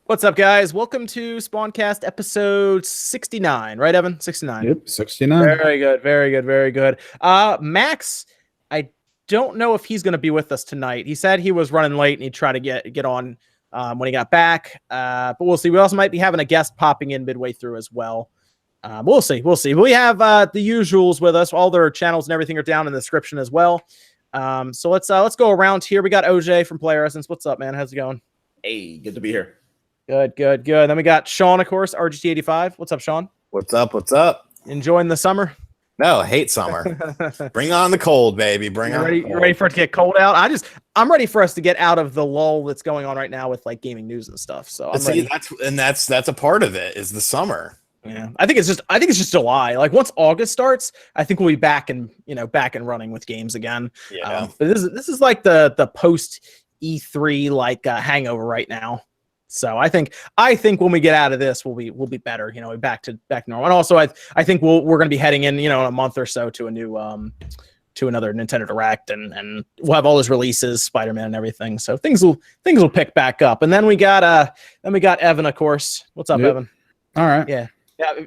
What's up, guys? Welcome to Spawncast episode 69, right, Evan? 69. Yep, 69. Very good, very good, very good. Max, I don't know if he's going to be with us tonight. He said he was running late and he'd try to get on when he got back, but we'll see. We also might be having a guest popping in midway through as well. We'll see. But we have the usuals with us. All their channels and everything are down in the description as well. So let's go around here. We got OJ from PlayerEssence. What's up, man? How's it going? Hey, good to be here. Good. Then we got Sean, of course, RGT85. What's up, Sean? What's up? Enjoying the summer? No, I hate summer. Bring on the cold, baby. You're ready for it to get cold out? I'm ready for us to get out of the lull that's going on right now with like gaming news and stuff. So I'm ready. That's a part of it is the summer. Yeah, I think it's just July. Like once August starts, I think we'll be back and running with games again. Yeah. But this is like the post E3 like hangover right now. So I think when we get out of this, we'll be better. Back to normal. And also, I think we're going to be heading in in a month or so to a new to another Nintendo Direct, and we'll have all those releases, Spider-Man and everything. So things will pick back up. And then we got Evan, of course. What's up, Evan? All right. Yeah.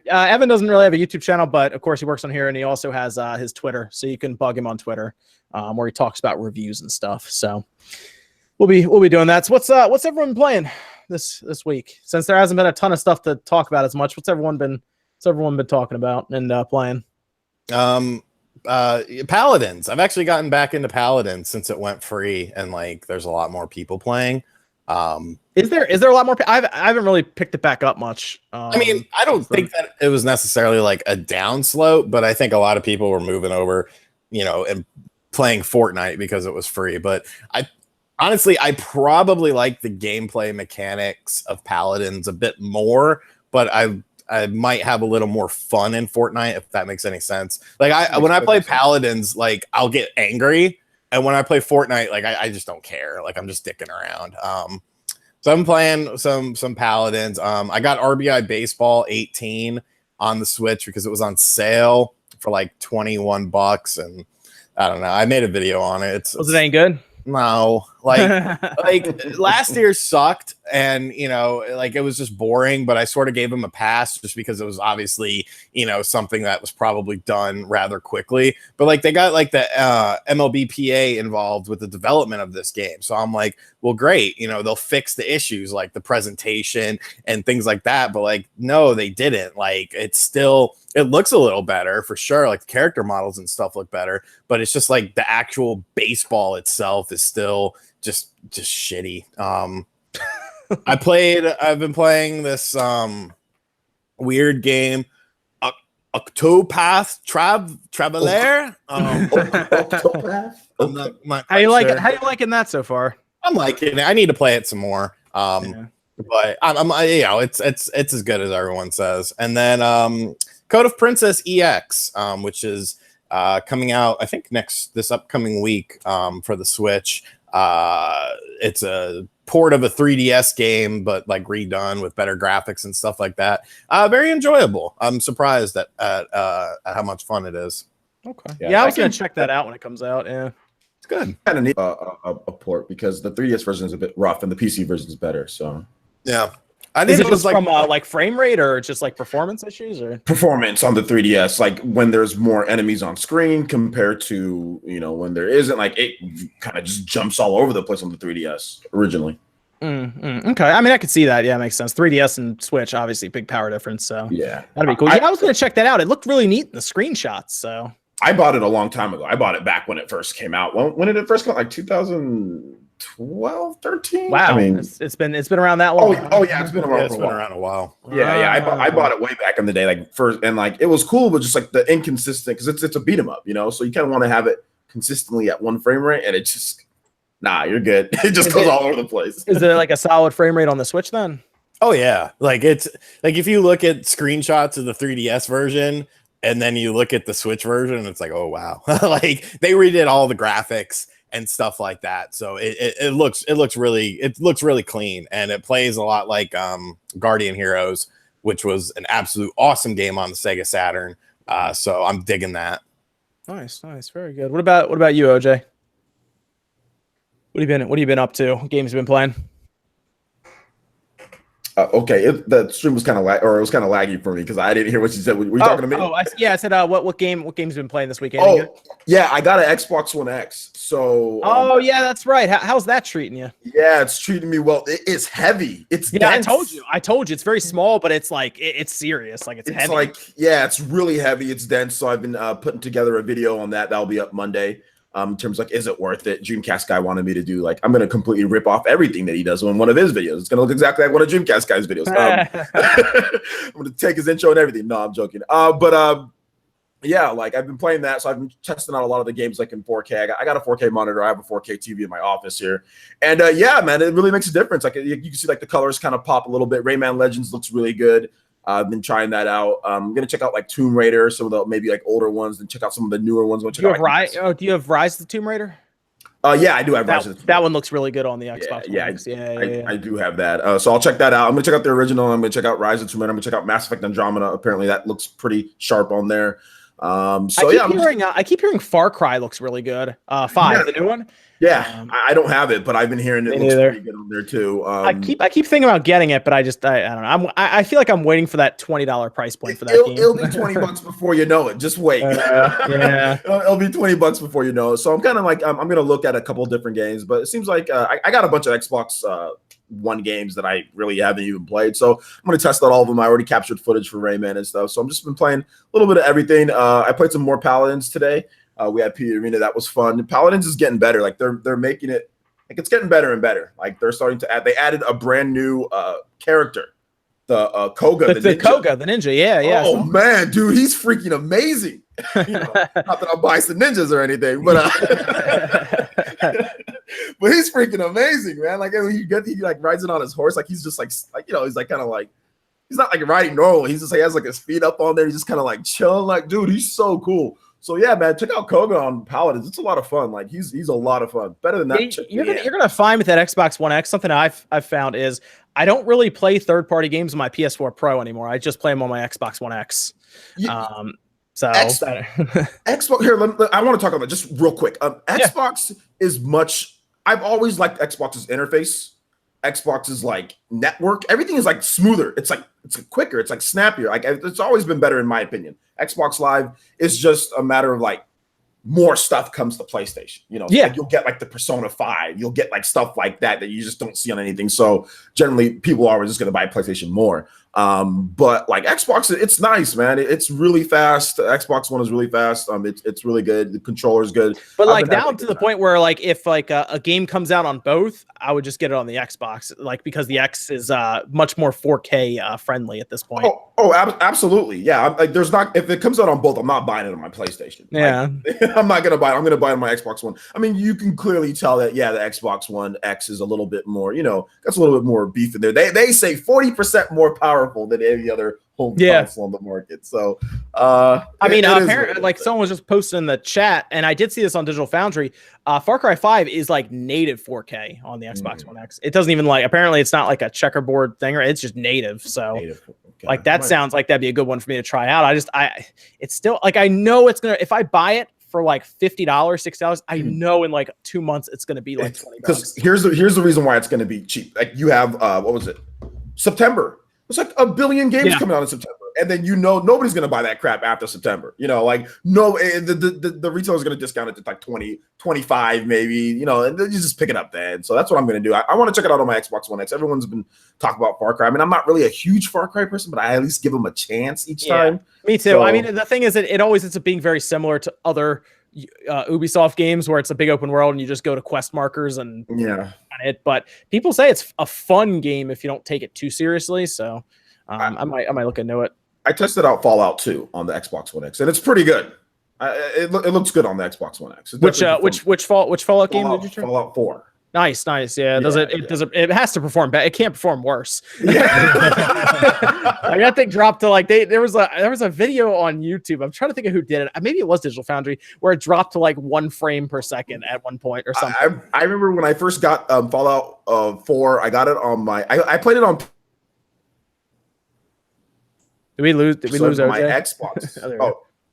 Evan doesn't really have a YouTube channel, but of course he works on here, and he also has his Twitter, so you can bug him on Twitter, where he talks about reviews and stuff. So we'll be doing that. So what's everyone playing this week? Since there hasn't been a ton of stuff to talk about as much, what's everyone been talking about and playing? Paladins. I've actually gotten back into Paladins since it went free, and like there's a lot more people playing. Is there a lot more? I haven't really picked it back up much. I mean, I don't think that it was necessarily like a downslope, but I think a lot of people were moving over, and playing Fortnite because it was free. But honestly, I probably like the gameplay mechanics of Paladins a bit more, but I might have a little more fun in Fortnite, if that makes any sense. Like when I play Paladins, like I'll get angry. And when I play Fortnite, like I just don't care. Like I'm just dicking around. So I'm playing some Paladins. I got RBI Baseball 18 on the Switch because it was on sale for like $21, and I don't know. I made a video on it. Was it any good? No, like last year sucked, and like it was just boring, but I sort of gave him a pass just because it was obviously something that was probably done rather quickly. But like they got like the MLBPA involved with the development of this game, so I'm like, well, great, they'll fix the issues like the presentation and things like that. But like, no, they didn't. Like it looks a little better for sure. Like the character models and stuff look better, but it's just like the actual baseball itself is still just shitty. I've been playing this weird game, Octopath Traveler. Octopath. How you liking that so far? I'm liking it. I need to play it some more. But it's as good as everyone says. And then Code of Princess EX, which is coming out, I think this upcoming week for the Switch. It's a port of a 3DS game, but like redone with better graphics and stuff like that. Very enjoyable. I'm surprised at how much fun it is. Okay. Yeah, I was gonna check that out when it comes out. Yeah, it's good. Kind of need a port because the 3DS version is a bit rough and the PC version is better. So yeah. I think it was from like frame rate or just like performance issues or performance on the 3DS. Like when there's more enemies on screen compared to when there isn't, like it kind of just jumps all over the place on the 3DS originally. Okay, I mean I could see that. Yeah, it makes sense. 3DS and Switch, obviously, big power difference. So yeah, that'd be cool. I was gonna check that out. It looked really neat in the screenshots. So I bought it a long time ago. I bought it back when it first came out. When did it first come out? Like 2012, 13? Wow, I mean, it's been around that long. Oh yeah, it's been around. It's been around a while. Yeah. I bought it way back in the day, like first, and like it was cool, but just like the inconsistent because it's a beat 'em up, so you kind of want to have it consistently at one frame rate, and it just you're good. It just goes all over the place. Is there like a solid frame rate on the Switch then? Oh yeah, like it's like if you look at screenshots of the 3DS version and then you look at the Switch version, it's like, oh wow, like they redid all the graphics and stuff like that. So it looks really clean, and it plays a lot like Guardian Heroes, which was an absolute awesome game on the Sega Saturn. So I'm digging that. Nice, very good. What about you, OJ? What have you been up to? What games you been playing? Okay, the stream was kind of or it was kind of laggy for me because I didn't hear what you said. Were you talking to me? I said what game's been playing this weekend? Yeah, I got an Xbox One X. So yeah, that's right. How's that treating you? Yeah, it's treating me well. It's heavy. It's dense. I told you it's very small, but it's like it's serious. Like it's heavy. Like it's really heavy. It's dense. So I've been putting together a video on that. That'll be up Monday. In terms of, like, is it worth it? Dreamcast guy wanted me to do, like, I'm gonna completely rip off everything that he does in one of his videos. It's gonna look exactly like one of Dreamcast guy's videos. I'm gonna take his intro and everything. No, I'm joking. Yeah, like I've been playing that, so I've been testing out a lot of the games like in 4K. I got a 4K monitor. I have a 4K TV in my office here, and yeah, man, it really makes a difference. Like you can see, like the colors kind of pop a little bit. Rayman Legends looks really good. I've been trying that out. I'm gonna check out like Tomb Raider, some of the maybe like older ones, and check out some of the newer ones. Do you have Rise of the Tomb Raider? Yeah, I do have Rise of the Tomb Raider. That one looks really good on the Xbox One X. I do have that. So I'll check that out. I'm gonna check out the original. I'm gonna check out Rise of the Tomb Raider. I'm gonna check out Mass Effect Andromeda. Apparently, that looks pretty sharp on there. I keep hearing Far Cry looks really good. 5, the new one. Yeah, I don't have it, but I've been hearing it looks pretty good on there too. I keep thinking about getting it, but I don't know. I feel like I'm waiting for that $20 price point for that game. It'll be $20 before you know it. Just wait. Yeah, it'll be $20 before you know it. So I'm kind of like I'm gonna look at a couple different games, but it seems like I got a bunch of Xbox One games that I really haven't even played. So I'm gonna test out all of them. I already captured footage for Rayman and stuff. So I'm just been playing a little bit of everything. I played some more Paladins today. We had P Arena. That was fun. Paladins is getting better. Like they're making it, like it's getting better and better. Like they're starting to add. They added a brand new character, the Koga, the Koga, the ninja. Yeah. Oh man, dude, he's freaking amazing. Not that I'm biased to ninjas or anything, but but he's freaking amazing, man. Like when he like rides it on his horse, like he's just like he's like kind of like he's not like riding normal. He's just like has like his feet up on there. He's just kind of like chilling. Like, dude, he's so cool. So yeah, man, check out Koga on Paladins. It's a lot of fun. Like he's a lot of fun. Better than that. You're gonna find with that Xbox One X, something I've found is I don't really play third-party games on my PS4 Pro anymore. I just play them on my Xbox One X. Xbox here. I want to talk about just real quick. Xbox is much. I've always liked Xbox's interface. Xbox's like network. Everything is like smoother. It's quicker. It's like snappier. Like it's always been better in my opinion. Xbox Live is just a matter of like more stuff comes to PlayStation. Like you'll get like the Persona 5. You'll get like stuff like that you just don't see on anything. So generally, people are just going to buy PlayStation more. But like Xbox, it's nice, man. It's really fast. Xbox One is really fast. It's really good. The controller is good. But like down to the point where like if like a game comes out on both, I would just get it on the Xbox, like because the X is much more 4K friendly at this point. Absolutely. Yeah. Like there's not if it comes out on both, I'm not buying it on my PlayStation. Yeah. Like, I'm not gonna buy it. I'm gonna buy it on my Xbox One. I mean, you can clearly tell that the Xbox One X is a little bit more, that's a little bit more beef in there. They say 40% more powerful than any other home console on the market. So apparently, like someone was just posting in the chat, and I did see this on Digital Foundry. Far Cry 5 is like native 4K on the Xbox One X. It doesn't even apparently it's not like a checkerboard thing, or it's just native. So like that sounds like that'd be a good one for me to try out. It's still like I know it's gonna, if I buy it for like $50, $60, I know in like 2 months it's gonna be like $20. Because here's the reason why it's gonna be cheap. Like you have what was it? September. It's like a billion games coming out in September. And then nobody's gonna buy that crap after September. The retailer's gonna discount it to like 20, 25 maybe, and then you just pick it up then. So that's what I'm gonna do. I want to check it out on my Xbox One X. Everyone's been talking about Far Cry. I mean, I'm not really a huge Far Cry person, but I at least give them a chance each time. Me too. So, I mean, the thing is that it always ends up being very similar to other Ubisoft games where it's a big open world and you just go to quest markers and but people say it's a fun game if you don't take it too seriously. So I might look into it. I tested out Fallout 2 on the Xbox One X, and it's pretty good. It looks good on the Xbox One X. Which Fallout game did you try? Fallout 4. Nice. Yeah. It has to perform better. It can't perform worse. Like that thing dropped to like there was a video on YouTube. I'm trying to think of who did it. Maybe it was Digital Foundry, where it dropped to like 1 frame per second at one point or something. I remember when I first got Fallout 4. I got it on my. I played it on. Did we lose my Xbox?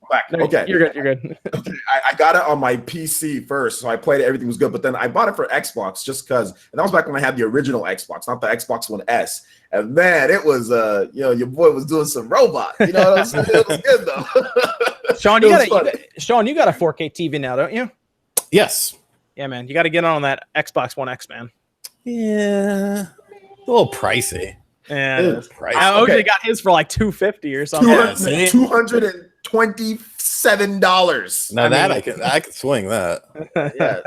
back. No, Okay, you're good. You're good. I got it on my PC first, so I played it. Everything was good, but then I bought it for Xbox just because, and that was back when I had the original Xbox, not the Xbox One S. And man, it was your boy was doing some robot. You know what I'm saying? It was good though. Sean, you got a 4K TV now, don't you? Yes. Yeah, man. You got to get on that Xbox One X, man. Yeah. A little pricey. Yeah, Pricey. OJ got his for like $250 or something. $227. Now I could swing that. Yeah.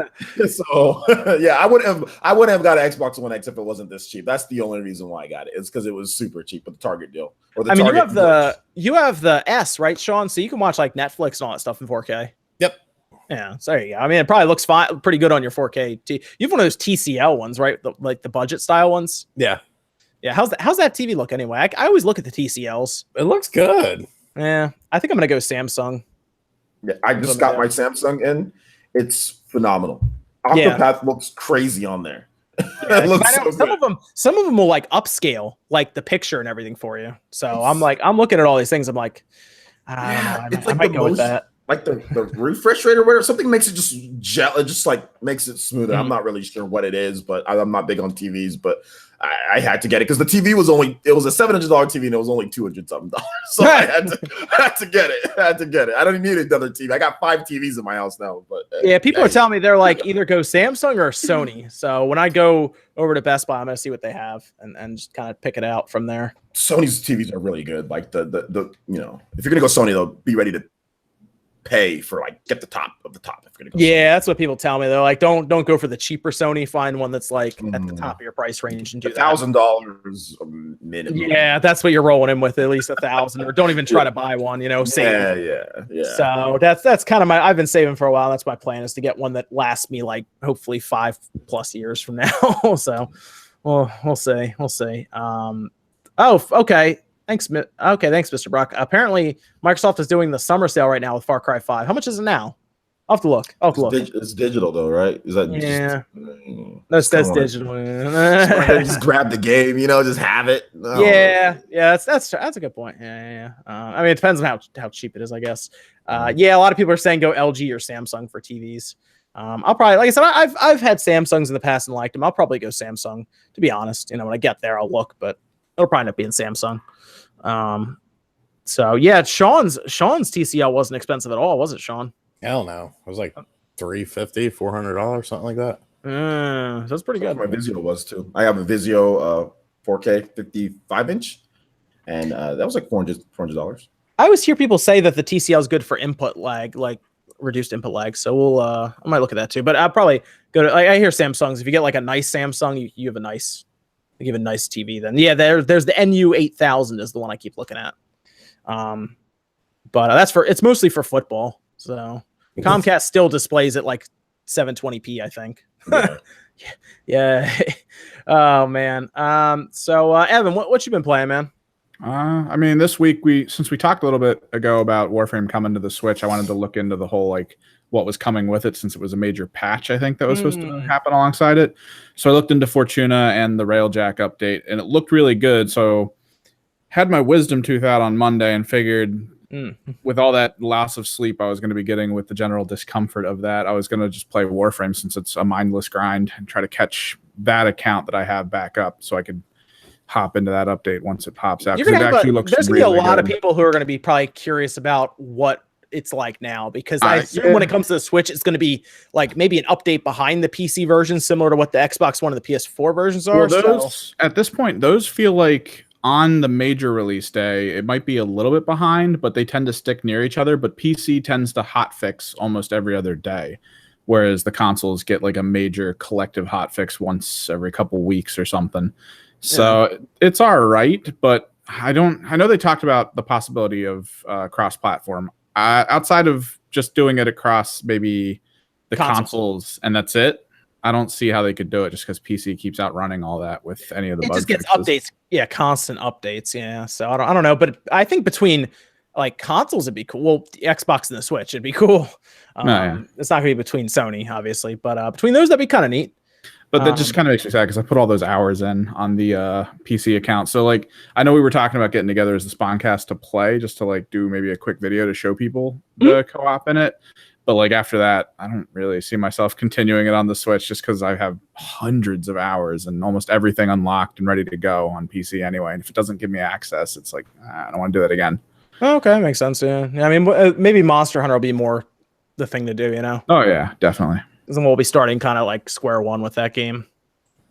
So yeah, I wouldn't have got an Xbox One X if it wasn't this cheap. That's the only reason why I got it. It's because it was super cheap with the Target deal. Or the you have the S, right, Sean? So you can watch like Netflix and all that stuff in 4K. Yep. Yeah, so there you go. I mean, it probably looks fine, pretty good on your 4K. You have one of those TCL ones, right? Like the budget style ones. Yeah. Yeah. How's that TV look anyway? I always look at the TCLs. It looks good. Yeah, I think I'm gonna go Samsung. Yeah, I just got my Samsung in. It's phenomenal. Octopath looks crazy on there. Yeah, some of them will like upscale like the picture and everything for you. So I'm looking at all these things. I'm like, I don't know. I might go with that. Like the refresh rate or whatever, something makes it just gel. It just like makes it smoother. I'm not really sure what it is, but I'm not big on TVs. But I had to get it because the TV was it was a $700 TV and it was only $200 something. So I had to get it. I don't need another TV. I got 5 TVs in my house now. But yeah, people are telling me they're like either go Samsung or Sony. So when I go over to Best Buy, I'm gonna see what they have and just kind of pick it out from there. Sony's TVs are really good. Like the if you're gonna go Sony, though, be ready to pay for like get the top of the top if you're gonna go. Yeah, that's what people tell me. They're like, don't go for the cheaper Sony. Find one that's like at the top of your price range and do $1,000 minimum. Yeah, that's what you're rolling in with, at least $1,000, or don't even try to buy one. Save. Yeah. So that's kind of I've been saving for a while. That's my plan, is to get one that lasts me like hopefully 5+ years from now. So, we'll see. Okay. Thanks, Mr. Brock. Apparently, Microsoft is doing the summer sale right now with Far Cry 5. How much is it now? I'll have to look. It's digital though, right? Is that that's digital. Just grab the game, just have it. Yeah, that's a good point. Yeah. I mean, it depends on how cheap it is, I guess. Yeah, a lot of people are saying go LG or Samsung for TVs. I'll probably, like I said, I've had Samsungs in the past and liked them. I'll probably go Samsung, to be honest. When I get there, I'll look, but it'll probably end up being Samsung. So yeah, Sean's TCL wasn't expensive at all, was it, Sean? Hell no. It was like $350, $400, something like that. So that's pretty good. My Vizio was too. I have a Vizio 4K 55-inch, and that was like $400. I always hear people say that the TCL is good for input lag, like reduced input lag. So I might look at that too. But I'll probably go to. I hear Samsungs. If you get like a nice Samsung, you have a nice. They give a nice TV. Then yeah, there's the NU8000 is the one I keep looking at. But it's mostly for football. So Comcast still displays it like 720p, I think. Yeah. Oh man. So Evan, what you been playing, man? I mean, this week since we talked a little bit ago about Warframe coming to the Switch, I wanted to look into the whole like what was coming with it, since it was a major patch, I think, that was supposed to happen alongside it. So I looked into Fortuna and the Railjack update, and it looked really good. So had my wisdom tooth out on Monday and figured with all that loss of sleep I was going to be getting with the general discomfort of that, I was going to just play Warframe, since it's a mindless grind, and try to catch that account that I have back up so I could hop into that update once it pops out. There's going to be a lot of people who are going to be probably curious about what it's like now, because I assume when it comes to the Switch, it's going to be like maybe an update behind the PC version, similar to what the Xbox One and the PS4 versions are. At this point, those feel like on the major release day, it might be a little bit behind, but they tend to stick near each other. But PC tends to hotfix almost every other day, whereas the consoles get like a major collective hotfix once every couple weeks or something. So it's all right, but I know they talked about the possibility of cross-platform. Outside of just doing it across maybe the consoles and that's it, I don't see how they could do it, just because PC keeps outrunning all that with any of the bug fixes. Updates. Yeah, constant updates. Yeah, so I don't know, but I think between like consoles, it'd be cool. Well, the Xbox and the Switch, it'd be cool. It's not gonna be between Sony, obviously, but between those, that'd be kind of neat. But that just kind of makes me sad because I put all those hours in on the PC account. So like, I know we were talking about getting together as the Spawncast to play, just to like do maybe a quick video to show people the co-op in it. But like after that, I don't really see myself continuing it on the Switch just because I have hundreds of hours and almost everything unlocked and ready to go on PC anyway. And if it doesn't give me access, it's like, I don't want to do that again. Okay, makes sense. Yeah, I mean, maybe Monster Hunter will be more the thing to do, you know? Oh yeah, definitely. Because then we'll be starting kind of like square one with that game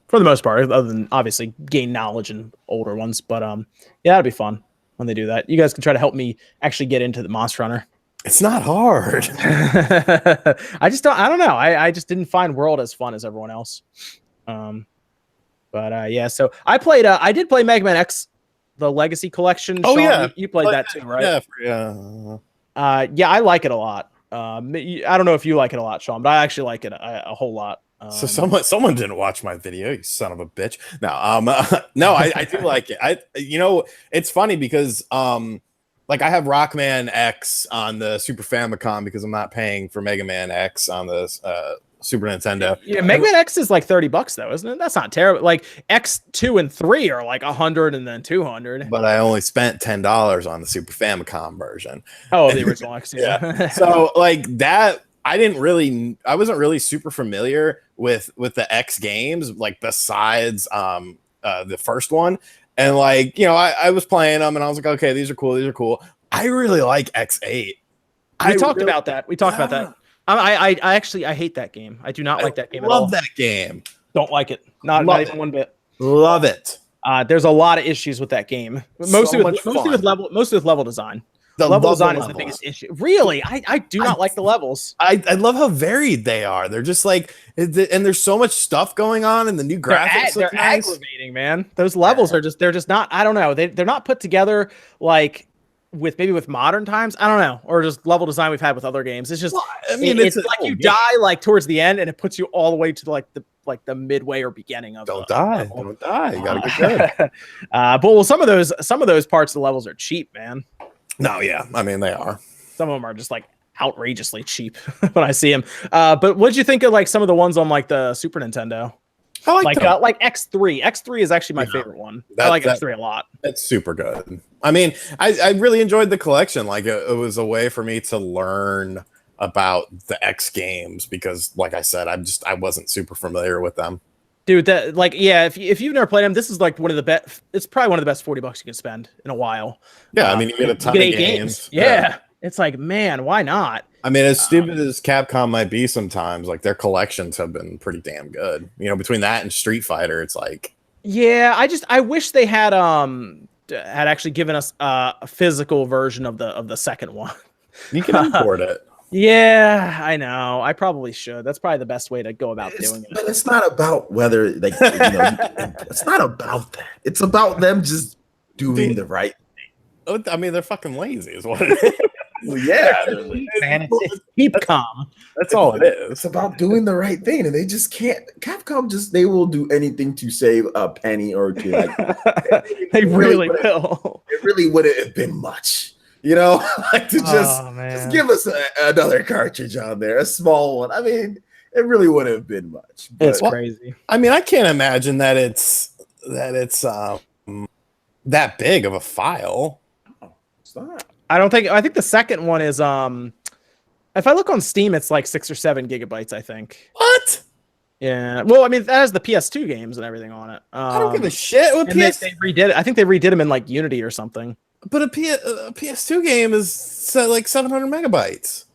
for the most part, other than obviously gain knowledge in older ones. But yeah, it'll be fun when they do that. You guys can try to help me actually get into the Monster Hunter. It's not hard. I don't know. I just didn't find World as fun as everyone else. But yeah, so I did play Mega Man X, the Legacy Collection. Oh, Sean, yeah. you played that too, right? Yeah. Yeah, I like it a lot. I don't know if you like it a lot, Sean, but I actually like it a whole lot. So someone didn't watch my video, you son of a bitch. No, I do like it. It's funny because like I have Rockman X on the Super Famicom because I'm not paying for Mega Man X on the Super Nintendo. Yeah, Mega Man X is like $30 though, isn't it? That's not terrible. Like X2 and 3 are like 100 and then 200. But I only spent $10 on the Super Famicom version. Oh, the original X. Yeah. So like that, I wasn't really super familiar with the X games, like besides the first one. And like, I was playing them and I was like, okay, these are cool. I really like X8. We talked about that. I actually hate that game. I do not like that game at all. Love that game. Don't like it. Not even one bit. Love it. There's a lot of issues with that game. Mostly with level design. The level design is the biggest issue. Really, I do not like the levels. I love how varied they are. They're just like, and there's so much stuff going on, and the new graphics. They're nice. aggravating, man. Those levels are they're just not. I don't know. They're not put together like with modern times. I don't know, or just level design we've had with other games. It's just, it's like you die like towards the end, and it puts you all the way to the midway or beginning of. Don't die. You gotta get good. But some of those parts of the levels are cheap, man. No, yeah, I mean they are. Some of them are just like outrageously cheap when I see them. But what did you think of like some of the ones on like the Super Nintendo? I like X3. X3 is actually my favorite one. I like X3 a lot. That's super good. I mean, I really enjoyed the collection. Like it was a way for me to learn about the X games because, like I said, I wasn't super familiar with them. Dude, that if you've never played them, this is like one of the best. It's probably one of the best $40 you can spend in a while. Yeah, I mean, you get a ton of games. Yeah, it's like, man, why not? I mean, as stupid as Capcom might be sometimes, like their collections have been pretty damn good. Between that and Street Fighter, it's like. Yeah, I wish they had actually given us a physical version of the second one. You can import it. Yeah, I know. I probably should. That's probably the best way to go about doing it. But it's not about whether it's not about that. It's about them just doing the right thing. I mean, they're fucking lazy, is what it is. Well, yeah, man, it's Capcom. That's all it is. It's about doing the right thing, and they just can't. Capcom they will do anything to save a penny or two. Like they really will. It really wouldn't have been much. Like to just give us another cartridge on there, a small one. I mean, it really wouldn't have been much. It's crazy. I mean, I can't imagine that it's that big of a file. It's not. I think the second one is if I look on Steam, it's like 6 or 7 gigabytes, I think. What? Yeah. Well, I mean, that has the PS2 games and everything on it. I don't give a shit. What they redid it. I think they redid them in like Unity or something. But a PS2 game is like 700 megabytes.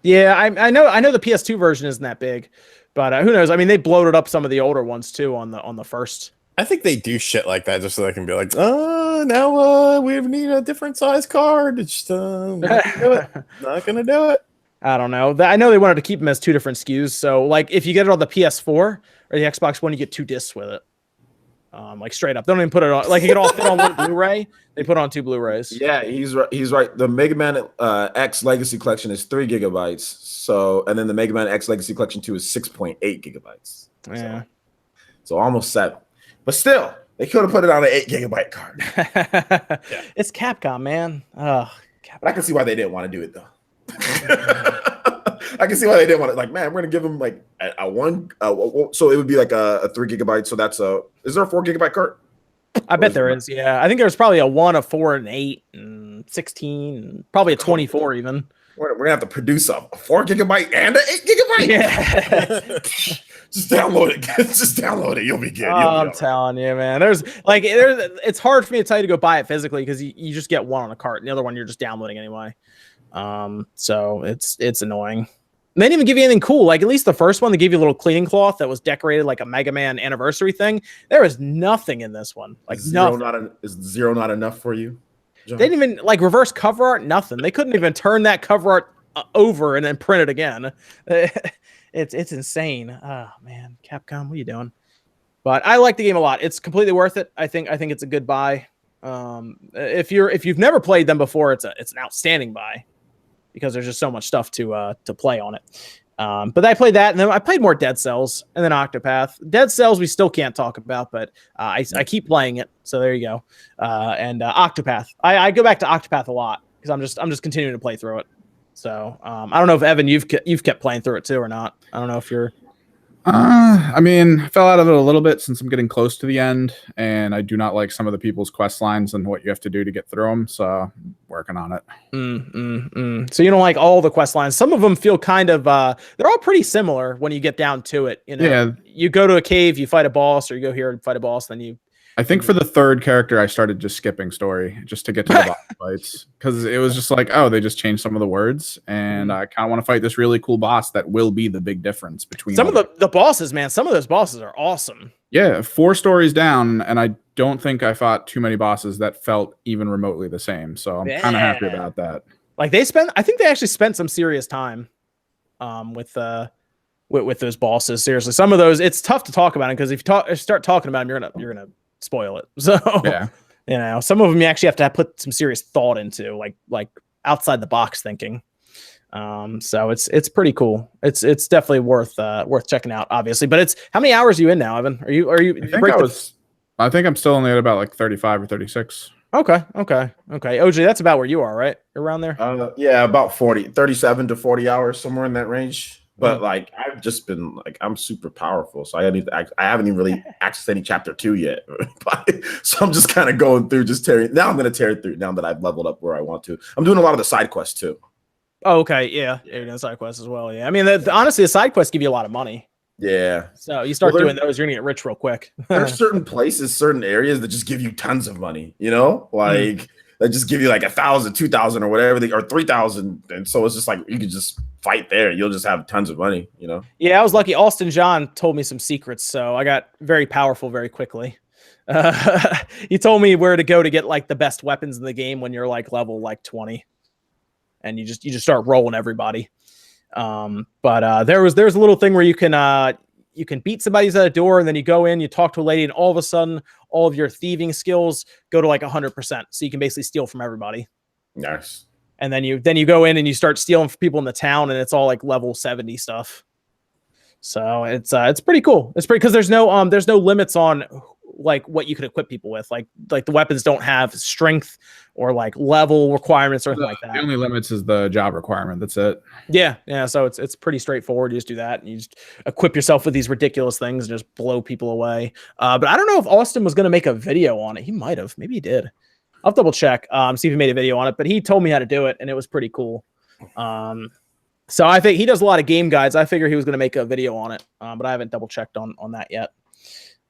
Yeah, I know the PS2 version isn't that big, but who knows? I mean, they bloated up some of the older ones too on the first. I think they do shit like that just so they can be like, now we need a different size card. It's just not gonna do it. I don't know. I know they wanted to keep them as 2 different SKUs. So like if you get it on the PS4 or the Xbox One, you get 2 discs with it. Like straight up, they don't even put it on. Like you can all fit on one Blu-ray. They put on 2 Blu-rays. Yeah, he's right. He's right. The Mega Man X Legacy Collection is 3 gigabytes. So, and then the Mega Man X Legacy Collection 2 is 6.8 gigabytes. Yeah. So almost 7. But still, they could have put it on an 8 gigabyte card. Yeah. It's Capcom, man. But I can see why they didn't want to do it though. I can see why they didn't want it. Like, man, we're gonna give them like a one. So it would be like a 3 GB. So that's is there a 4 GB cart? I bet there is. Yeah, I think there's probably a 1, a 4, and 8, and 16, and probably a 24 even. We're gonna have to produce a 4 GB and an 8 GB. Yeah. Just download it. Just download it. You'll be good. I'm telling you, man. There's it's hard for me to tell you to go buy it physically because you just get one on a cart, and the other one you're just downloading anyway. So it's annoying. And they didn't even give you anything cool. Like at least the first one, they gave you a little cleaning cloth that was decorated like a Mega Man anniversary thing. There is nothing in this one. Like is nothing. Is 0 not enough for you, John? They didn't even like reverse cover art. Nothing. They couldn't even turn that cover art over and then print it again. It's insane. Oh man, Capcom, what are you doing? But I like the game a lot. It's completely worth it. I think it's a good buy. If you've never played them before, it's an outstanding buy because there's just so much stuff to play on it. But I played that, and then I played more Dead Cells, and then Octopath. Dead Cells we still can't talk about, but I keep playing it. So there you go. And Octopath, I go back to Octopath a lot because I'm just continuing to play through it. So I don't know if Evan, you've kept playing through it too or not. I don't know if you're. I mean, I fell out of it a little bit since I'm getting close to the end, and I do not like some of the people's quest lines and what you have to do to get through them. So I'm working on it. So you don't like all the quest lines. Some of them feel kind of they're all pretty similar when you get down to it. You know, yeah. You go to a cave, you fight a boss, or you go here and fight a boss, then you. I think for the third character, I started just skipping story just to get to the boss fights because it was just like, oh, they just changed some of the words, and I kind of want to fight this really cool boss that will be the big difference between some of the bosses. Man, some of those bosses are awesome. Yeah, 4 stories down, and I don't think I fought too many bosses that felt even remotely the same. So I'm kind of happy about that. Like I think they actually spent some serious time, with those bosses. Seriously, some of those it's tough to talk about it because if you start talking about them, you're gonna spoil it. So yeah, you know, some of them you actually have to put some serious thought into, like outside the box thinking. So it's pretty cool. It's definitely worth checking out, obviously. But it's how many hours are you in now, Evan? Are you? I think I'm still only at about like 35 or 36. Okay. OJ, that's about where you are, right? Around there? Yeah, about 37 to 40 hours, somewhere in that range. But like I've just been like I'm super powerful, so I haven't even really accessed any chapter 2 yet. So I'm just kind of going through, just tearing. Now I'm going to tear it through. Now that I've leveled up where I want to, I'm doing a lot of the side quests too. Oh, okay, yeah, you're doing side quests as well. Yeah, I mean, honestly, the side quests give you a lot of money. Yeah. So you start doing those, you're gonna get rich real quick. There's certain places, certain areas that just give you tons of money. You know, like. They just give you like 1,000, 2,000 or whatever, or 3,000. And so it's just like, you could just fight there. You'll just have tons of money, you know? Yeah, I was lucky. Austin John told me some secrets. So I got very powerful very quickly. He told me where to go to get like the best weapons in the game when you're like level like 20 and you just start rolling everybody. But there's a little thing where you can beat somebody's at a door, and then you go in, you talk to a lady, and all of a sudden, all of your thieving skills go to like 100%. So you can basically steal from everybody. Nice. And then you go in and you start stealing from people in the town, and it's all like level 70 stuff. So it's pretty cool. It's pretty because there's no limits on like what you could equip people with. Like the weapons don't have strength or like level requirements or anything like that. The only limits is the job requirement. That's it. Yeah. So it's pretty straightforward. You just do that and you just equip yourself with these ridiculous things and just blow people away. But I don't know if Austin was going to make a video on it. He might have. Maybe he did. I'll double check. See if he made a video on it. But he told me how to do it, and it was pretty cool. So I think he does a lot of game guides. I figure he was going to make a video on it, but I haven't double checked on that yet.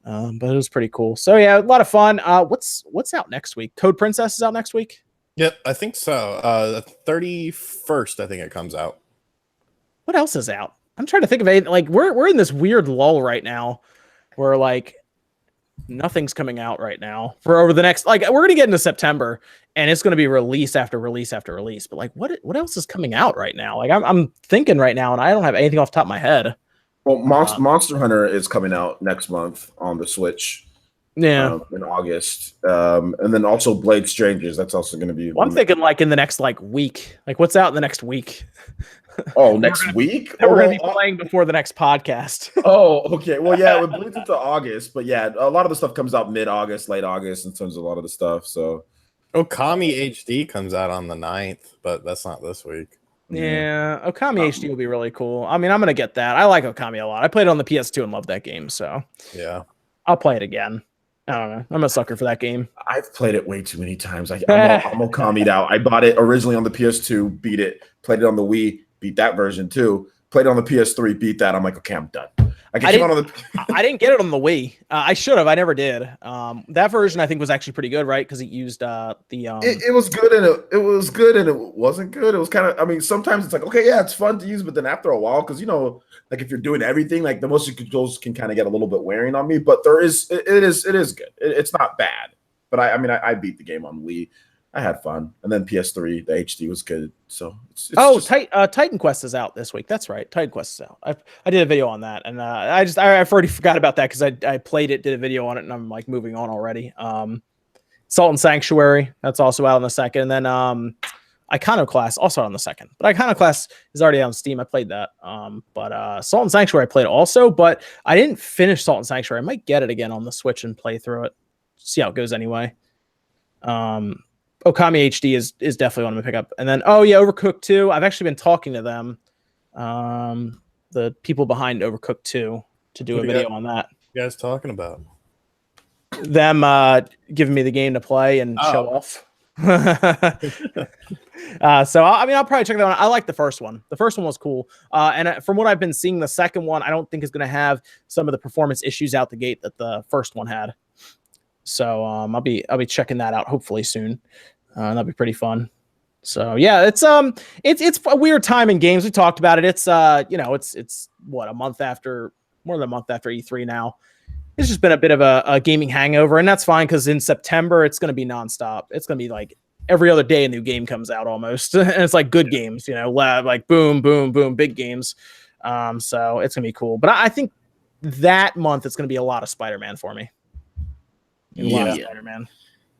But it was pretty cool. So yeah, a lot of fun. What's out next week? Code Princess is out next week. Yep, I think so. The 31st, I think it comes out. What else is out? I'm trying to think of it. Like we're in this weird lull right now, where like nothing's coming out right now for over the next. Like we're gonna get into September, and it's gonna be release after release after release. But like, what else is coming out right now? Like I'm thinking right now, and I don't have anything off the top of my head. Well, Monster Hunter is coming out next month on the Switch. Yeah, in August, and then also Blade Strangers. That's also going to be. Well, I'm thinking like in the next like week. Like what's out in the next week? Oh, next week? We're going to be playing before the next podcast. Oh, okay. Well, yeah, it bleeds into August, but yeah, a lot of the stuff comes out mid-August, late August in terms of a lot of the stuff. So, Okami HD comes out on the 9th, but that's not this week. Yeah, Okami HD will be really cool. I mean, I'm gonna get that. I like Okami a lot. I played it on the PS2 and loved that game, so Yeah. I'll play it again. I don't know. I'm a sucker for that game. I've played it way too many times. I'm Okami'd out. I bought it originally on the PS2, beat it. Played it on the Wii, beat that version too. Played it on the PS3, beat that. I'm like, okay, I'm done. I didn't get it on the Wii. I should have. I never did. That version I think was actually pretty good, right? Because it used the. It was good and it was good and it wasn't good. It was kind of. I mean, sometimes it's like, okay, yeah, it's fun to use, but then after a while, because like if you're doing everything, like the motion controls can kind of get a little bit wearing on me. But it is good. It's not bad. But I beat the game on Wii. I had fun, and then PS3, the HD was good. So Titan Quest is out this week. That's right, Titan Quest is out. I did a video on that, and I've already forgot about that because I played it, did a video on it, and I'm like moving on already. Salt and Sanctuary, that's also out on the 2nd, and then Iconoclast also out on the 2nd. But Iconoclast is already on Steam. I played that. But Salt and Sanctuary I played also, but I didn't finish Salt and Sanctuary. I might get it again on the Switch and play through it. See how it goes anyway. Okami HD is definitely one to pick up. And then, Overcooked 2. I've actually been talking to them, the people behind Overcooked 2, to do a video on that. What are you guys talking about? Them giving me the game to play and show off. So, I'll probably check that one. I like the first one. The first one was cool. And from what I've been seeing, the second one, I don't think is going to have some of the performance issues out the gate that the first one had. So I'll be checking that out hopefully soon. That'll be pretty fun. So yeah, it's a weird time in games. We talked about it. It's it's what, more than a month after E3 now. It's just been a bit of a gaming hangover, and that's fine because in September it's going to be nonstop. It's going to be like every other day a new game comes out almost, and it's like good games, like boom, boom, boom, big games. So it's gonna be cool. But I think that month it's gonna be a lot of Spider-Man for me. Spider-Man.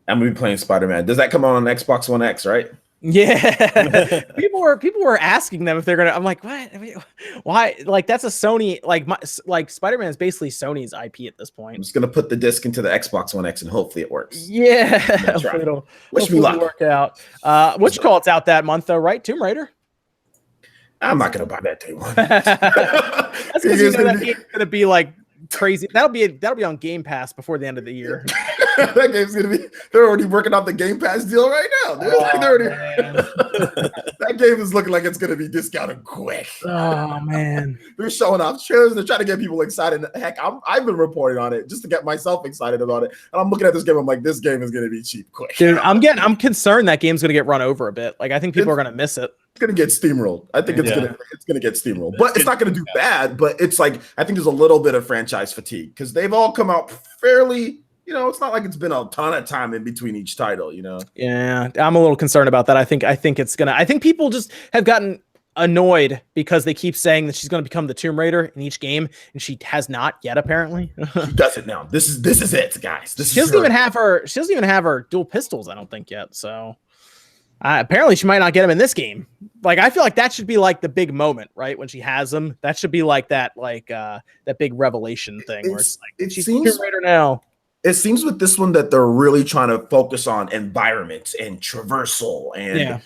I'm gonna be playing Spider-Man. Does that come on Xbox One X, right? Yeah. people were asking them if they're gonna. I'm like, what? I mean, why? Like that's a Sony. Like Spider-Man is basically Sony's IP at this point. I'm just gonna put the disc into the Xbox One X and hopefully it works. Yeah. Wish me luck. Work out. What you call it's out that month though, right? Tomb Raider. I'm not gonna buy that day one. That's because that game's gonna be like crazy. That'll be on Game Pass before the end of the year. That game's gonna be. They're already working out the Game Pass deal right now. That game is looking like it's gonna be discounted quick. Oh man, they're showing off trailers. They're trying to get people excited. Heck, I've been reporting on it just to get myself excited about it. And I'm looking at this game. I'm like, this game is gonna be cheap quick. Dude, I'm concerned that game's gonna get run over a bit. Like I think people are gonna miss it. It's gonna get steamrolled. I think it's gonna get steamrolled, but it's not gonna do bad. But it's like I think there's a little bit of franchise fatigue because they've all come out fairly. It's not like it's been a ton of time in between each title. Yeah, I'm a little concerned about that. I think people just have gotten annoyed because they keep saying that she's going to become the Tomb Raider in each game, and she has not yet. Apparently, she does it now. This is it, guys. She doesn't even have her dual pistols. I don't think yet. So. Apparently she might not get him in this game. Like I feel like that should be like the big moment, right? When she has him, that should be like that big revelation thing where it's like she's Tomb Raider now. It seems with this one that they're really trying to focus on environments and traversal and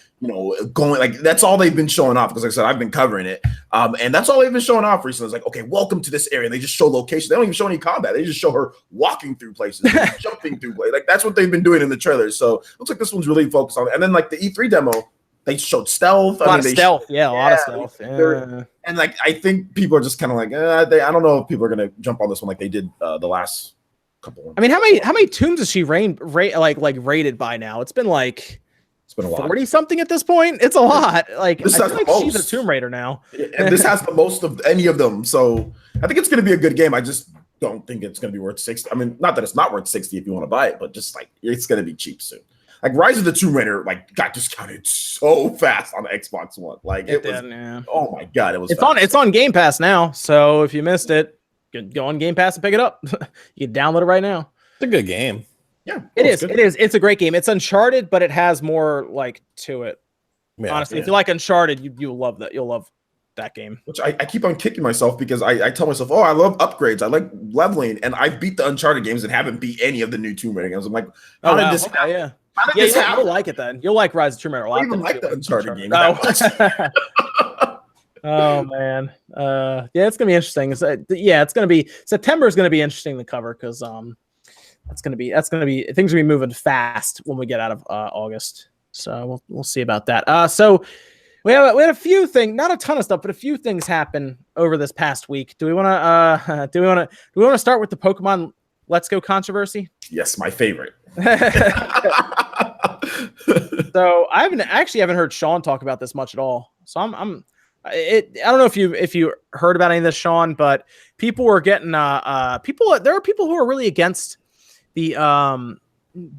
going like that's all they've been showing off because like I said I've been covering it and that's all they've been showing off recently. It's like okay, welcome to this area. And they just show locations. They don't even show any combat. They just show her walking through places, jumping through places. Like that's what they've been doing in the trailers. So looks like this one's really focused on it. And then like the E3 demo, they showed stealth. A lot of stealth. And like I think people are just kind of like I don't know if people are gonna jump on this one like they did the last. I mean, how many tombs has she rated by now? It's been a lot. 40 something at this point. It's a lot. Like I feel like she's a Tomb Raider now. And this has the most of any of them. So I think it's going to be a good game. I just don't think it's going to be worth 60. I mean, not that it's not worth 60 if you want to buy it, but just like it's going to be cheap soon. Like Rise of the Tomb Raider, like got discounted so fast on the Xbox One. Like it was. Oh my god, it was. It's on Game Pass now. So if you missed it. Go on Game Pass and pick it up. You can download it right now. It's a good game. Yeah, it is. It is. It's a great game. It's Uncharted, but it has more to it. Yeah, honestly, if you like Uncharted, you'll love that. You'll love that game. Which I keep on kicking myself because I tell myself, oh, I love upgrades. I like leveling, and I beat the Uncharted games and haven't beat any of the new Tomb Raider games. I'm like, how did this happen? Yeah. Yeah, you'll like it then. You'll like Rise of Tomb Raider a lot. I don't even like the Uncharted game. Oh man, yeah, it's gonna be interesting. It's gonna be September is gonna be interesting to cover because that's gonna be things are gonna be moving fast when we get out of August. So we'll see about that. So we had a few things, not a ton of stuff, but a few things happen over this past week. Do we want to start with the Pokemon Let's Go controversy? Yes, my favorite. So I haven't heard Sean talk about this much at all. So I don't know if you heard about any of this, Sean, but people were getting there are people who are really against the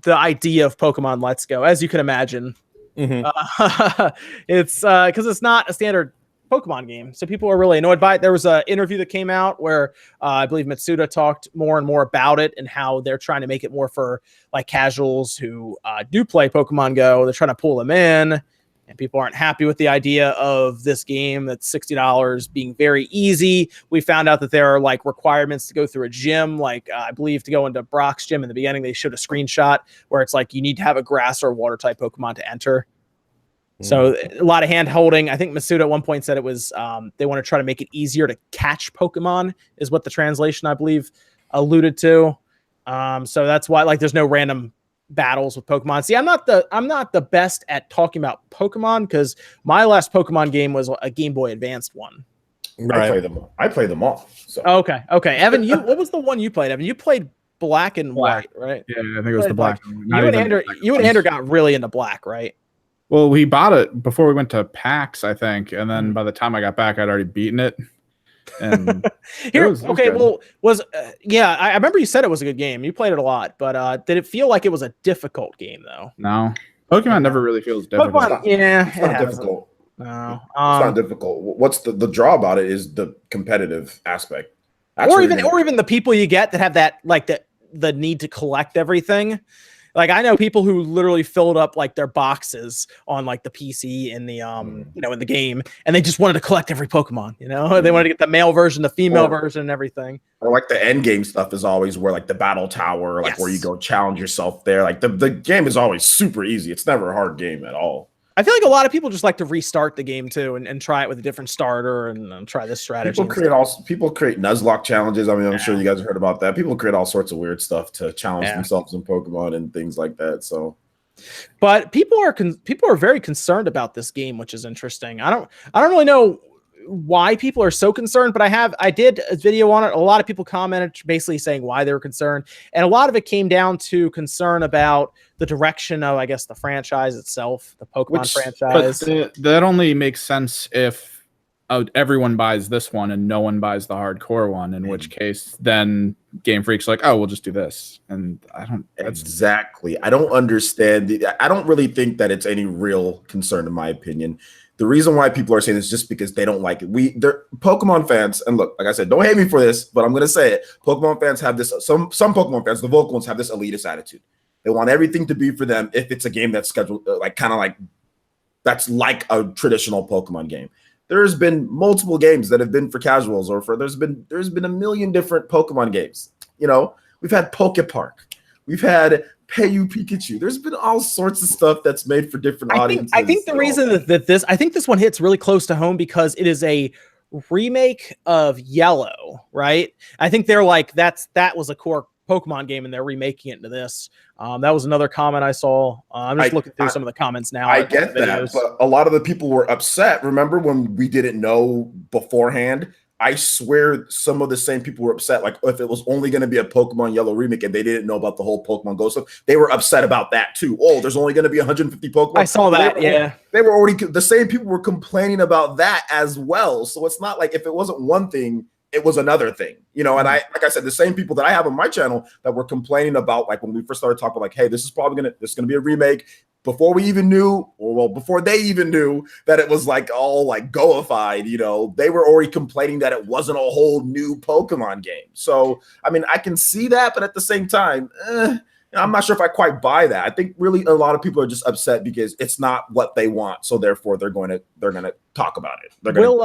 idea of Pokemon Let's Go, as you can imagine. Mm-hmm. It's because it's not a standard Pokemon game, so people are really annoyed by it. There was an interview that came out where I believe Mitsuda talked more and more about it and how they're trying to make it more for like casuals who do play Pokemon Go. They're trying to pull them in, and people aren't happy with the idea of this game that's $60 being very easy. We found out that there are like requirements to go through a gym. Like I believe to go into Brock's gym in the beginning, they showed a screenshot where it's like you need to have a grass or water type Pokemon to enter. So a lot of hand holding. I think Masuda at one point said it was they want to try to make it easier to catch Pokemon is what the translation I believe alluded to. So that's why like there's no random battles with Pokemon. See, I'm not the best at talking about Pokemon because my last Pokemon game was a Game Boy Advanced one. Right. I play them all. So. Okay. Evan, what was the one you played? Evan, you played Black and White, right? Yeah, I think it was the Black. You and Andrew got really into Black, right? Well, we bought it before we went to PAX, I think, and then by the time I got back, I'd already beaten it. And I remember you said it was a good game. You played it a lot, but did it feel like it was a difficult game though? No, Pokemon never really feels difficult. It's not difficult. No, it's not difficult. What's the draw about it is the competitive aspect, or even the people you get that have that like the need to collect everything. Like I know people who literally filled up like their boxes on like the PC in the in the game, and they just wanted to collect every Pokemon. They wanted to get the male version, the female version, and everything. Or like the end game stuff is always where like the battle tower, like where you go challenge yourself there. Like the game is always super easy. It's never a hard game at all. I feel like a lot of people just like to restart the game too and try it with a different starter and try this strategy. People create Nuzlocke challenges. I mean, I'm sure you guys have heard about that. People create all sorts of weird stuff to challenge themselves in Pokemon and things like that. So, but people are very concerned about this game, which is interesting. I don't really know why people are so concerned, but I did a video on it. A lot of people commented basically saying why they were concerned, and a lot of it came down to concern about the direction of, I guess, the franchise itself, the Pokemon franchise. But that only makes sense if everyone buys this one and no one buys the hardcore one, in which case then Game Freak's like, oh, we'll just do this. And I don't understand. I don't really think that it's any real concern in my opinion. The reason why people are saying this is just because they don't like it. They're Pokemon fans, and look, like I said, don't hate me for this, but I'm going to say it. Pokemon fans have this. Some Pokemon fans, the vocal ones, have this elitist attitude. They want everything to be for them. If it's a game that's scheduled, that's like a traditional Pokemon game. There's been multiple games that have been for casuals, there's been a million different Pokemon games. We've had Poke Park, we've had Payu Pikachu. There's been all sorts of stuff that's made for different audiences. I think the reason that this one hits really close to home because it is a remake of Yellow, right? I think they're like that was a core Pokemon game and they're remaking it into this. That was another comment I saw. I'm just looking through some of the comments now. I get that, but a lot of the people were upset. Remember when we didn't know beforehand? I swear some of the same people were upset. Like if it was only going to be a Pokemon Yellow remake and they didn't know about the whole Pokemon Go stuff, they were upset about that too. Oh, there's only going to be 150 Pokemon. I saw that. They were already, the same people were complaining about that as well. So it's not like if it wasn't one thing, it was another thing, and like I said, the same people that I have on my channel that were complaining about, like when we first started talking, like, hey, this is gonna be a remake, before we even knew, before they even knew that it was like all like Go-ified, they were already complaining that it wasn't a whole new Pokemon game. So I mean, I can see that, but at the same time, I'm not sure if I quite buy that. I think really a lot of people are just upset because it's not what they want, so therefore they're going to talk about it. Will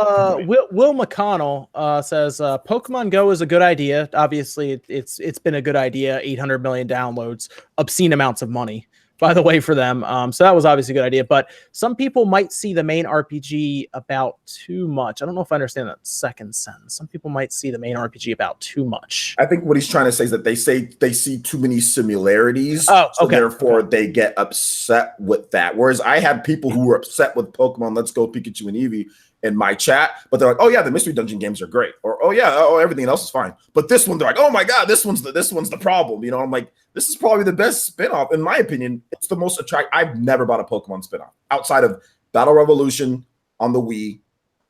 McConnell says Pokemon Go is a good idea. Obviously, it's been a good idea. 800 million downloads, obscene amounts of money by the way, for them. So that was obviously a good idea. But some people might see the main RPG about too much. I don't know if I understand that second sentence. Some people might see the main RPG about too much. I think what he's trying to say is that they see too many similarities. Oh, so okay. therefore they get upset with that. Whereas I had people who were upset with Pokemon Let's Go Pikachu and Eevee in my chat, but they're like, oh yeah, the mystery dungeon games are great, or oh yeah, everything else is fine. But this one, they're like, oh my god, this one's the problem. You know, I'm like, this is probably the best spinoff in my opinion. It's the most attractive. I've never bought a Pokemon spinoff outside of Battle Revolution on the Wii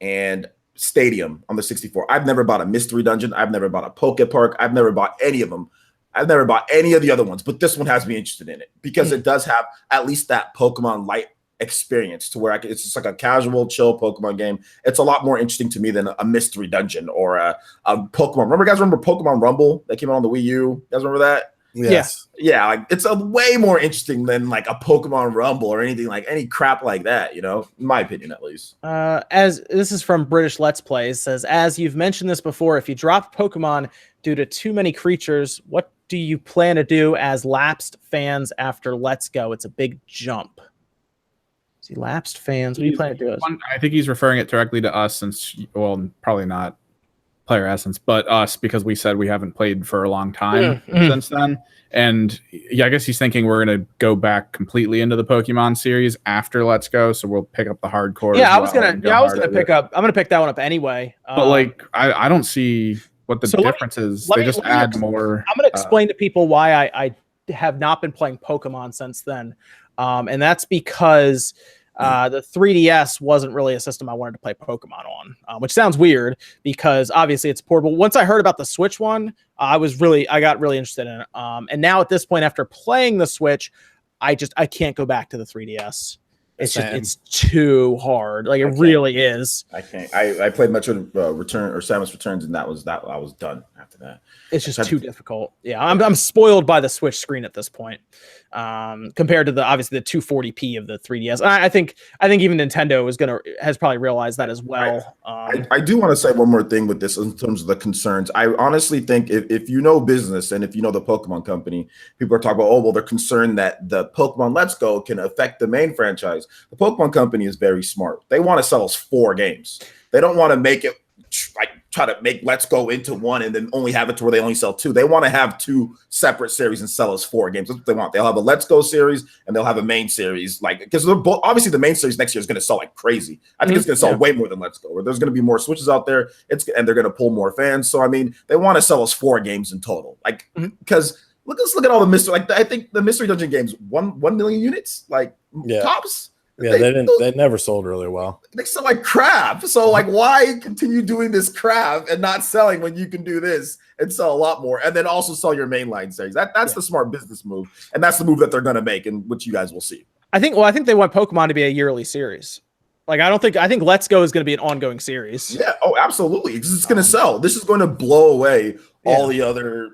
and Stadium on the 64. I've never bought a mystery dungeon. I've never bought a Poke Park. I've never bought any of them. I've never bought any of the other ones, but this one has me interested in it because it does have at least that Pokemon light experience to where it's just like a casual, chill Pokemon game. It's a lot more interesting to me than a mystery dungeon or a Pokemon. Remember Pokemon Rumble that came out on the Wii U? You guys remember that? Yes. Yeah, like it's a way more interesting than like a Pokemon Rumble or anything like any crap like that, you know, in my opinion at least. As this is from British Let's Plays, says, as you've mentioned this before, if you drop Pokemon due to too many creatures, what do you plan to do as lapsed fans after Let's Go? It's a big jump. See, lapsed fans, what do you plan to do? I think he's referring it directly to us since, well, probably not PlayerEssence, but us, because we said we haven't played for a long time since then. And yeah, I guess he's thinking we're going to go back completely into the Pokemon series after Let's Go, so we'll pick up the hardcore. Yeah, I was gonna pick up. I'm gonna pick that one up anyway. But like, I don't see what the difference is. They just add more. I'm gonna explain to people why I have not been playing Pokemon since then, and that's because the 3DS wasn't really a system I wanted to play Pokemon on, which sounds weird because obviously it's portable. Once I heard about the Switch one, I got really interested in it. And now at this point, after playing the Switch, I can't go back to the 3DS. It's too hard. Like it really is. I can't. I played Metroid Return or Samus Returns, and I was done after that. It's just too difficult. Yeah, I'm spoiled by the Switch screen at this point, compared to obviously the 240p of the 3DS. I think even Nintendo has probably realized that as well. I do want to say one more thing with this in terms of the concerns. I honestly think if you know business and if you know the Pokemon Company, people are talking about, oh well, they're concerned that the Pokemon Let's Go can affect the main franchise. The Pokemon Company is very smart. They want to sell us 4 games. They don't want to make it like try to make Let's Go into one and then only have it to where they only sell 2. They want to have 2 separate series and sell us 4 games. That's what they want. They'll have a Let's Go series and they'll have a main series, like because obviously the main series next year is going to sell like crazy. I think it's going to sell way more than Let's Go. Or there's going to be more Switches out there. And they're going to pull more fans. So I mean, they want to sell us 4 games in total, like because. Let's look at all the mystery. Like I think the mystery dungeon games 1 million units, like tops. Yeah, they never sold really well. They sell like crap. So like, why continue doing this crap and not selling when you can do this and sell a lot more, and then also sell your mainline series? That's the smart business move, and that's the move that they're going to make, and which you guys will see. I think they want Pokemon to be a yearly series. Like I think Let's Go is going to be an ongoing series. Yeah. Oh, absolutely. It's going to sell. This is going to blow away all the other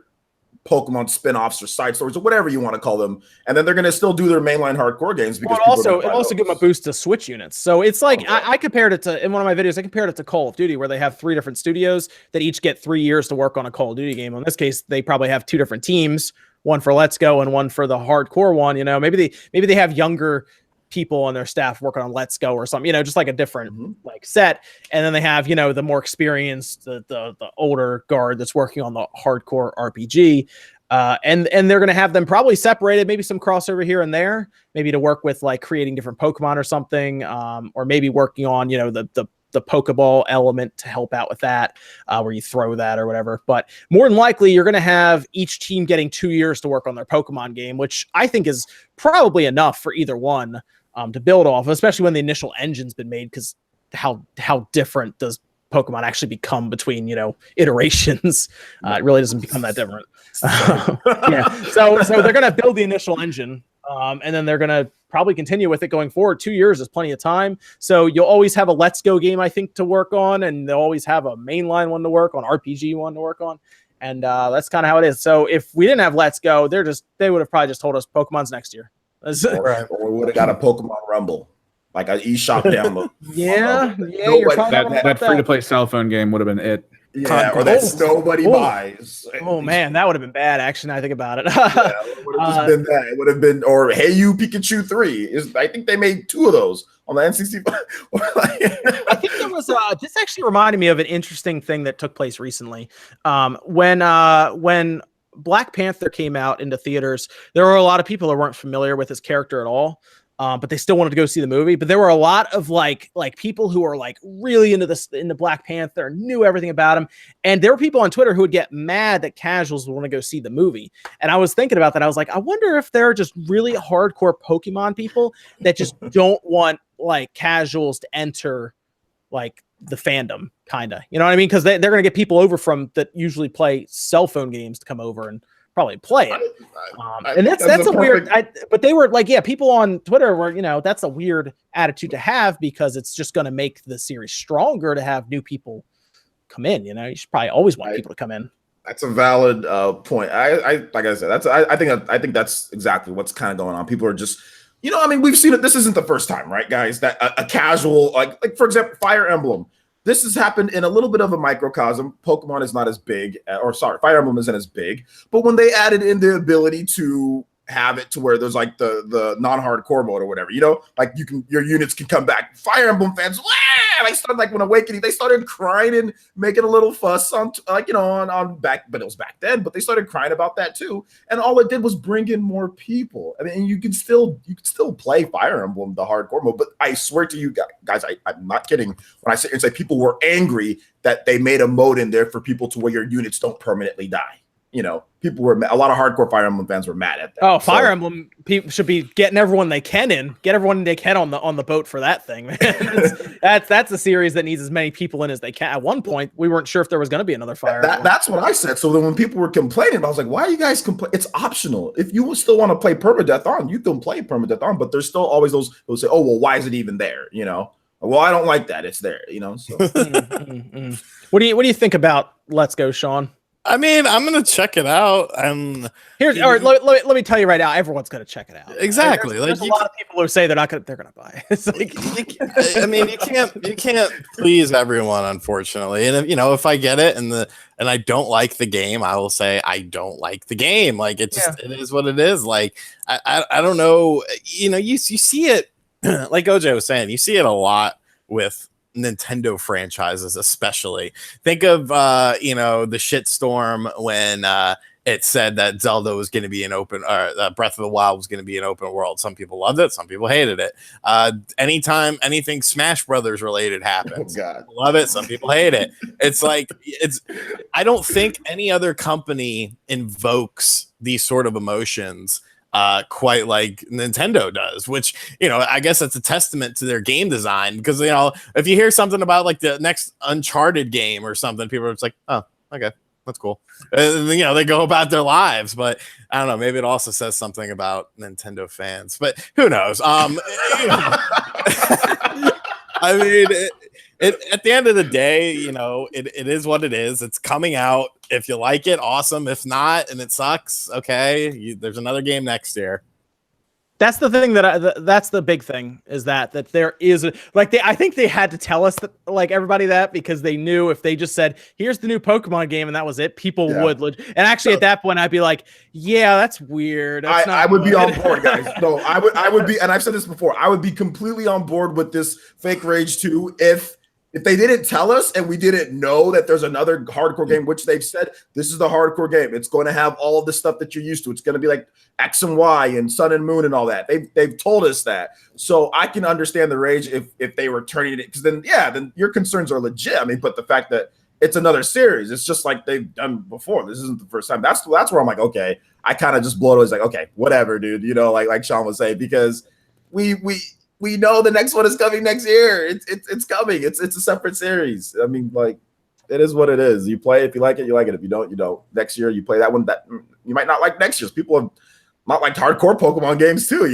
Pokemon spin-offs or side stories or whatever you want to call them, and then they're going to still do their mainline hardcore games because it also give them a boost to Switch units. So it's like I compared it to in one of my videos. I compared it to Call of Duty, where they have 3 different studios that each get 3 years to work on a Call of Duty game. In this case, they probably have 2 different teams, one for Let's Go and one for the hardcore one. You know, maybe they have younger people on their staff working on Let's Go or something, you know, just like a different like set. And then they have, you know, the more experienced, the older guard that's working on the hardcore RPG. And they're going to have them probably separated, maybe some crossover here and there, maybe to work with like creating different Pokemon or something, or maybe working on, you know, the Pokeball element to help out with that, where you throw that or whatever. But more than likely, you're going to have each team getting 2 years to work on their Pokemon game, which I think is probably enough for either one to build off, especially when the initial engine's been made, because how different does Pokemon actually become between, you know, iterations? It really doesn't become that different. So they're going to build the initial engine, and then they're going to probably continue with it going forward. 2 years is plenty of time. So you'll always have a Let's Go game, I think, to work on, and they'll always have a mainline one to work on, RPG one to work on. And that's kind of how it is. So if we didn't have Let's Go, they would have probably just told us Pokemon's next year. Or we would have got a Pokemon Rumble, like an eShop download. Yeah, that free-to-play cell phone game would have been it. Yeah, or that nobody buys. Oh man, that would have been bad. Actually, now I think about it. Yeah, it would have just been that. It would have been, or Hey You Pikachu 3. I think they made 2 of those on the N65. I think there was this actually reminded me of an interesting thing that took place recently. When Black Panther came out into theaters, there were a lot of people that weren't familiar with his character at all. But they still wanted to go see the movie. But there were a lot of like people who were like really into Black Panther, knew everything about him. And there were people on Twitter who would get mad that casuals would want to go see the movie. And I was thinking about that. I was like, I wonder if there are just really hardcore Pokemon people that just don't want like casuals to enter like the fandom, kind of. You know what I mean? Because they're going to get people over from that usually play cell phone games to come over and probably play it. And that's a weird, but they were like, yeah, people on Twitter were, that's a weird attitude to have because it's just going to make the series stronger to have new people come in. You should probably always want people to come in. That's a valid point. I like I said, I think that's exactly what's kind of going on. People are just, we've seen it. This isn't the first time, right, guys? That a casual, like for example, Fire Emblem. This has happened in a little bit of a microcosm. Pokemon is not as big, Fire Emblem isn't as big. But when they added in the ability to have it to where there's like the non-hardcore mode or whatever, like your units can come back. Fire Emblem fans, they started like when Awakening, they started crying and making a little fuss on back, but it was back then. But they started crying about that too, and all it did was bring in more people. I mean, you can still play Fire Emblem the hardcore mode, but I swear to you guys, I'm not kidding when I sit here and say people were angry that they made a mode in there for people to where your units don't permanently die. People were a lot of hardcore Fire Emblem fans were mad at that. Oh, Fire Emblem people should be getting everyone they can in. Get everyone they can on the boat for that thing, man. that's a series that needs as many people in as they can. At one point, we weren't sure if there was going to be another Fire Emblem. That's what I said. So then when people were complaining, I was like, why are you guys complaining? It's optional. If you still want to play Permadeath on, you can play Permadeath on, but there's still always those who say, oh, well, why is it even there? Well, I don't like that. It's there, so. What do you think about Let's Go, Sean? I mean, I'm gonna check it out. Let me tell you right now, everyone's gonna check it out. Exactly. There's a lot of people who say they're gonna buy. It's like, I mean, you can't please everyone, unfortunately. And if I get it and I don't like the game, I will say I don't like the game. Like it is what it is. Like I don't know. You see it like OJ was saying. You see it a lot with Nintendo franchises, especially. Think of the shitstorm when it said that Zelda was going to be an open, Breath of the Wild was going to be an open world. Some people loved it, some people hated it. Anytime anything Smash Brothers related happens, some people love it, some people hate it. It's like I don't think any other company invokes these sort of emotions quite like Nintendo does, which, I guess that's a testament to their game design, because, if you hear something about like the next Uncharted game or something, people are just like, oh, okay, that's cool. They go about their lives, but I don't know, maybe it also says something about Nintendo fans, but who knows? I mean, at the end of the day, it is what it is. It's coming out. If you like it, awesome. If not, and it sucks, okay, there's another game next year. That's the thing that's the big thing, is that there is I think they had to tell us that, like, everybody, that, because they knew if they just said, here's the new Pokemon game, and that was it, people would. And actually, at that point, I'd be like, yeah, that's weird. I would be on board, guys. No, I would be, and I've said this before, I would be completely on board with this Fake Rage 2 if they didn't tell us and we didn't know that there's another hardcore game, which they've said, this is the hardcore game. It's going to have all of the stuff that you're used to. It's going to be like X and Y and Sun and Moon and all that. They've told us that. So I can understand the rage if they were turning it, because then your concerns are legit. I mean, but the fact that it's another series, it's just like they've done before. This isn't the first time. That's where I'm like, okay, I kind of just blow it. It's like, okay, whatever, dude. Like Sean was saying, because we know the next one is coming next year. It's coming. It's a separate series. I mean, like, it is what it is. You play it. If you like it, you like it. If you don't, you don't. Next year, you play that one. That you might not like next year's. People have not liked hardcore Pokemon games too.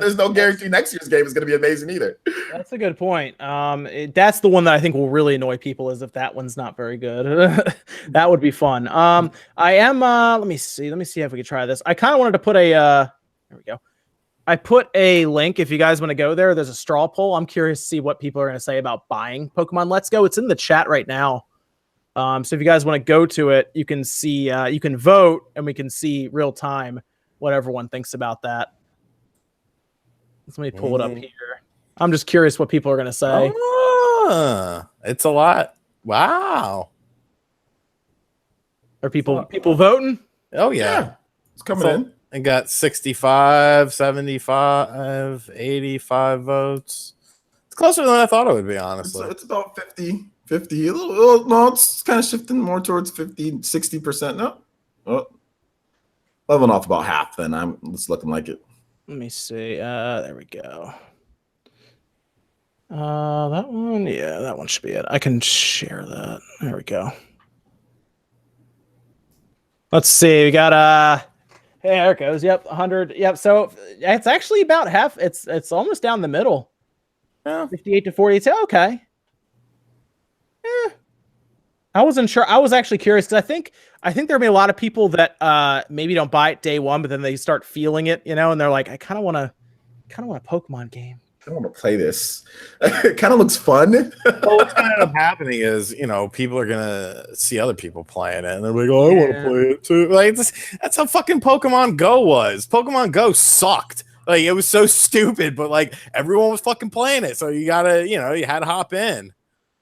There's no guarantee next year's game is going to be amazing either. That's a good point. That's the one that I think will really annoy people, is if that one's not very good. That would be fun. I am. Let me see if we can try this. I kind of wanted to put a. There we go. I put a link if you guys want to go there. There's a straw poll. I'm curious to see what people are going to say about buying Pokemon Let's Go. It's in the chat right now. So if you guys want to go to it, you can see, you can vote, and we can see real time what everyone thinks about that. Let me pull it up here. I'm just curious what people are going to say. It's a lot. Wow. Are people voting? Oh yeah. It's coming in. I got 65, 75, 85 votes. It's closer than I thought it would be, honestly. It's about 50. No, it's kind of shifting more towards 50, 60%. No. Oh. Leveling off about half then. It's looking like it. Let me see. There we go. That one, yeah, that one should be it. I can share that. There we go. Let's see. We got there it goes. Yep, 100. Yep. So it's actually about half. It's almost down the middle. Yeah. 58 to 42. Okay. I wasn't sure. I was actually curious because I think there'll be a lot of people that maybe don't buy it day one, but then they start feeling it, and they're like, I kind of want a Pokemon game. I don't want to play this. It kind of looks fun. Well, what's going to end up happening is, people are going to see other people playing it, and they're like, oh, I want to play it too. Like, that's how fucking Pokemon Go was. Pokemon Go sucked. Like, it was so stupid, but, like, everyone was fucking playing it, so you got to, you had to hop in.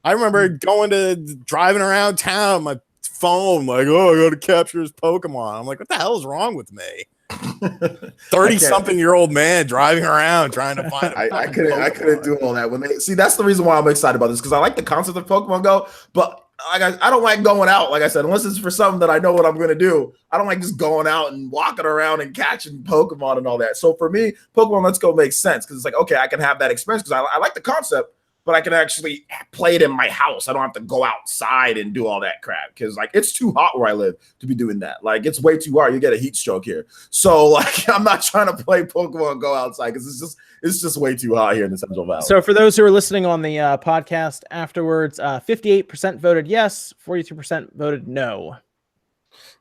I remember driving around town, my phone, like, oh, I got to capture his Pokemon. I'm like, what the hell is wrong with me? 30-something-year-old man driving around trying to find. I couldn't do all that. When they see, that's the reason why I'm excited about this, because I like the concept of Pokemon Go, but I don't like going out. Like I said, unless it's for something that I know what I'm going to do. I don't like just going out and walking around and catching Pokemon and all that. So for me, Pokemon Let's Go makes sense because it's like, okay, I can have that experience because I like the concept, but I can actually play it in my house. I don't have to go outside and do all that crap because, like, it's too hot where I live to be doing that. Like, it's way too hot. You get a heat stroke here. So, like, I'm not trying to play Pokemon Go outside because it's just way too hot here in the Central Valley. So for those who are listening on the podcast afterwards, 58% voted yes, 42% voted no.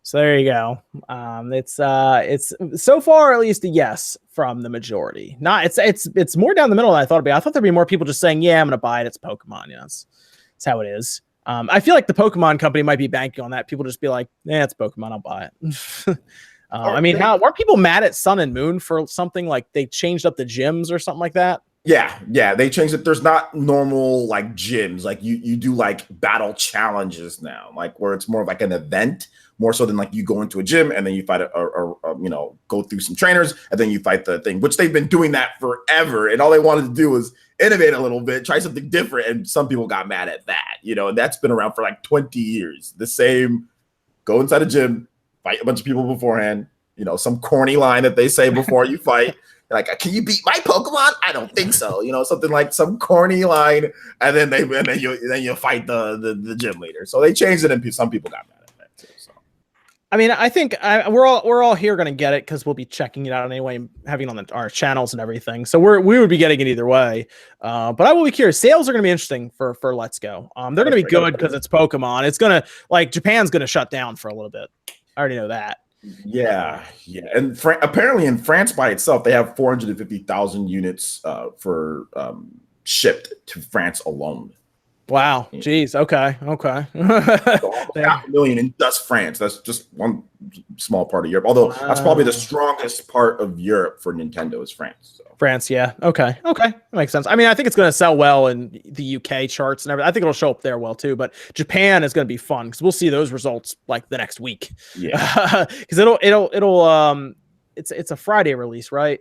So there you go. It's so far at least a yes from the majority. It's more down the middle than I thought it'd be. I thought there'd be more people just saying, yeah, I'm gonna buy it. It's Pokemon. That's how it is. I feel like the Pokemon company might be banking on that. People just be like, yeah, it's Pokemon, I'll buy it. I mean, weren't people mad at Sun and Moon for something like they changed up the gyms or something like that? Yeah, they changed it. There's not normal like gyms. Like you do like battle challenges now, like where it's more of like an event, more so than like you go into a gym and then you fight or go through some trainers and then you fight the thing, which they've been doing that forever. And all they wanted to do was innovate a little bit, try something different. And some people got mad at that, and that's been around for like 20 years. The same, go inside a gym, fight a bunch of people beforehand, some corny line that they say before you fight. Like, can you beat my Pokemon? I don't think so. Something like some corny line, and then you fight the gym leader. So they changed it, and some people got mad at that too. So, I mean, I think we're all here going to get it because we'll be checking it out anyway, having it on our channels and everything. So we would be getting it either way. But I will be curious. Sales are going to be interesting for Let's Go. They're going to be good because it's Pokemon. It's going to Japan's going to shut down for a little bit. I already know that. Yeah. And apparently in France by itself, they have 450,000 units for shipped to France alone. Wow. Yeah. Jeez. Okay. So 500,000 in just France. That's just one small part of Europe. Although that's probably the strongest part of Europe for Nintendo is France. So. France, yeah. Okay. That makes sense. I mean, I think it's going to sell well in the UK charts and everything. I think it'll show up there well too. But Japan is going to be fun because we'll see those results like the next week. Yeah. Because it's a Friday release, right?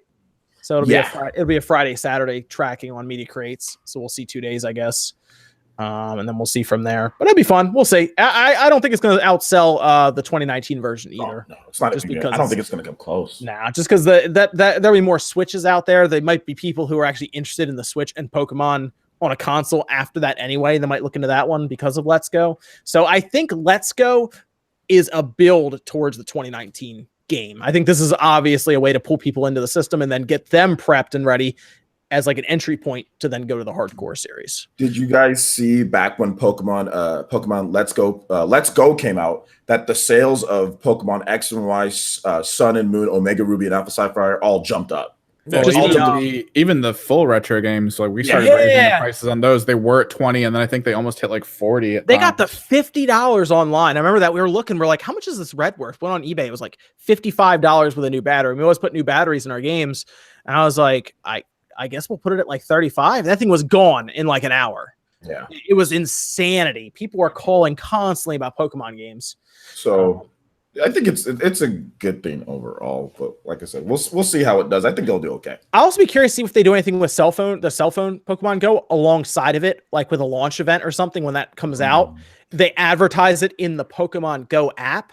So it'll be a Friday, Saturday tracking on media crates. So we'll see 2 days, I guess. And then we'll see from there. But it'll be fun. We'll see. I don't think it's going to outsell the 2019 version either. No, it's not. Just because I don't think it's going to come close. Nah, just because there'll be more Switches out there. There might be people who are actually interested in the Switch and Pokemon on a console after that anyway. They might look into that one because of Let's Go. So I think Let's Go is a build towards the 2019 game. I think this is obviously a way to pull people into the system and then get them prepped and ready as like an entry point to then go to the hardcore series. Did you guys see back when Pokemon Let's Go came out that the sales of Pokemon X and Y, Sun and Moon, Omega Ruby, and Alpha Sapphire all jumped up? Well, Just even the full retro games, like we started raising the prices on those. They were at 20, and then I think they almost hit like 40. They got the $50 online. I remember that we were looking. We're like, how much is this red worth? Went on eBay. It was like $55 with a new battery. We always put new batteries in our games, and I was like, I guess we'll put it at like 35. That thing was gone in like an hour. Yeah, it was insanity. People were calling constantly about Pokemon games. So I think it's a good thing overall. But like I said, we'll see how it does. I think they'll do okay. I'll also be curious to see if they do anything with the cell phone Pokemon Go alongside of it, like with a launch event or something when that comes out. They advertise it in the Pokemon Go app.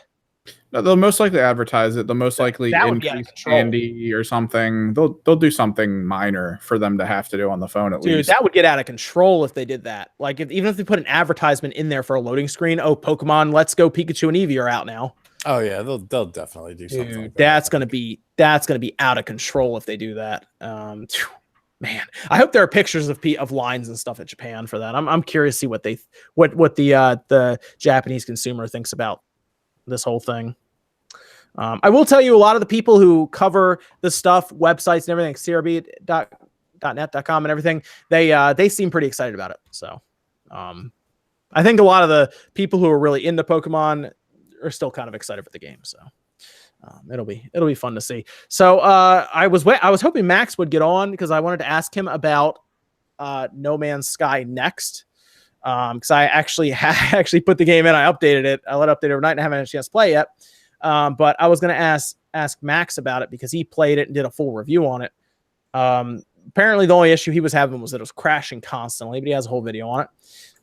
No, they'll most likely advertise it. They'll most likely increase candy or something. They'll do something minor for them to have to do on the phone at least. Dude, that would get out of control if they did that. Like even if they put an advertisement in there for a loading screen, oh, Pokemon Let's Go Pikachu and Eevee are out now. Oh yeah, they'll definitely do something. Dude, like that's gonna be out of control if they do that. Man, I hope there are pictures of lines and stuff at Japan for that. I'm curious to see what the Japanese consumer thinks about this whole thing. I will tell you, a lot of the people who cover the stuff, websites and everything, crb.net.com and everything, they seem pretty excited about it. So I think a lot of the people who are really into Pokemon are still kind of excited for the game. So it'll be fun to see. So I was hoping Max would get on because I wanted to ask him about No Man's Sky Next. Because I actually put the game in, I updated it. I let it update overnight and I haven't had a chance to play yet. But I was going to ask Max about it because he played it and did a full review on it. Apparently the only issue he was having was that it was crashing constantly, but he has a whole video on it.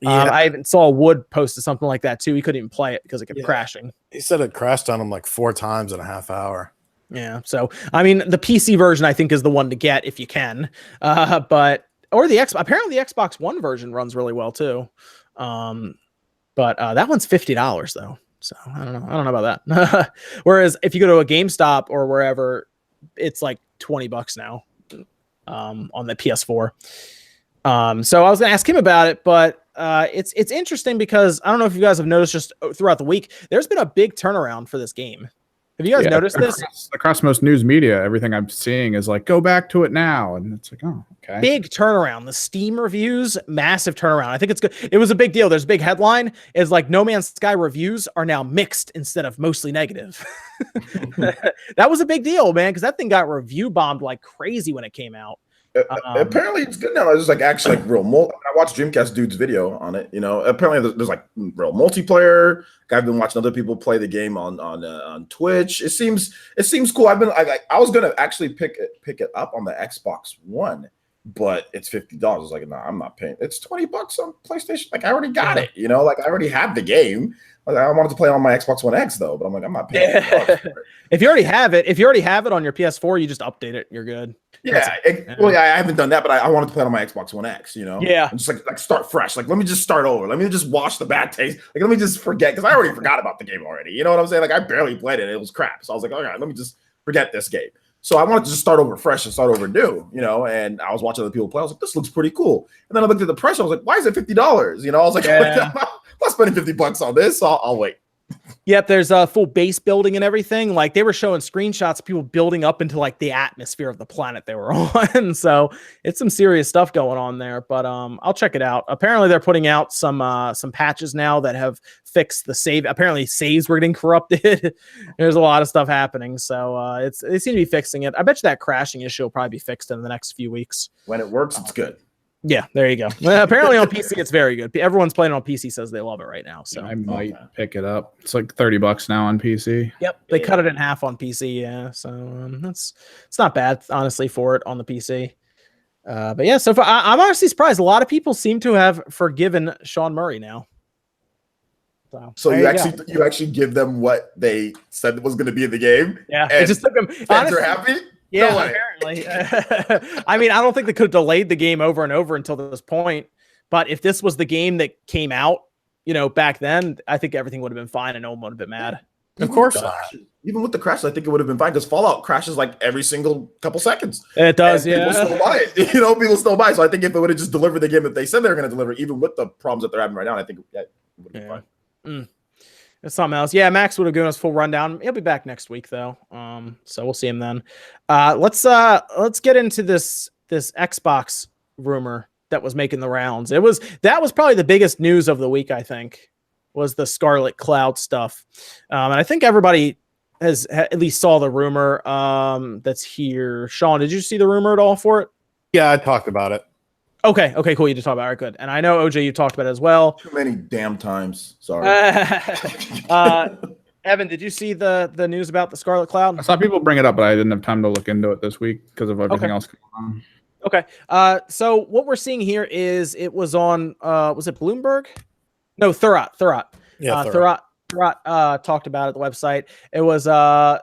I even saw Wood posted something like that too. He couldn't even play it because it kept crashing. He said it crashed on him like 4 times in a half hour. Yeah. So, I mean, the PC version I think is the one to get if you can. Or the apparently the Xbox One version runs really well too. But that one's $50 though. So I don't know about that. Whereas if you go to a GameStop or wherever, it's like $20 now on the PS4. So I was gonna ask him about it, but it's interesting because I don't know if you guys have noticed just throughout the week, there's been a big turnaround for this game. Have you guys noticed this? Across most news media, everything I'm seeing is like, go back to it now. And it's like, oh, okay. Big turnaround. The Steam reviews, massive turnaround. I think it's good. It was a big deal. There's a big headline is like No Man's Sky reviews are now mixed instead of mostly negative. That was a big deal, man, because that thing got review bombed like crazy when it came out. Apparently it's good now. It's like actually like real I watched Dreamcast dude's video on it. You know, apparently there's like real multiplayer. I've been watching other people play the game on Twitch. It seems cool. I was gonna actually pick it up on the Xbox One, but it's $50. I was like, no, I'm not paying. It's $20 on PlayStation. Like I already got it. You know, like I already have the game. Like, I wanted to play on my Xbox One X though, but I'm like, I'm not paying. If you already have it on your PS4, you just update it. You're good. Yeah, I haven't done that, but I wanted to play it on my Xbox One X, you know? Yeah. And just like start fresh. Like, let me just start over. Let me just wash the bad taste. Like, let me just forget, because I already forgot about the game already. You know what I'm saying? Like, I barely played it. It was crap. So I was like, all right, let me just forget this game. So I wanted to just start over fresh and start over new, you know? And I was watching other people play. I was like, this looks pretty cool. And then I looked at the price. I was like, why is it $50? You know? I was like, I'm not spending $50 on this. So I'll wait. Yep, there's a full base building and everything. Like they were showing screenshots of people building up into like the atmosphere of the planet they were on. So it's some serious stuff going on there. But I'll check it out. Apparently they're putting out some patches now that have fixed the save. Apparently saves were getting corrupted. There's a lot of stuff happening. So they seem to be fixing it. I bet you that crashing issue will probably be fixed in the next few weeks. When it works, it's good. Yeah, there you go. Well, apparently on PC, it's very good. Everyone's playing on PC says they love it right now. So I might pick it up. It's like $30 now on PC. Yep, they cut it in half on PC. Yeah, so it's not bad honestly for it on the PC. But yeah, so far, I'm honestly surprised. A lot of people seem to have forgiven Sean Murray now. So you actually give them what they said was going to be in the game. Yeah, it just took them. Fans are happy. Yeah, no apparently. I mean, I don't think they could have delayed the game over and over until this point. But if this was the game that came out, you know, back then, I think everything would have been fine and no one would have been mad. Of course not. Even with the crashes, I think it would have been fine because Fallout crashes like every single couple seconds. It does, and people still buy it. You know, people still buy it. So I think if it would have just delivered the game that they said they were going to deliver, even with the problems that they're having right now, I think that would have been fine. It's something else. Yeah, Max would have given us full rundown. He'll be back next week though. So we'll see him then. Let's get into this Xbox rumor that was making the rounds. That was probably the biggest news of the week, I think, was the Scarlet Cloud stuff. And I think everybody has at least saw the rumor that's here. Sean, did you see the rumor at all for it? Yeah, I talked about it. Okay, cool. You did talk about it. All right, good. And I know, OJ, you talked about it as well. Too many damn times. Sorry. Evan, did you see the news about the Scarlet Cloud? I saw people bring it up, but I didn't have time to look into it this week because of everything else going on. Okay. So what we're seeing here is it was on, was it Bloomberg? No, Thurrott. Yeah, Thurrott talked about it at the website. It was, I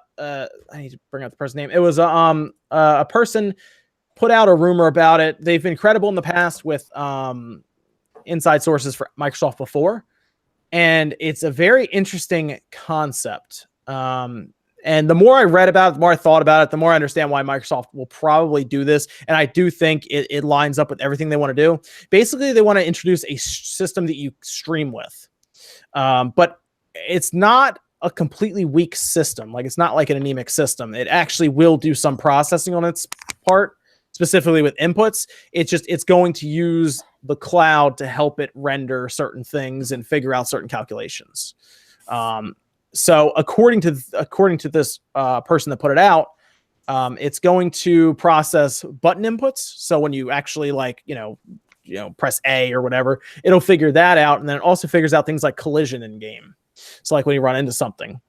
need to bring out the person's name. It was a person put out a rumor about it. They've been credible in the past with inside sources for Microsoft before. And it's a very interesting concept. And the more I read about it, the more I thought about it, the more I understand why Microsoft will probably do this. And I do think it lines up with everything they want to do. Basically, they want to introduce a system that you stream with. But it's not a completely weak system. Like, it's not like an anemic system. It actually will do some processing on its part, specifically with inputs. It's going to use the cloud to help it render certain things and figure out certain calculations. So according to this person that put it out, it's going to process button inputs. So when you actually press A or whatever, it'll figure that out. And then it also figures out things like collision in game. So like when you run into something,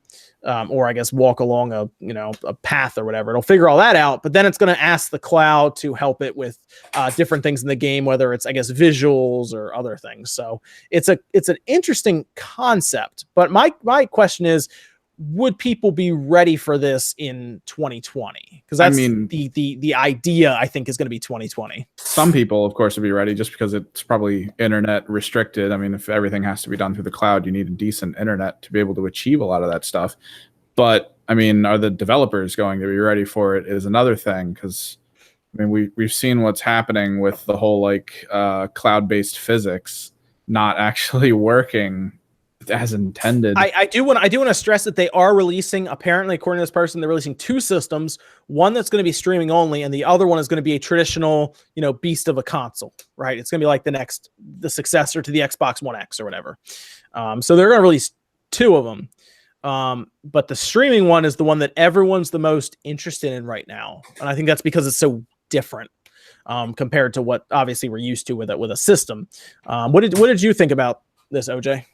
or I guess walk along a path or whatever, it'll figure all that out. But then it's going to ask the cloud to help it with different things in the game, whether it's, I guess, visuals or other things. So it's an interesting concept. But my question is, would people be ready for this in 2020? Because that's the idea, I think, is going to be 2020. Some people, of course, would be ready just because it's probably internet restricted. I mean, if everything has to be done through the cloud, you need a decent internet to be able to achieve a lot of that stuff. But I mean, are the developers going to be ready for it is another thing, because I mean, we've seen what's happening with the whole cloud-based physics not actually working as intended. I do want to stress that they are releasing, apparently, according to this person, they're releasing two systems. One that's going to be streaming only, and the other one is going to be a traditional, beast of a console, right? It's going to be like the successor to the Xbox One X or whatever. So they're going to release two of them. But the streaming one is the one that everyone's the most interested in right now. And I think that's because it's so different compared to what obviously we're used to with a system. What did you think about this, OJ?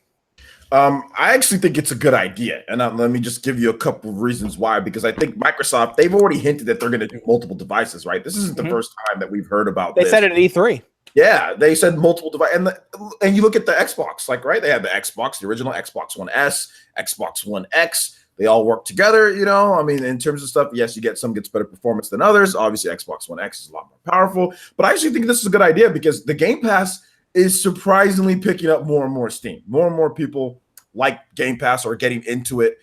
I actually think it's a good idea, and let me just give you a couple of reasons why. Because I think Microsoft, they've already hinted that they're going to do multiple devices, right? This isn't the first time that we've heard about this. They said it at E3. Yeah, they said multiple devices, and you look at the Xbox, right? They have the Xbox, the original Xbox One S, Xbox One X. They all work together, I mean, in terms of stuff. Yes, some gets better performance than others. Obviously, Xbox One X is a lot more powerful. But I actually think this is a good idea because the Game Pass is surprisingly picking up more and more steam. More and more people like Game Pass or getting into it,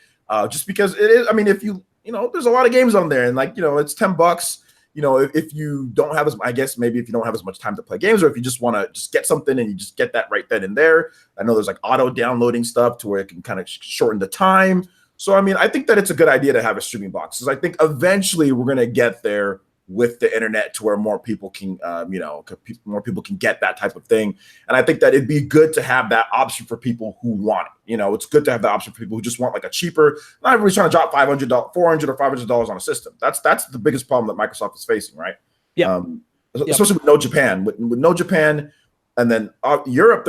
just because it is. I mean, if there's a lot of games on there, and it's $10. If you don't have maybe if you don't have as much time to play games, or if you just want to just get something and you just get that right then and there. I know there's auto downloading stuff to where it can kind of shorten the time. So I mean, I think that it's a good idea to have a streaming box, because I think eventually we're gonna get there with the internet to where more people can, more people can get that type of thing. And I think that it'd be good to have that option for people who want it. It's good to have the option for people who just want a cheaper, not everybody's trying to drop $400 or $500 on a system. That's the biggest problem that Microsoft is facing, right? Yeah. Especially with no Japan, with no Japan. And then Europe,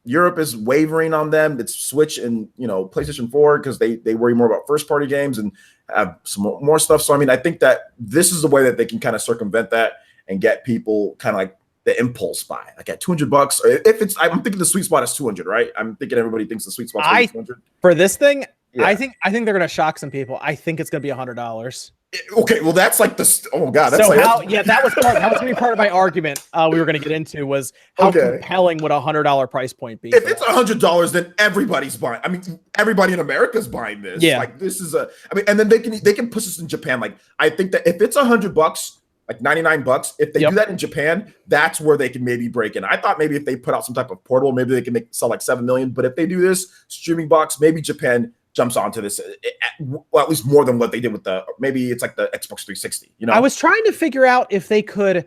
Europe is wavering on them. It's Switch and, PlayStation 4, because they worry more about first party games and have some more stuff. So, I mean, I think that this is the way that they can kind of circumvent that and get people kind of the impulse buy, at $200. I'm thinking the sweet spot is 200, right? I'm thinking everybody thinks the sweet spot is 200 for this thing. Yeah. I think they're going to shock some people. I think it's going to be $100. Okay, well that's oh god. That's that was going to be part of my argument. We were going to get into was how compelling would $100 price point be? If it's $100, then everybody's buying. I mean, everybody in America's buying this. Yeah, this is and then they can push this in Japan. I think that if it's $100, like $99. If they do that in Japan, that's where they can maybe break in. I thought maybe if they put out some type of portable, maybe they can sell like 7 million. But if they do this streaming box, maybe Japan jumps onto this, at least more than what they did with maybe it's like the Xbox 360. You know, I was trying to figure out if they could,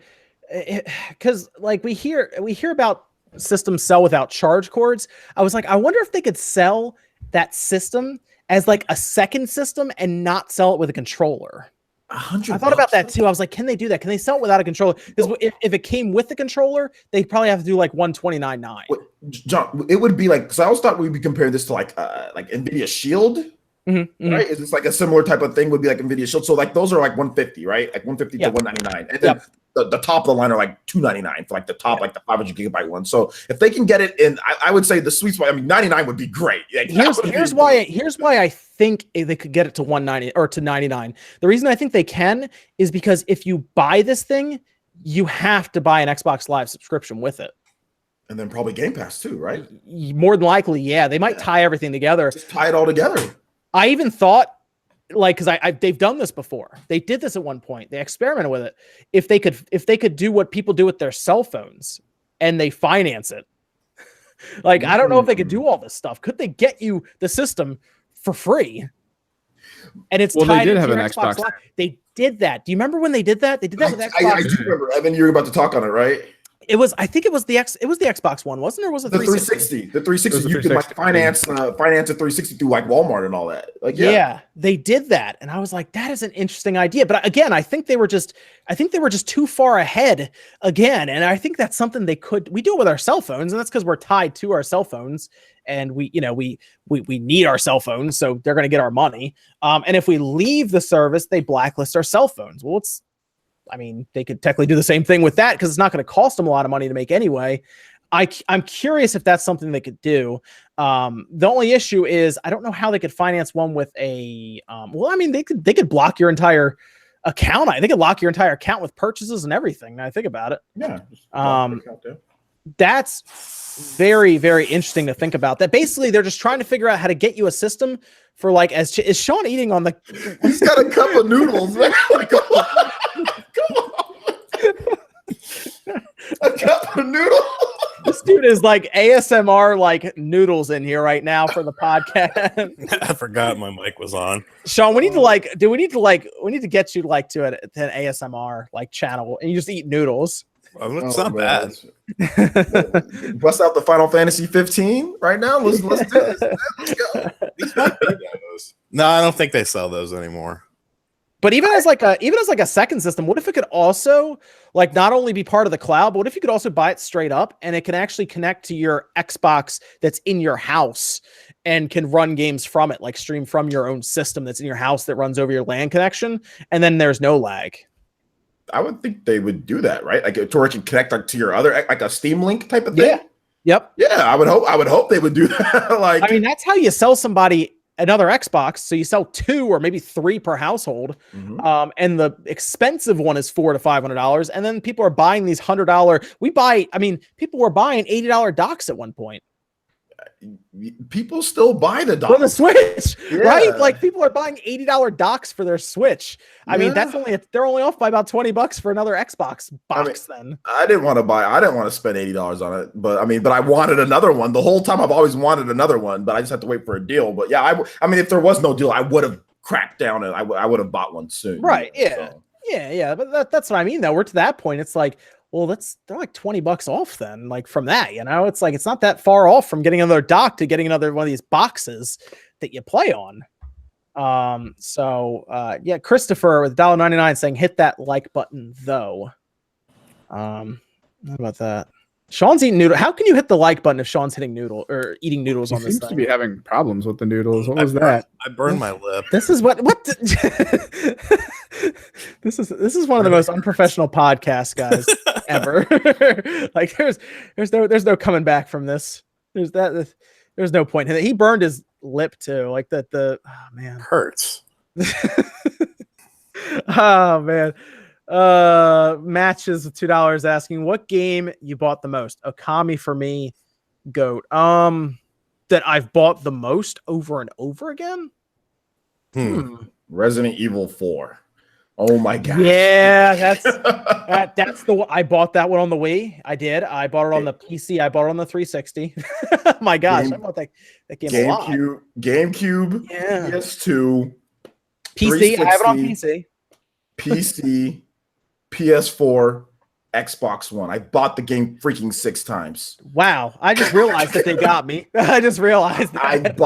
because like we hear about systems sell without charge cords. I was like, I wonder if they could sell that system as like a second system and not sell it with a controller. $100. I thought about that too. I was like, can they do that? Can they sell it without a controller? Because if it came with the controller, they'd probably have to do like $129.9. John, it would be like, because I always thought we'd be comparing this to like NVIDIA Shield, right? Is this like a similar type of thing? Would be like NVIDIA Shield. So like those are like 150, right? Like 150 to 199, and then the top of the line are like 299 for like the top, like the 500 gigabyte one. So if they can get it in, I would say the sweet spot. I mean, 99 would be great. Like, here's why I think they could get it to 190 or to 99. The reason I think they can is because if you buy this thing, you have to buy an Xbox Live subscription with it. And then probably Game Pass too, right? More than likely, yeah. They might tie everything together. Just tie it all together. I even thought, like, because they've done this before. They did this at one point. They experimented with it. If they could do what people do with their cell phones and they finance it. Like, I don't know if they could do all this stuff. Could they get you the system for free? And it's tied they did into have your an Xbox Xbox. Live. They did that. Do you remember when they did that? They did that with Xbox. I do remember, Evan. You were about to talk on it, right? I think it was the Xbox One, wasn't it? Or was it the 360? The 360. You could like finance a 360 through like Walmart and all that. Like, yeah, they did that, and I was like, that is an interesting idea. But again, I think they were just too far ahead again, and I think that's something we do it with our cell phones, and that's because we're tied to our cell phones, and we need our cell phones, so they're going to get our money. And if we leave the service, they blacklist our cell phones. Well, they could technically do the same thing with that because it's not going to cost them a lot of money to make anyway. I'm curious if that's something they could do. The only issue is I don't know how they could finance one with a. They could block your entire account. They could lock your entire account with purchases and everything. Now I think about it. Yeah. That's very, very interesting to think about. That basically they're just trying to figure out how to get you a system for like is Sean eating on the? He's got a cup of noodles, man. Come on. A cup of noodles. This dude is like ASMR like noodles in here right now for the podcast. I forgot my mic was on. Sean, we need to get you like to an ASMR like channel and you just eat noodles. Well, it's not bad. Bust out the Final Fantasy 15 right now. Let's do this. Let's go. No, I don't think they sell those anymore. But even as like a second system, what if it could also like not only be part of the cloud, but what if you could also buy it straight up and it can actually connect to your Xbox that's in your house and can run games from it, like stream from your own system that's in your house that runs over your LAN connection, and then there's no lag. I would think they would do that, right? Like to where it can connect like to your other, like a Steam Link type of thing. Yeah. Yep. Yeah, I would hope they would do that. Like, I mean, that's how you sell somebody another Xbox. So you sell 2 or maybe 3 per household. Mm-hmm. And the expensive one is $400 to $500. And then people are buying these $100. People were buying $80 docks at one point. People still buy the dock for the Switch, yeah. Right? Like people are buying $80 docks for their Switch. I mean, they're only off by about $20 for another Xbox box. Then I didn't want to spend $80 on it, but I wanted another one. The whole time I've always wanted another one, but I just had to wait for a deal. But yeah, if there was no deal, I would have cracked down and I would have bought one soon. Right? Yeah. So. Yeah. But that's what I mean. Though we're to that point. It's like, well, they're like $20 off then, like from that, it's like, it's not that far off from getting another dock to getting another one of these boxes that you play on. Christopher with $1.99 saying, hit that like button though. How about that? Sean's eating noodle. How can you hit the like button if Sean's hitting eating noodles on this thing? Seems to be having problems with the noodles. What was that? I burned my lip. This is this is one of the most unprofessional podcasts, guys, ever. Like there's no coming back from this. There's no point. He burned his lip too. Like that. Oh man, hurts. Oh man. Matches with $2 asking what game you bought the most. Okami for me, GOAT. That I've bought the most over and over again. Resident Evil 4. Oh my gosh. Yeah, that's the one. I bought that one on the Wii. I did. I bought it on the PC. I bought it on the 360. My gosh, I bought that game a lot. GameCube, Yeah. PS2, PC. I have it on PC. PC, PS4, Xbox One. I bought the game freaking 6 times. Wow, I just realized that they got me. I just realized that.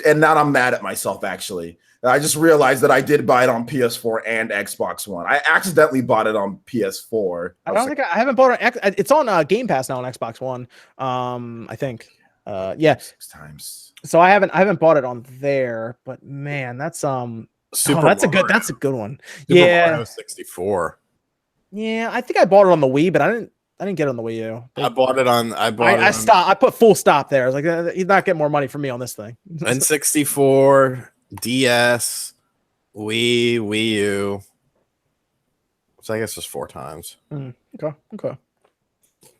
And now I'm mad at myself, actually. I just realized that I did buy it on PS4 and Xbox One. I accidentally bought it on PS4. I haven't bought it. It's on Game Pass now on Xbox One. I think. Yeah. 6 times. So I haven't bought it on there, but man, that's that's a good one. Super Mario 64. Yeah, I think I bought it on the Wii, but I didn't get it on the Wii U. I put full stop there. I was like, he's not getting more money from me on this thing. N64, DS, Wii U. So I guess just 4 times. Okay.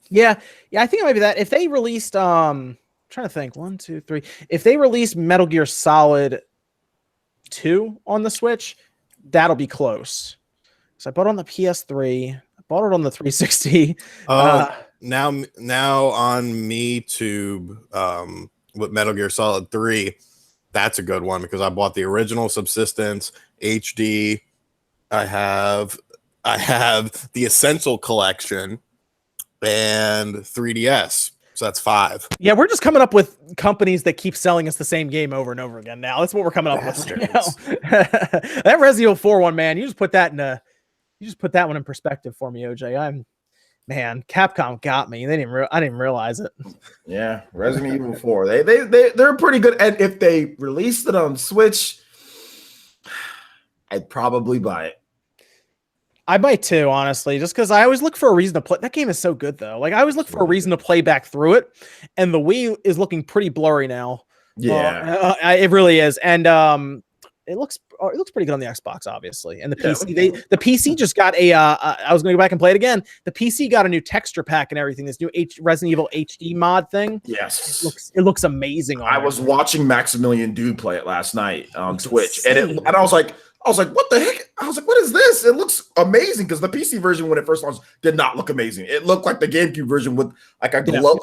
Yeah, I think it might be that. If they released I'm trying to think, 1, 2, 3. If they released Metal Gear Solid 2 on the Switch, that'll be close. So I bought it on the PS3. I bought it on the 360. Now on MeTube, with Metal Gear Solid 3, that's a good one because I bought the original Subsistence HD. I have the Essential Collection and 3DS. So that's 5. Yeah, we're just coming up with companies that keep selling us the same game over and over again now. That's what we're coming up with right now. That Resident Evil 4 one, man, you just put that one in perspective for me, OJ. Capcom got me. I didn't realize it. Yeah, Resident Evil 4. They're pretty good. And if they released it on Switch, I'd probably buy it. I might too, honestly, just because I always look for a reason to play. That game is so good, though. Like I always look for a reason to play back through it, and the Wii is looking pretty blurry now. Yeah, it really is, and it looks pretty good on the Xbox, obviously, and the PC. The PC just got a. I was going to go back and play it again. The PC got a new texture pack and everything. This new Resident Evil HD mod thing. Yes, it looks amazing. I was watching Maximilian Dude play it last night on Twitch, and I was like, what the heck? I was like, what is this? It looks amazing because the PC version when it first launched did not look amazing. It looked like the GameCube version with like a glow,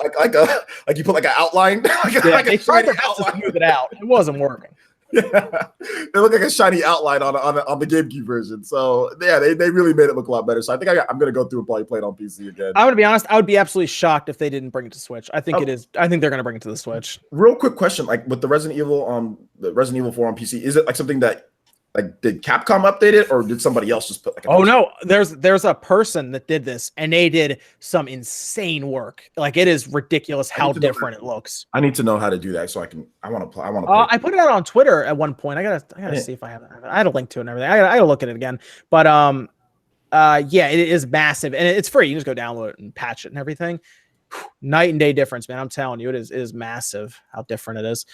like you put like an outline. They tried to smooth it out. It wasn't working. Yeah, it looked like a shiny outline on the GameCube version. So yeah, they really made it look a lot better. So I think I'm gonna go through and probably play it on PC again. I'm gonna be honest. I would be absolutely shocked if they didn't bring it to Switch. I think it is. I think they're gonna bring it to the Switch. Real quick question: like with the Resident Evil 4 on PC, is it like something that did Capcom update it or did somebody else just put like? No, there's a person that did this and they did some insane work. Like it is ridiculous how different it looks. I need to know how to do that so I want to play. I put it out on Twitter at one point. I gotta see if I have it. I had a link to it and everything. I gotta look at it again. But yeah, it is massive and it's free. You just go download it and patch it and everything. Night and day difference, man. I'm telling you, it is massive how different it is.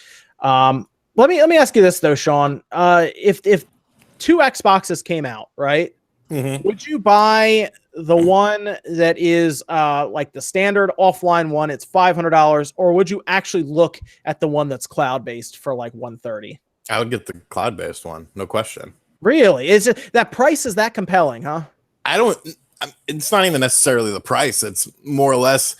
Let me ask you this though, Sean. If 2 Xboxes came out, right? Mm-hmm. Would you buy the one that is like the standard offline one? It's $500, or would you actually look at the one that's cloud-based for like $130? I would get the cloud-based one, no question. Really? Is it that price is that compelling, huh? It's not even necessarily the price. It's more or less.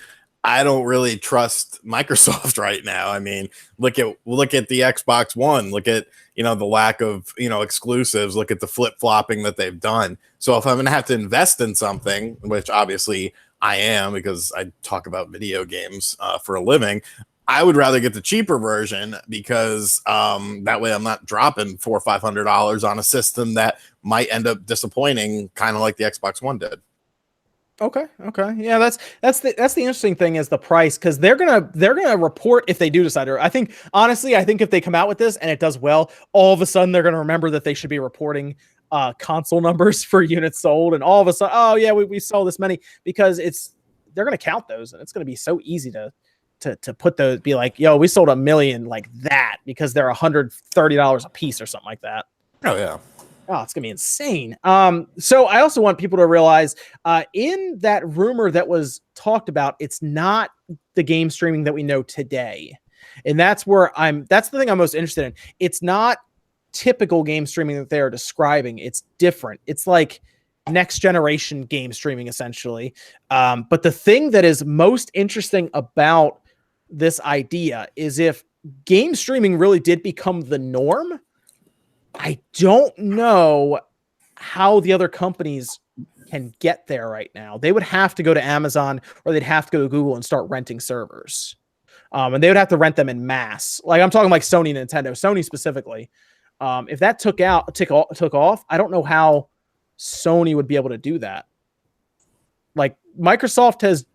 I don't really trust Microsoft right now. I mean, look at the Xbox One. Look at, the lack of, exclusives. Look at the flip-flopping that they've done. So if I'm going to have to invest in something, which obviously I am because I talk about video games for a living, I would rather get the cheaper version because that way I'm not dropping $400 or $500 on a system that might end up disappointing, kind of like the Xbox One did. Okay. Yeah, that's the interesting thing is the price, because they're gonna report if they do decide to. I think if they come out with this and it does well, all of a sudden they're gonna remember that they should be reporting console numbers for units sold, and all of a sudden, oh yeah, we sold this many, because they're gonna count those, and it's gonna be so easy to put those, be like, yo, we sold 1 million like that because they're $130 a piece or something like that. Oh yeah. Oh, it's gonna be insane. So I also want people to realize, in that rumor that was talked about, it's not the game streaming that we know today, and that's the thing I'm most interested in. It's not typical game streaming that they're describing. It's different. It's like next generation game streaming, essentially. But the thing that is most interesting about this idea is if game streaming really did become the norm, I don't know how the other companies can get there right now. They would have to go to Amazon or they'd have to go to Google and start renting servers. And they would have to rent them in mass. Like I'm talking like Sony, Nintendo, Sony specifically. If that took off, I don't know how Sony would be able to do that. Like Microsoft has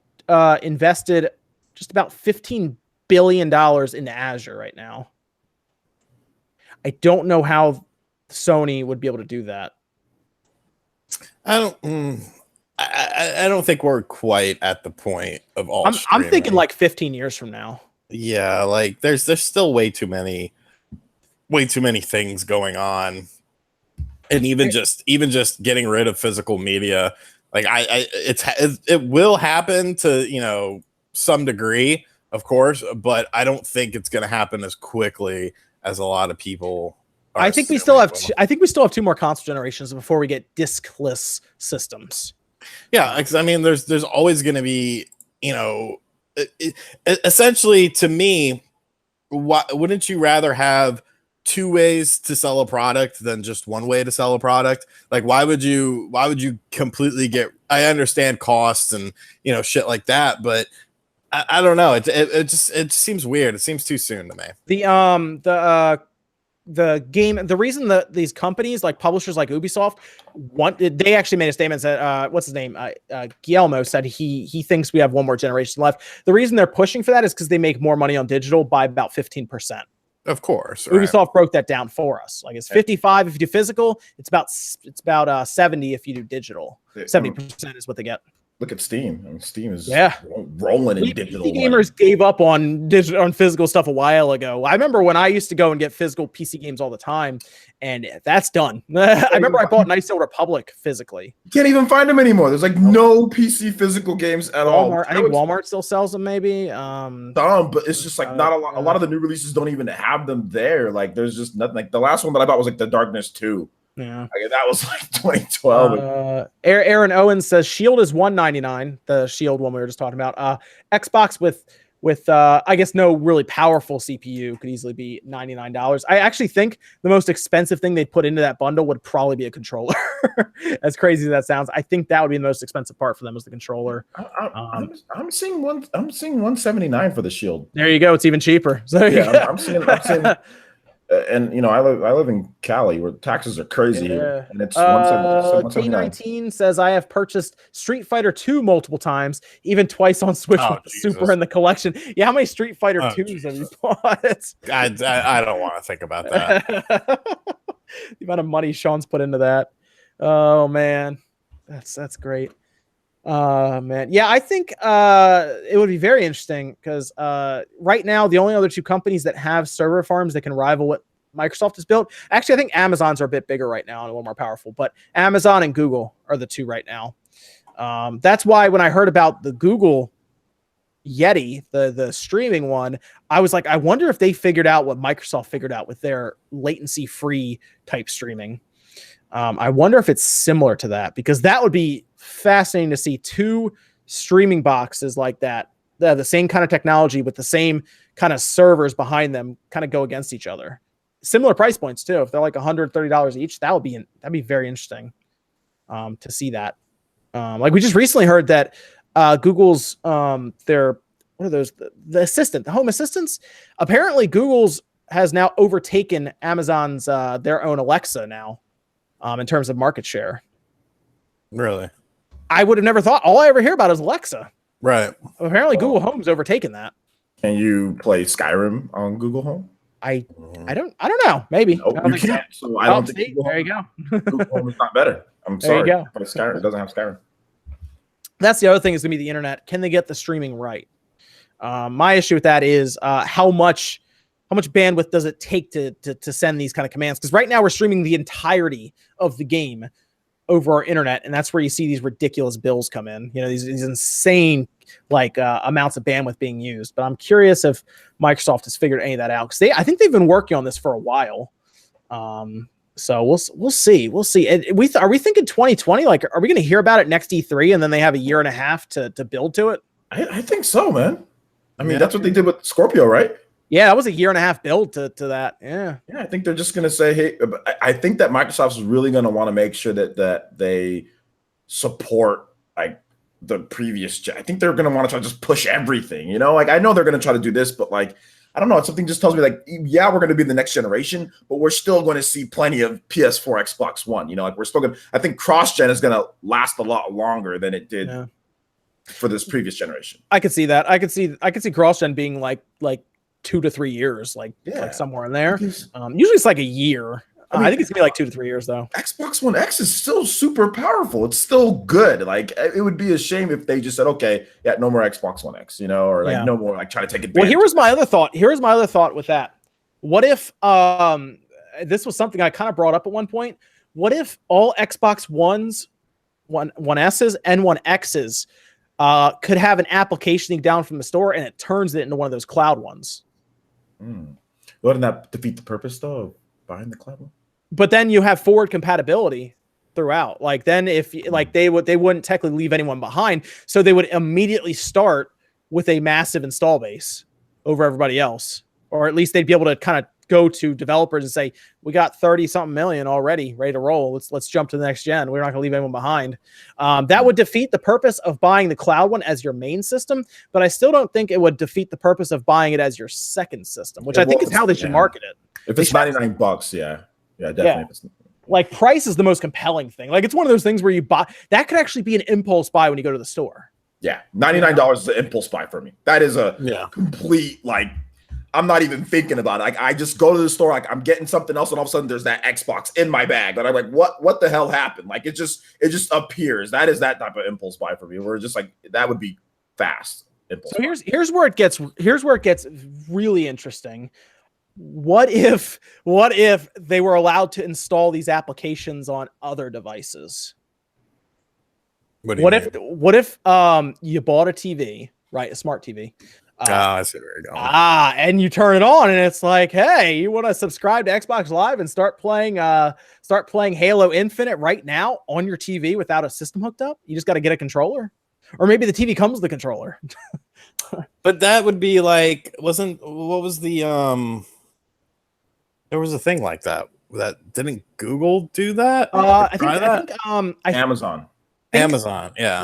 invested just about $15 billion into Azure right now. I don't know how Sony would be able to do that. I don't think we're quite at the point of all. I'm thinking like 15 years from now. Yeah, like there's still way too many things going on, and even just getting rid of physical media, like it will happen to some degree, of course, but I don't think it's going to happen as quickly as a lot of people. I think we still have 2 more console generations before we get diskless systems. Yeah, because I mean, there's always going to be, essentially, to me, wouldn't you rather have 2 ways to sell a product than just 1 way to sell a product? Like, why would you completely get? I understand costs and shit like that, but I don't know. It just seems weird. It seems too soon to me. The reason that these companies like publishers like Ubisoft they actually made a statement that what's his name, Guillermo said he thinks we have 1 more generation left. The reason they're pushing for that is because they make more money on digital by about 15%. Of course, right. Ubisoft broke that down for us. Like it's 55 if you do physical, it's about 70 if you do digital. 70% is what they get. Look at Steam. I mean, Steam is rolling in digital. PC gamers gave up on physical stuff a while ago. I remember when I used to go and get physical PC games all the time, and that's done. I remember I bought Nice Old Republic physically. You can't even find them anymore. There's like no PC physical games at all. I think Walmart still sells them, maybe. But it's just like not a lot. A lot of the new releases don't even have them there. Like there's just nothing. Like the last one that I bought was like The Darkness 2. Yeah, like, that was like 2012. Aaron Owens says Shield is $199. The Shield one we were just talking about. Xbox with I guess no really powerful CPU could easily be $99. I actually think the most expensive thing they'd put into that bundle would probably be a controller. As crazy as that sounds, I think that would be the most expensive part for them is the controller. I'm seeing $179 for the Shield. There you go. It's even cheaper. So yeah, I'm seeing. And I live in Cali where taxes are crazy here, and it's T19 says I have purchased Street Fighter 2 multiple times, even twice on Switch with the Super in the collection. Yeah, how many Street Fighter 2s have you bought? I don't want to think about that. The amount of money Sean's put into that. Oh man, that's great. Man, yeah, I think it would be very interesting because right now the only other 2 companies that have server farms that can rival what Microsoft has built. Actually, I think Amazon's are a bit bigger right now and a little more powerful, but Amazon and Google are the 2 right now. That's why when I heard about the Google Yeti, the streaming one, I was like, I wonder if they figured out what Microsoft figured out with their latency-free type streaming. I wonder if it's similar to that, because that would be fascinating to see 2 streaming boxes like that. The same kind of technology with the same kind of servers behind them kind of go against each other. Similar price points too. If they're like $130 each, that'd be very interesting to see that. Like we just recently heard that Google's their what are those the assistant, the home assistants, apparently Google's has now overtaken Amazon's their own Alexa now in terms of market share. Really? I would have never thought. All I ever hear about is Alexa. Right. Apparently Google Home's overtaken that. Can you play Skyrim on Google Home? I don't know. Maybe. No, you can't. So I don't think there you go. Google Home is not better. I'm sorry. There you go. But Skyrim, it doesn't have Skyrim. That's the other thing is going to be the internet. Can they get the streaming right? My issue with that is how much bandwidth does it take to send these kind of commands? Because right now we're streaming the entirety of the game over our internet, and that's where you see these ridiculous bills come in. These insane amounts of bandwidth being used. But I'm curious if Microsoft has figured any of that out, because I think they've been working on this for a while. So we'll see. We'll see. And are we thinking 2020? Like, are we going to hear about it next E3 and then they have a year and a half to build to it? I think so, man. I mean, that's what they did with Scorpio, right? Yeah, that was a year and a half build to that. Yeah. Yeah, I think they're just going to say, hey, I think that Microsoft's really going to want to make sure that they support like the previous gen. I think they're going to want to try to just push everything, you know? Like, I know they're going to try to do this, but like, I don't know. Something just tells me like, yeah, we're going to be the next generation, but we're still going to see plenty of PS4, Xbox One. You know, like we're still going to, I think cross-gen is going to last a lot longer than it did for this previous generation. I could see that. I could see cross-gen being like 2 to 3 years, like somewhere in there. Usually it's like a year. I think it's gonna be like 2 to 3 years though. Xbox One X is still super powerful. It's still good. Like it would be a shame if they just said, okay, yeah, no more Xbox One X, you know, or like no more like trying to take advantage. Well, here was my other thought. Here's my other thought with that. What if this was something I kind of brought up at one point? What if all Xbox Ones, One S's and One X's could have an application down from the store and it turns it into one of those cloud ones? Wouldn't that defeat the purpose though of buying the cloud one? But then you have forward compatibility throughout. Like then if like they wouldn't technically leave anyone behind. So they would immediately start with a massive install base over everybody else. Or at least they'd be able to kind of go to developers and say, we got 30 something million already ready to roll. Let's jump to the next gen. We're not gonna leave anyone behind. That would defeat the purpose of buying the cloud one as your main system, but I still don't think it would defeat the purpose of buying it as your second system, which I think is how they should market it. If it's $99, yeah, definitely. Yeah. Like price is the most compelling thing. Like it's one of those things where you buy that could actually be an impulse buy when you go to the store. Yeah, $99 is an impulse buy for me. That is a complete like. I'm not even thinking about it. Like I just go to the store, like I'm getting something else, and all of a sudden there's that Xbox in my bag. And I'm like, what the hell happened? Like it just appears. That is that type of impulse buy for me. Where it's just like that would be fast. So here's where it gets really interesting. What if they were allowed to install these applications on other devices? What if you bought a TV, right? A smart TV. I see where you're going. And you turn it on and it's like, hey, you want to subscribe to Xbox Live and start playing Halo Infinite right now on your TV without a system hooked up? You just got to get a controller. Or maybe the TV comes with the controller. But that would be like, there was a thing like that. Didn't Google do that? I think Amazon. Amazon, yeah.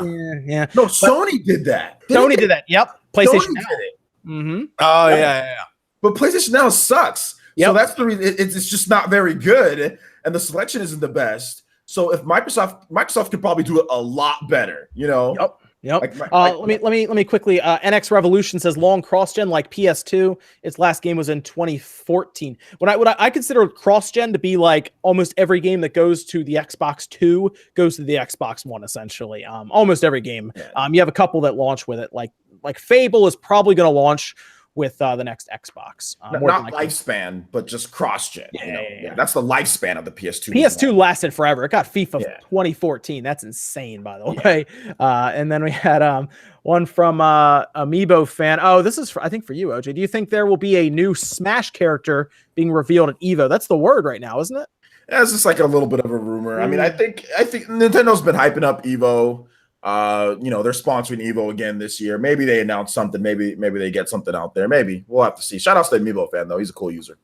No, Sony did that. Sony did that. Yep. PlayStation Now. Did it. Mm-hmm. Oh yeah. But PlayStation Now sucks. Yep. So that's the reason it's just not very good, and the selection isn't the best. So if Microsoft could probably do it a lot better, you know. Yep. Let me quickly. NX Revolution says long cross-gen like PS2. Its last game was in 2014. What I consider cross-gen to be like almost every game that goes to the Xbox 2 goes to the Xbox One essentially. Almost every game. You have a couple that launch with it. Like Fable is probably going to launch with the next Xbox. Not lifespan, but just cross-gen. Yeah. That's the lifespan of the PS2. PS2 lasted forever. It got FIFA 2014. That's insane, by the way. And then we had one from Amiibo fan. Oh, this is, I think, for you, OJ. Do you think there will be a new Smash character being revealed at EVO? That's the word right now, isn't it? Yeah, it's just like a little bit of a rumor. I mean, I think Nintendo's been hyping up EVO. They're sponsoring Evo again this year. Maybe they announce something. Maybe they get something out there. Maybe we'll have to see. Shout out to the Amiibo fan though. He's a cool user.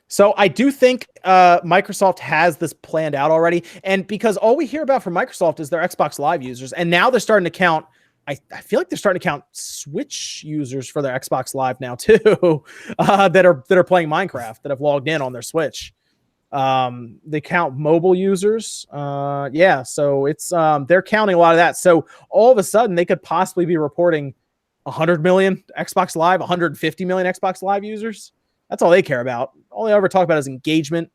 So I do think Microsoft has this planned out already, and because all we hear about from Microsoft is their Xbox Live users, and now they're starting to count. I feel like they're starting to count Switch users for their Xbox Live now too, that are playing Minecraft that have logged in on their Switch. They count mobile users. So it's they're counting a lot of that. So all of a sudden they could possibly be reporting 100 million Xbox Live, 150 million Xbox Live users. That's all they care about. All they ever talk about is engagement,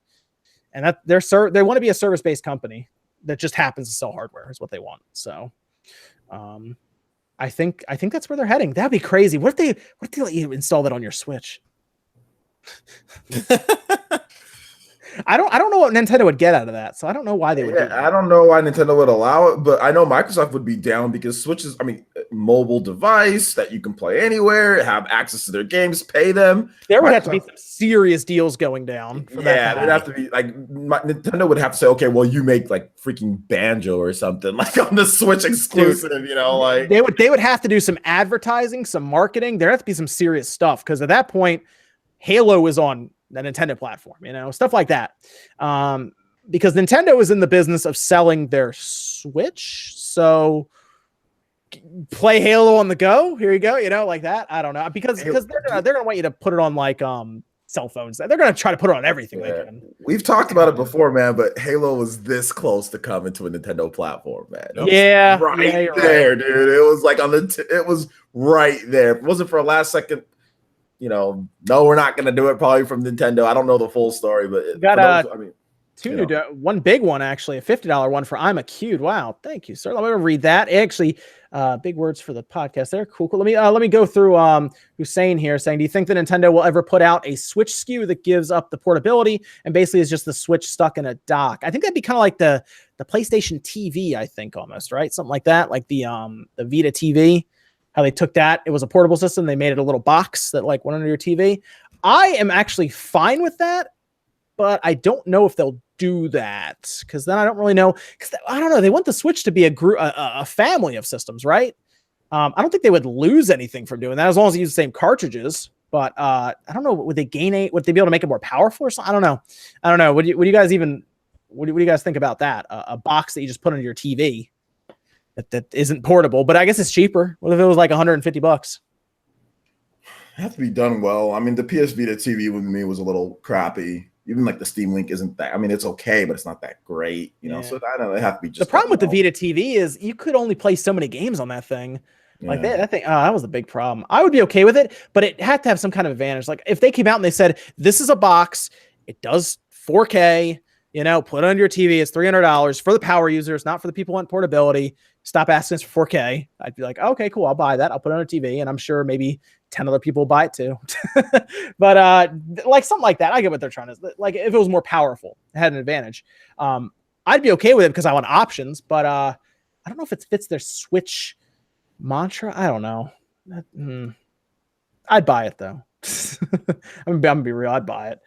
and that they want to be a service-based company that just happens to sell hardware is what they want. So I think that's where they're heading. That'd be crazy. What if they let you install that on your Switch? I don't know what Nintendo would get out of that, so I don't know why they would. I don't know why Nintendo would allow it, but I know Microsoft would be down because Switch is. I mean, mobile device that you can play anywhere, have access to their games, pay them. There would have to be some serious deals going down for that. Yeah, there'd have to be like Nintendo would have to say, okay, well, you make like freaking Banjo or something like on the Switch exclusive, you know, like they would have to do some advertising, some marketing. There has to be some serious stuff because at that point, Halo is on the Nintendo platform, you know, stuff like that. Because Nintendo is in the business of selling their Switch, so play Halo on the go. Here you go, you know, like that. I don't know because they're gonna want you to put it on like cell phones. They're gonna try to put it on everything they can. We've talked about it before, man, but Halo was this close to coming to a Nintendo platform, man. Yeah, right there, dude. It was like it was right there. If it wasn't for a last second, you know, no, we're not gonna do it probably from Nintendo. I don't know the full story, but one big one actually, a $50 one for I'm a Cute. Wow, thank you, sir. Let me read that. Actually, big words for the podcast there. Cool. Let me go through Hussein here saying, do you think that Nintendo will ever put out a Switch SKU that gives up the portability and basically is just the Switch stuck in a dock? I think that'd be kind of like the PlayStation TV, I think almost, right? Something like that, like the Vita TV. How they took that, it was a portable system. They made it a little box that like went under your TV. I am actually fine with that, but I don't know if they'll do that because then I don't really know. Because I don't know. They want the Switch to be a family of systems, right? I don't think they would lose anything from doing that as long as they use the same cartridges. But I don't know. Would they gain would they be able to make it more powerful or something? I don't know. What do you guys think about that? A box that you just put under your TV that isn't portable, but I guess it's cheaper. What if it was like $150? It have to be done well. I mean, the PS Vita TV with me was a little crappy. Even like the Steam Link isn't that. I mean, it's okay, but it's not that great, you know. So I don't know. It have to be just. The problem with the Vita TV is you could only play so many games on that thing. Like that thing. That was the big problem. I would be okay with it, but it had to have some kind of advantage. Like if they came out and they said, "This is a box. It does 4K. You know, put it on your TV. It's $300 for the power users, not for the people who want portability. Stop asking us for 4K." I'd be like, okay, cool. I'll buy that. I'll put it on a TV, and I'm sure maybe 10 other people will buy it too. But like something like that, I get what they're trying to. Like if it was more powerful, it had an advantage. I'd be okay with it because I want options. But I don't know if it fits their Switch mantra. I don't know. I'd buy it though. I'm gonna be real. I'd buy it.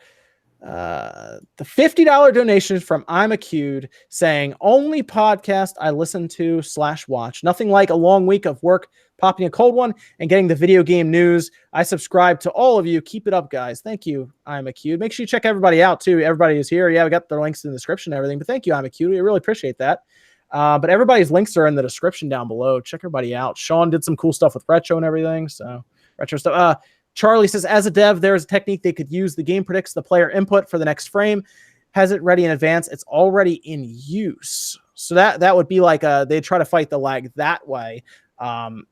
The $50 donation from I'm a Cute saying only podcast I listen to / watch. Nothing like a long week of work, popping a cold one and getting the video game news. I subscribe to all of you. Keep it up, guys. Thank you, I'm a Cute. Make sure you check everybody out too. Everybody who's here. Yeah, we got their links in the description and everything. But thank you, I'm a Cute. We really appreciate that. But everybody's links are in the description down below. Check everybody out. Sean did some cool stuff with retro and everything. So retro stuff. Charlie says, as a dev, there's a technique they could use. The game predicts the player input for the next frame, has it ready in advance. It's already in use. So that would be like they try to fight the lag that way. According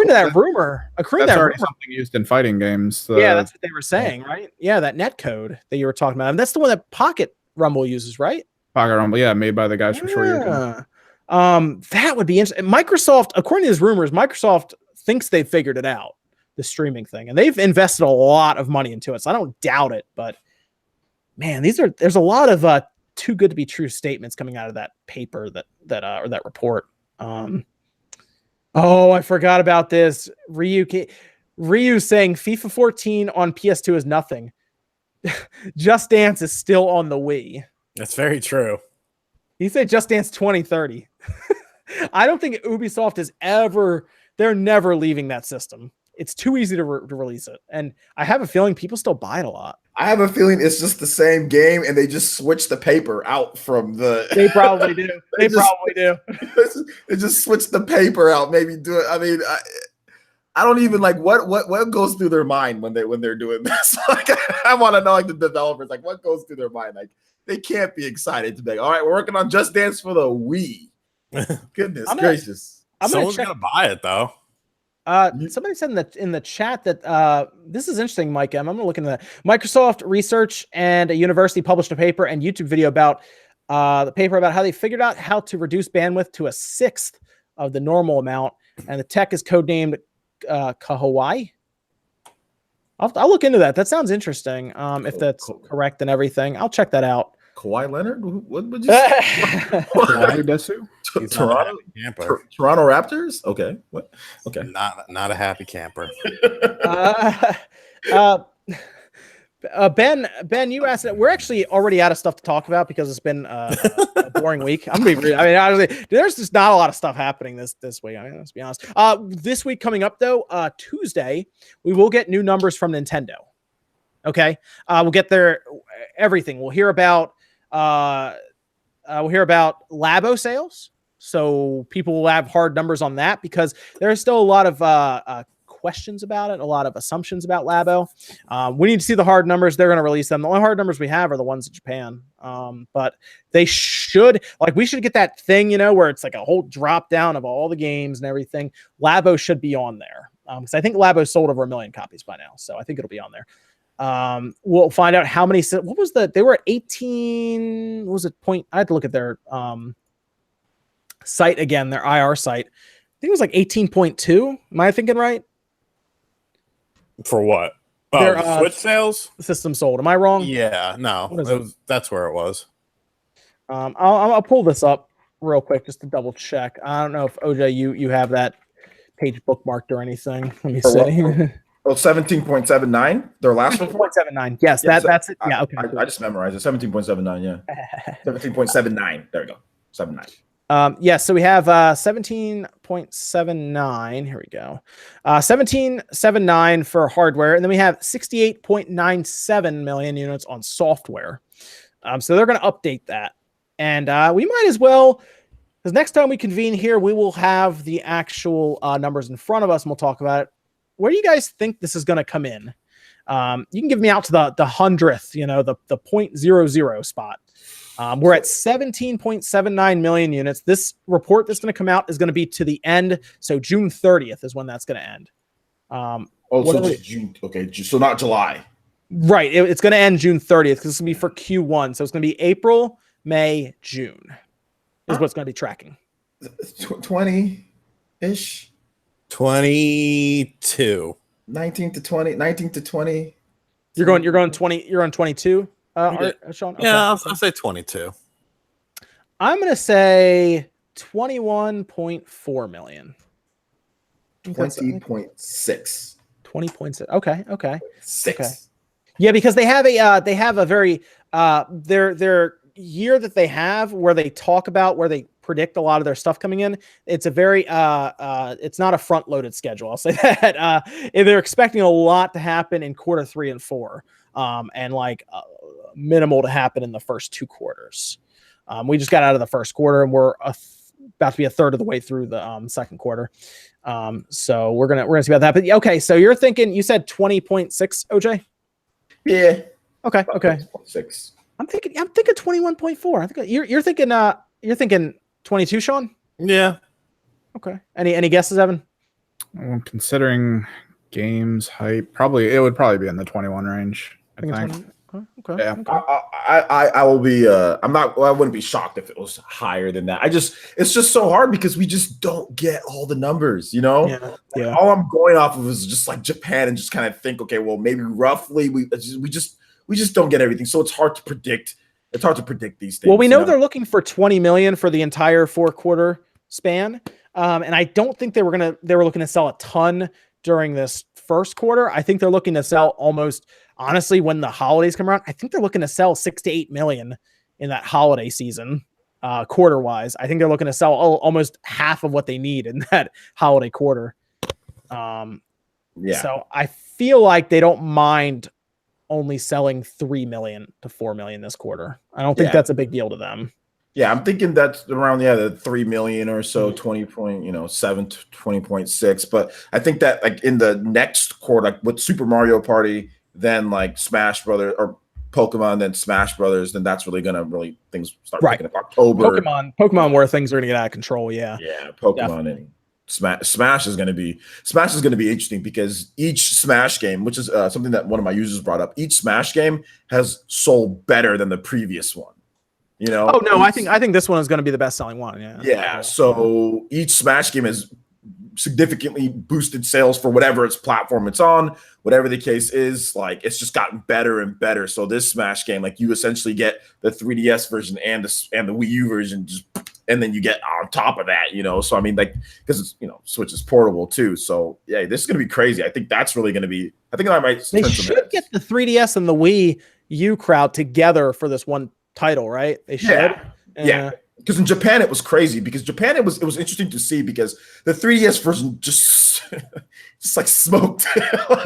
to that rumor, something used in fighting games. Yeah, that's what they were saying, right? Yeah, that net code that you were talking about. And that's the one that Pocket Rumble uses, right? Pocket Rumble, yeah, made by the guys from Sure. That would be interesting. Microsoft, according to these rumors, Microsoft thinks they've figured it out. The streaming thing, and they've invested a lot of money into it, so I don't doubt it. But man, there's a lot of too good to be true statements coming out of that paper or that report. Oh, I forgot about this. Ryu saying FIFA 14 on PS2 is nothing. Just Dance is still on the Wii. That's very true. He said Just Dance 2030. I don't think Ubisoft is they're never leaving that system. It's too easy to release it. And I have a feeling people still buy it a lot. I have a feeling it's just the same game and they just switch the paper out from the... They probably do. They just switch the paper out. Maybe do it. I mean, I don't even like what goes through their mind when they're doing this. Like, I want to know, like, the developers, like, what goes through their mind? Like, they can't be excited to be like, all right, we're working on Just Dance for the Wii. Goodness gracious. Someone's gonna buy it though. Somebody said in the chat that this is interesting, Mike. I'm gonna look into that. Microsoft Research and a university published a paper and YouTube video about the paper about how they figured out how to reduce bandwidth to 1/6 of the normal amount, and the tech is codenamed Kahawai. I'll look into that. That sounds interesting. If that's correct and everything, I'll check that out. Kawhi Leonard? What would you say? He's not a Toronto happy camper. Toronto Raptors. Okay, what? Okay, Not a happy camper. Ben, you asked that. We're actually already out of stuff to talk about because it's been a boring week. I mean, honestly, there's just not a lot of stuff happening this week. I mean, let's be honest. This week coming up though, Tuesday, we will get new numbers from Nintendo. Okay, we'll get their everything. We'll hear about Labo sales. So people will have hard numbers on that because there are still a lot of questions about it, a lot of assumptions about Labo. We need to see the hard numbers. They're going to release them. The only hard numbers we have are the ones in Japan. But they should, we should get that thing, where it's like a whole drop down of all the games and everything. Labo should be on there. Because I think Labo sold over 1 million copies by now. So I think it'll be on there. We'll find out how many, they were at 18, what was it point? I had to look at their site again, their IR site. I think it was like 18.2. Am I thinking right? For what? Their Switch sales? System sold. Am I wrong? Yeah, no. That's where it was. I'll pull this up real quick just to double check. I don't know if OJ you have that page bookmarked or anything. Let me see. Well, 17.79. Their last report. 17.79. Yes, that's it. Yeah, okay. I just memorized it. 17.79. Yeah. 17.79. There we go. 79. Yes, so we have 17.79. Here we go. 17.79 for hardware, and then we have 68.97 million units on software. So they're going to update that. And we might as well, because next time we convene here, we will have the actual numbers in front of us, and we'll talk about it. Where do you guys think this is going to come in? You can give me out to the 100th, the 0.00 spot. We're at 17.79 million units. This report that's going to come out is going to be to the end. So June 30th is when that's going to end. So June. Okay, so not July. Right. It's going to end June 30th because it's going to be for Q1. So it's going to be April, May, June is what's going to be tracking. 20-ish. 22. 19 to 20. You're going 20. You're on 22. Sean? Okay. Yeah, I'll say 22. I'm going to say 21.4 million. 20.6. 20.6. Okay. 6. Okay. Yeah, because they have a very their year that they have where they talk about where they predict a lot of their stuff coming in. It's a very it's not a front loaded schedule. I'll say that. They're expecting a lot to happen in quarter 3 and 4. And minimal to happen in the first 2 quarters. We just got out of the first quarter and we're about to be a third of the way through the second quarter. So we're gonna see about that. But okay, so you're thinking, you said 20.6, OJ? Yeah. Okay. 6. I'm thinking 21.4. I think you're thinking 22, Sean? Yeah. Okay. Any guesses, Evan? Well, considering games hype, it would probably be in the 21 range. I think. Okay. Yeah. I will be. I wouldn't be shocked if it was higher than that. It's just so hard because we just don't get all the numbers. Yeah. All I'm going off of is just like Japan and just kind of think, okay, well, maybe roughly we just don't get everything. So it's hard to predict. It's hard to predict these things. Well, we know they're looking for 20 million for the entire 4-quarter span, and I don't think they were looking to sell a ton during this first quarter. I think they're looking to sell almost. Honestly, when the holidays come around, I think they're looking to sell 6 to 8 million in that holiday season, quarter-wise. I think they're looking to sell almost half of what they need in that holiday quarter. So I feel like they don't mind only selling 3 million to 4 million this quarter. I don't think that's a big deal to them. Yeah, I'm thinking that's around the 3 million or so, 20.7 to 20.6. But I think that in the next quarter, with Super Mario Party, then Smash Brothers or Pokemon, then Smash Brothers, then that's really gonna things start picking up. October, Pokemon, where things are gonna get out of control. Yeah, Pokemon definitely. And Smash is gonna be interesting because each Smash game, which is something that one of my users brought up, each Smash game has sold better than the previous one. Oh no, I think this one is gonna be the best selling one. Yeah. So each Smash game has significantly boosted sales for whatever its platform it's on, whatever the case is. It's just gotten better and better. So this Smash game, you essentially get the 3DS version and the Wii U version, and then you get on top of that, So I mean, like, because it's Switch is portable too, so yeah, this is gonna be crazy. I think that's really gonna be. I think I might. They should get the 3DS and the Wii U crowd together for this one title, right? They should. Yeah. Because in Japan it was crazy. Because Japan it was interesting to see because the 3DS version just like smoked.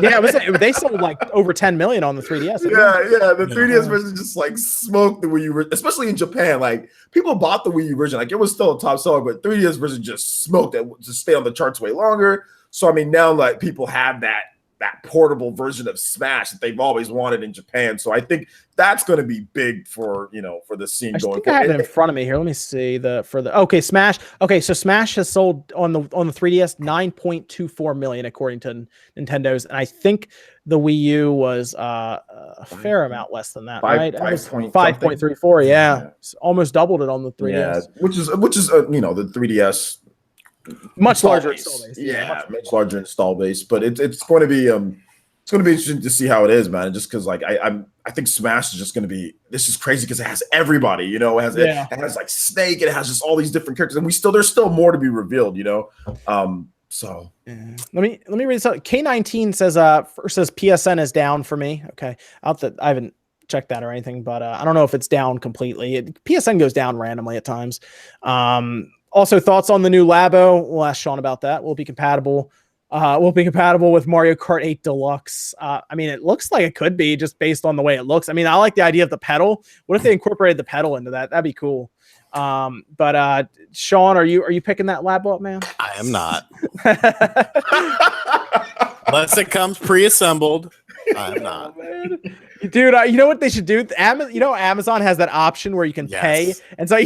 Yeah, they sold like over 10 million on the 3DS. Yeah. The 3DS version just like smoked the Wii U, especially in Japan. Like people bought the Wii U version, like it was still a top seller, but 3DS version just smoked it, just stay on the charts way longer. So I mean, now like people have that portable version of Smash that they've always wanted in Japan. So I think that's going to be big for for the scene going forward. I have it in front of me here. Let me see Smash. Okay, so Smash has sold on the 3DS 9.24 million according to Nintendo's, and I think the Wii U was a fair amount less than that, right? 5.34. Yeah, it's almost doubled it on the 3DS. Yeah, which is the 3DS. Much larger install base. Yeah, much larger install base. But it's going to be interesting to see how it is, man. Just because like I think Smash is just going to be, this is crazy because it has everybody, it has like Snake, and it has just all these different characters, and there's still more to be revealed, So let me read this out. K19 says PSN is down for me. Okay, I haven't checked that or anything, but I don't know if it's down completely. PSN goes down randomly at times. Also, thoughts on the new Labo? We'll ask Sean about that. Will be compatible. With Mario Kart 8 Deluxe. I mean, it looks like it could be just based on the way it looks. I mean, I like the idea of the pedal. What if they incorporated the pedal into that? That'd be cool. But Sean, are you picking that Labo up, man? I am not. Unless it comes pre-assembled, I am not. Oh, dude, you know what they should do? Amazon has that option where you can pay, and so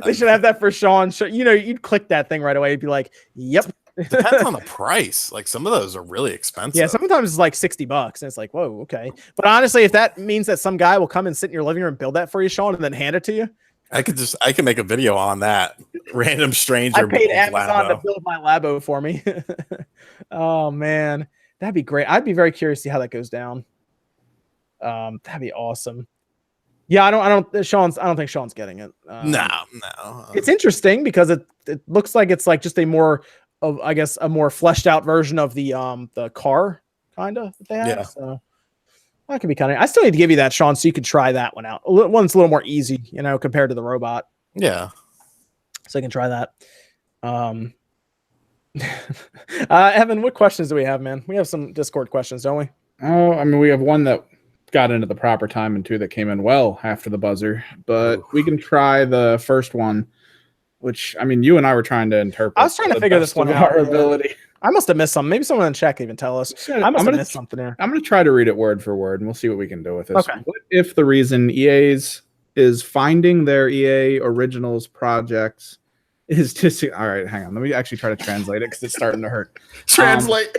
they should have that for Sean. You'd click that thing right away. You'd be like, "Yep." Depends on the price. Like some of those are really expensive. Yeah, sometimes it's like $60, and it's like, whoa, okay. But honestly, if that means that some guy will come and sit in your living room and build that for you, Sean, and then hand it to you, I can make a video on that. Random stranger. I paid Amazon to build my Labo for me. Oh man, that'd be great. I'd be very curious to see how that goes down. That'd be awesome. Yeah, I don't think Sean's getting it. No. It's interesting because it looks like it's like just a more fleshed out version of the car kind of that they have. Yeah. So that could be kind of. I still need to give you that, Sean, so you could try that one out. One's a little more easy, compared to the robot. Yeah. So you can try that. Evan, what questions do we have, man? We have some Discord questions, don't we? Oh, I mean, we have one that got into the proper time and two that came in well after the buzzer, but we can try the first one, which, I mean, you and I were trying to interpret. I was trying to figure this one out. Our ability. I must have missed something. Maybe someone in the chat can even tell us. I must have missed something there. I'm going to try to read it word for word, and we'll see what we can do with this. Okay. What if the reason EA's is finding their EA Originals projects is to see... All right, hang on. Let me actually try to translate it because it's starting to hurt. Translate.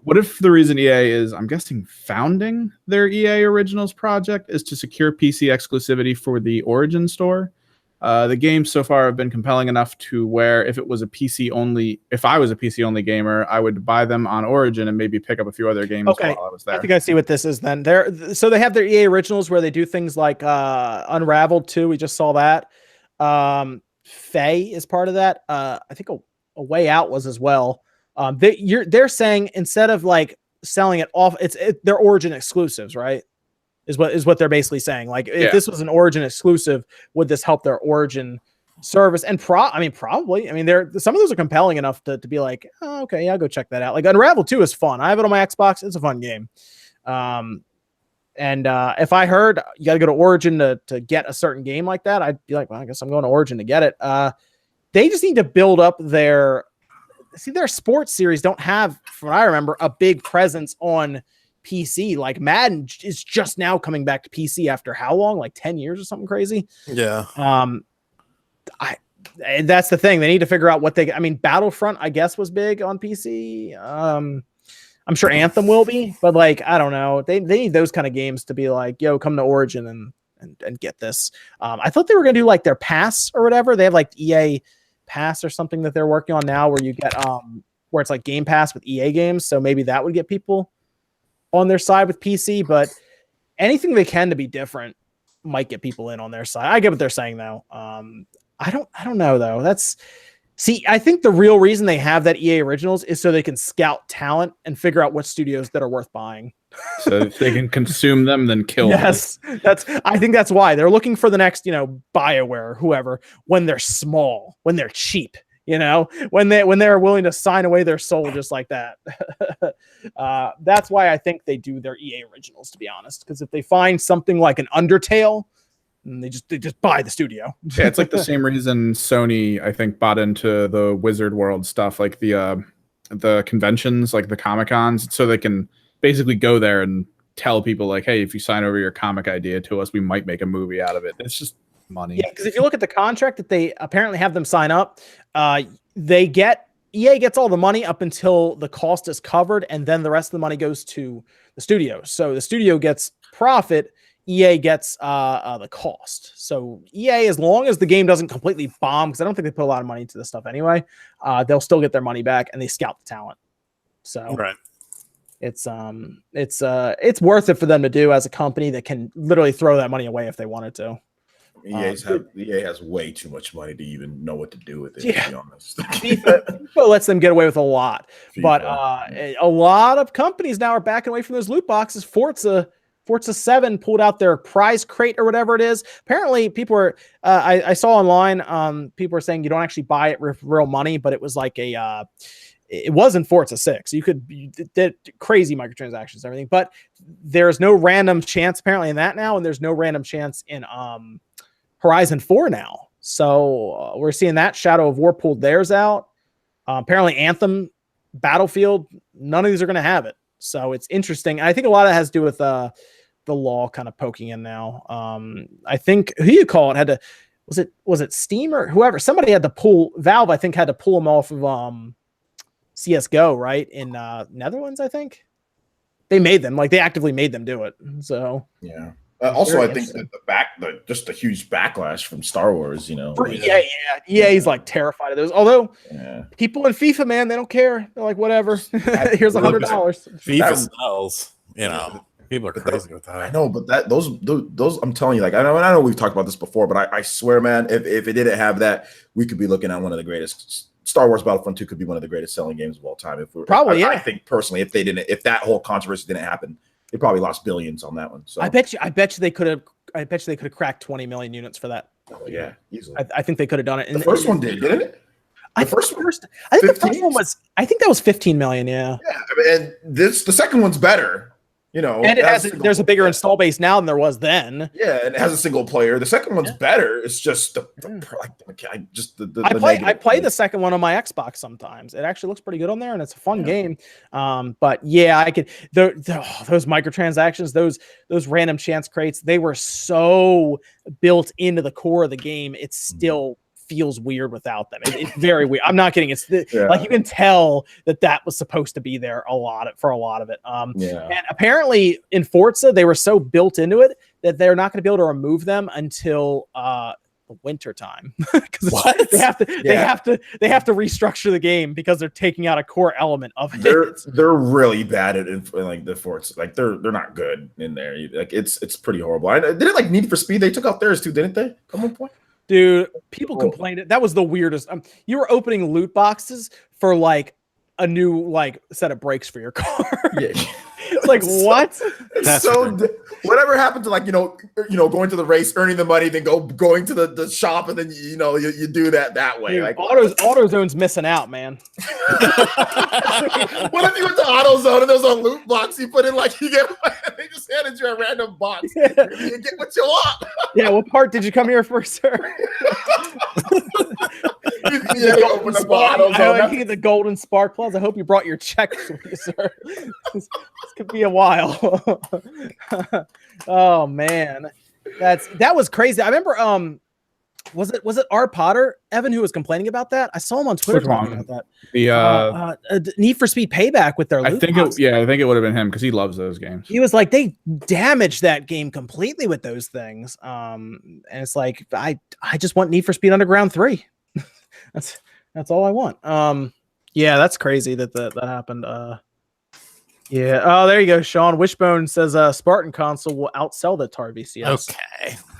What if the reason EA is, I'm guessing, founding their EA Originals project is to secure PC exclusivity for the Origin store? The games so far have been compelling enough to where if I was a PC only gamer, I would buy them on Origin and maybe pick up a few other games while I was there. I think I see what this is then. So they have their EA Originals where they do things like Unraveled 2. We just saw that. Faye is part of that. I think a Way Out was as well. They're saying instead of like selling it off, they're Origin exclusives, right? Is what they're basically saying. Like if this was an Origin exclusive, would this help their Origin service? And probably. I mean, some of those are compelling enough to be like, oh, okay, yeah, I'll go check that out. Like Unravel 2 is fun. I have it on my Xbox. It's a fun game. And if I heard you got to go to Origin to get a certain game like that, I'd be like, well, I guess I'm going to Origin to get it. They just need to build up their sports series don't have, from what I remember, a big presence on PC. Like Madden is just now coming back to PC after how long? Like 10 years or something crazy. Yeah. That's the thing. They need to figure out Battlefront, I guess, was big on PC. I'm sure Anthem will be, but like, I don't know. They need those kind of games to be like, yo, come to Origin and get this. I thought they were going to do like their pass or whatever. They have like EA Pass or something that they're working on now where you get where it's like Game Pass with EA games, so maybe that would get people on their side with PC. But anything they can to be different might get people in on their side. I get what they're saying though. I don't know though. I think the real reason they have that EA Originals is so they can scout talent and figure out what studios that are worth buying. So if they can consume them, then kill them. Yes, I think that's why they're looking for the next, BioWare or whoever, when they're small, when they're cheap, when they're willing to sign away their soul just like that. That's why I think they do their EA Originals, to be honest. Because if they find something like an Undertale, they just buy the studio. Yeah, it's like the same reason Sony, I think, bought into the Wizard World stuff, like the conventions, like the Comic-Cons, so they can basically go there and tell people like, hey, if you sign over your comic idea to us, we might make a movie out of it. It's just money. Yeah, because if you look at the contract that they apparently have them sign up, EA gets all the money up until the cost is covered, and then the rest of the money goes to the studio. So the studio gets profit, EA gets the cost. So EA, as long as the game doesn't completely bomb, because I don't think they put a lot of money into this stuff anyway, they'll still get their money back, and they scout the talent. So right. It's worth it for them to do as a company that can literally throw that money away if they wanted to. EA has way too much money to even know what to do with it. Yeah. To be honest, FIFA lets them get away with a lot, but a lot of companies now are backing away from those loot boxes. Forza 7 pulled out their prize crate or whatever it is. Apparently, people are. I saw online. People are saying you don't actually buy it with real money, but it was like a. It wasn't Forza 6. You did crazy microtransactions and everything, but there's no random chance apparently in that now, and there's no random chance in Horizon 4 now. So we're seeing that Shadow of War pulled theirs out. Apparently Anthem, Battlefield, none of these are going to have it. So it's interesting. I think a lot of it has to do with the law kind of poking in now. I think who you call it had to was it Steam or whoever, somebody had to pull Valve, I think had to pull them off of CSGO, right? In Netherlands, I think. They made them, like they actively made them do it. So yeah. Also, I think that just the huge backlash from Star Wars, EA's like terrified of those. Although people in FIFA, man, they don't care. They're like, whatever. Here's $100. FIFA sells. People are crazy with that. I know, but those I'm telling you, like I know we've talked about this before, but I swear, man, if it didn't have that, we could be looking at one of the greatest. Star Wars Battlefront 2 could be one of the greatest selling games of all time. I think personally, if that whole controversy didn't happen, they probably lost billions on that one. So I bet you they could have cracked 20 million units for Oh yeah, easily. I think they could have done it. The first one didn't it? I think the first one was. I think that was 15 million. Yeah. Yeah, and the second one's better. And there's a bigger install base now than there was then. Yeah, and it has a single player. The second one's better. It's just I play the second one on my Xbox sometimes. It actually looks pretty good on there, and it's a fun game. But yeah, I could those microtransactions, those random chance crates, they were so built into the core of the game. It still feels weird without them. It's very weird. I'm not kidding. It's like you can tell that was supposed to be there for a lot of it. And apparently in Forza they were so built into it that they're not going to be able to remove them until the winter time. Because they have to restructure the game because they're taking out a core element of it. They're really bad at like the Forza. Like they're not good in there. Like it's pretty horrible. Did it like Need for Speed? They took out theirs too, didn't they? At one point. Dude, people complained. That was the weirdest. You were opening loot boxes for like a new set of brakes for your car. Yeah. It's like what? Whatever happened to going to the race, earning the money, then going to the shop, and then you do that way. Dude, like AutoZone's missing out, man. What if you went to AutoZone and there's a loot box you put in they just handed you a random box. You get what you want. Yeah, what part did you come here for, sir? The golden spark plugs. I hope you brought your checks with you, sir. This could be a while. Oh man, that was crazy. I remember. Was it R. Potter, Evan, who was complaining about that? I saw him on Twitter talking about that. The Need for Speed Payback with their loot boxes. I think it would have been him because he loves those games. He was like, they damaged that game completely with those things. And it's like, I just want Need for Speed Underground 3. That's all I want. Yeah, that's crazy that happened. Yeah. Oh, there you go, Sean. Wishbone says Spartan console will outsell the Atari VCS.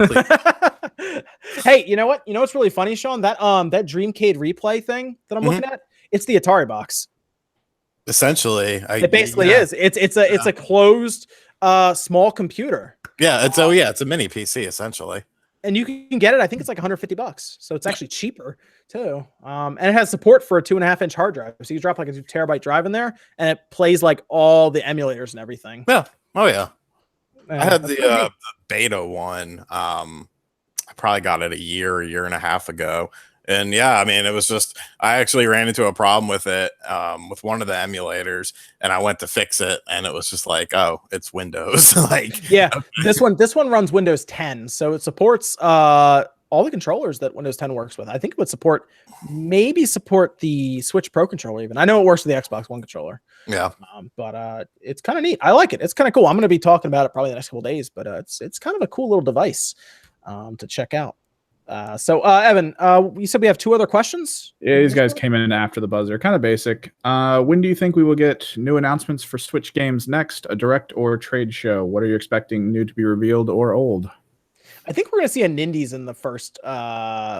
Okay. Hey, you know what? You know what's really funny, Sean? That Dreamcade replay thing that I'm looking at, it's the Atari box. Essentially, It basically is. It's a closed small computer. Yeah, it's a mini PC essentially. And you can get it. I think it's like $150, so it's actually cheaper too. And it has support for a 2.5-inch hard drive, so you drop like a 2 TB drive in there, and it plays like all the emulators and everything. Yeah. Oh yeah. Yeah, I had the beta one. I probably got it a year and a half ago. And yeah, I mean, it was just, I actually ran into a problem with it with one of the emulators, and I went to fix it, and it was just like, oh, it's Windows. Like, yeah, okay. This one runs Windows 10, so it supports all the controllers that Windows 10 works with. I think it would maybe support the Switch Pro controller even. I know it works with the Xbox One controller. Yeah, but it's kind of neat. I like it. It's kind of cool. I'm going to be talking about it probably the next couple of days, but it's kind of a cool little device to check out. So Evan, you said we have 2 other questions. Yeah, these guys came in after the buzzer. Kind of basic. When do you think we will get new announcements for Switch games next? A direct or trade show? What are you expecting new to be revealed or old? I think we're going to see a Nindies in the first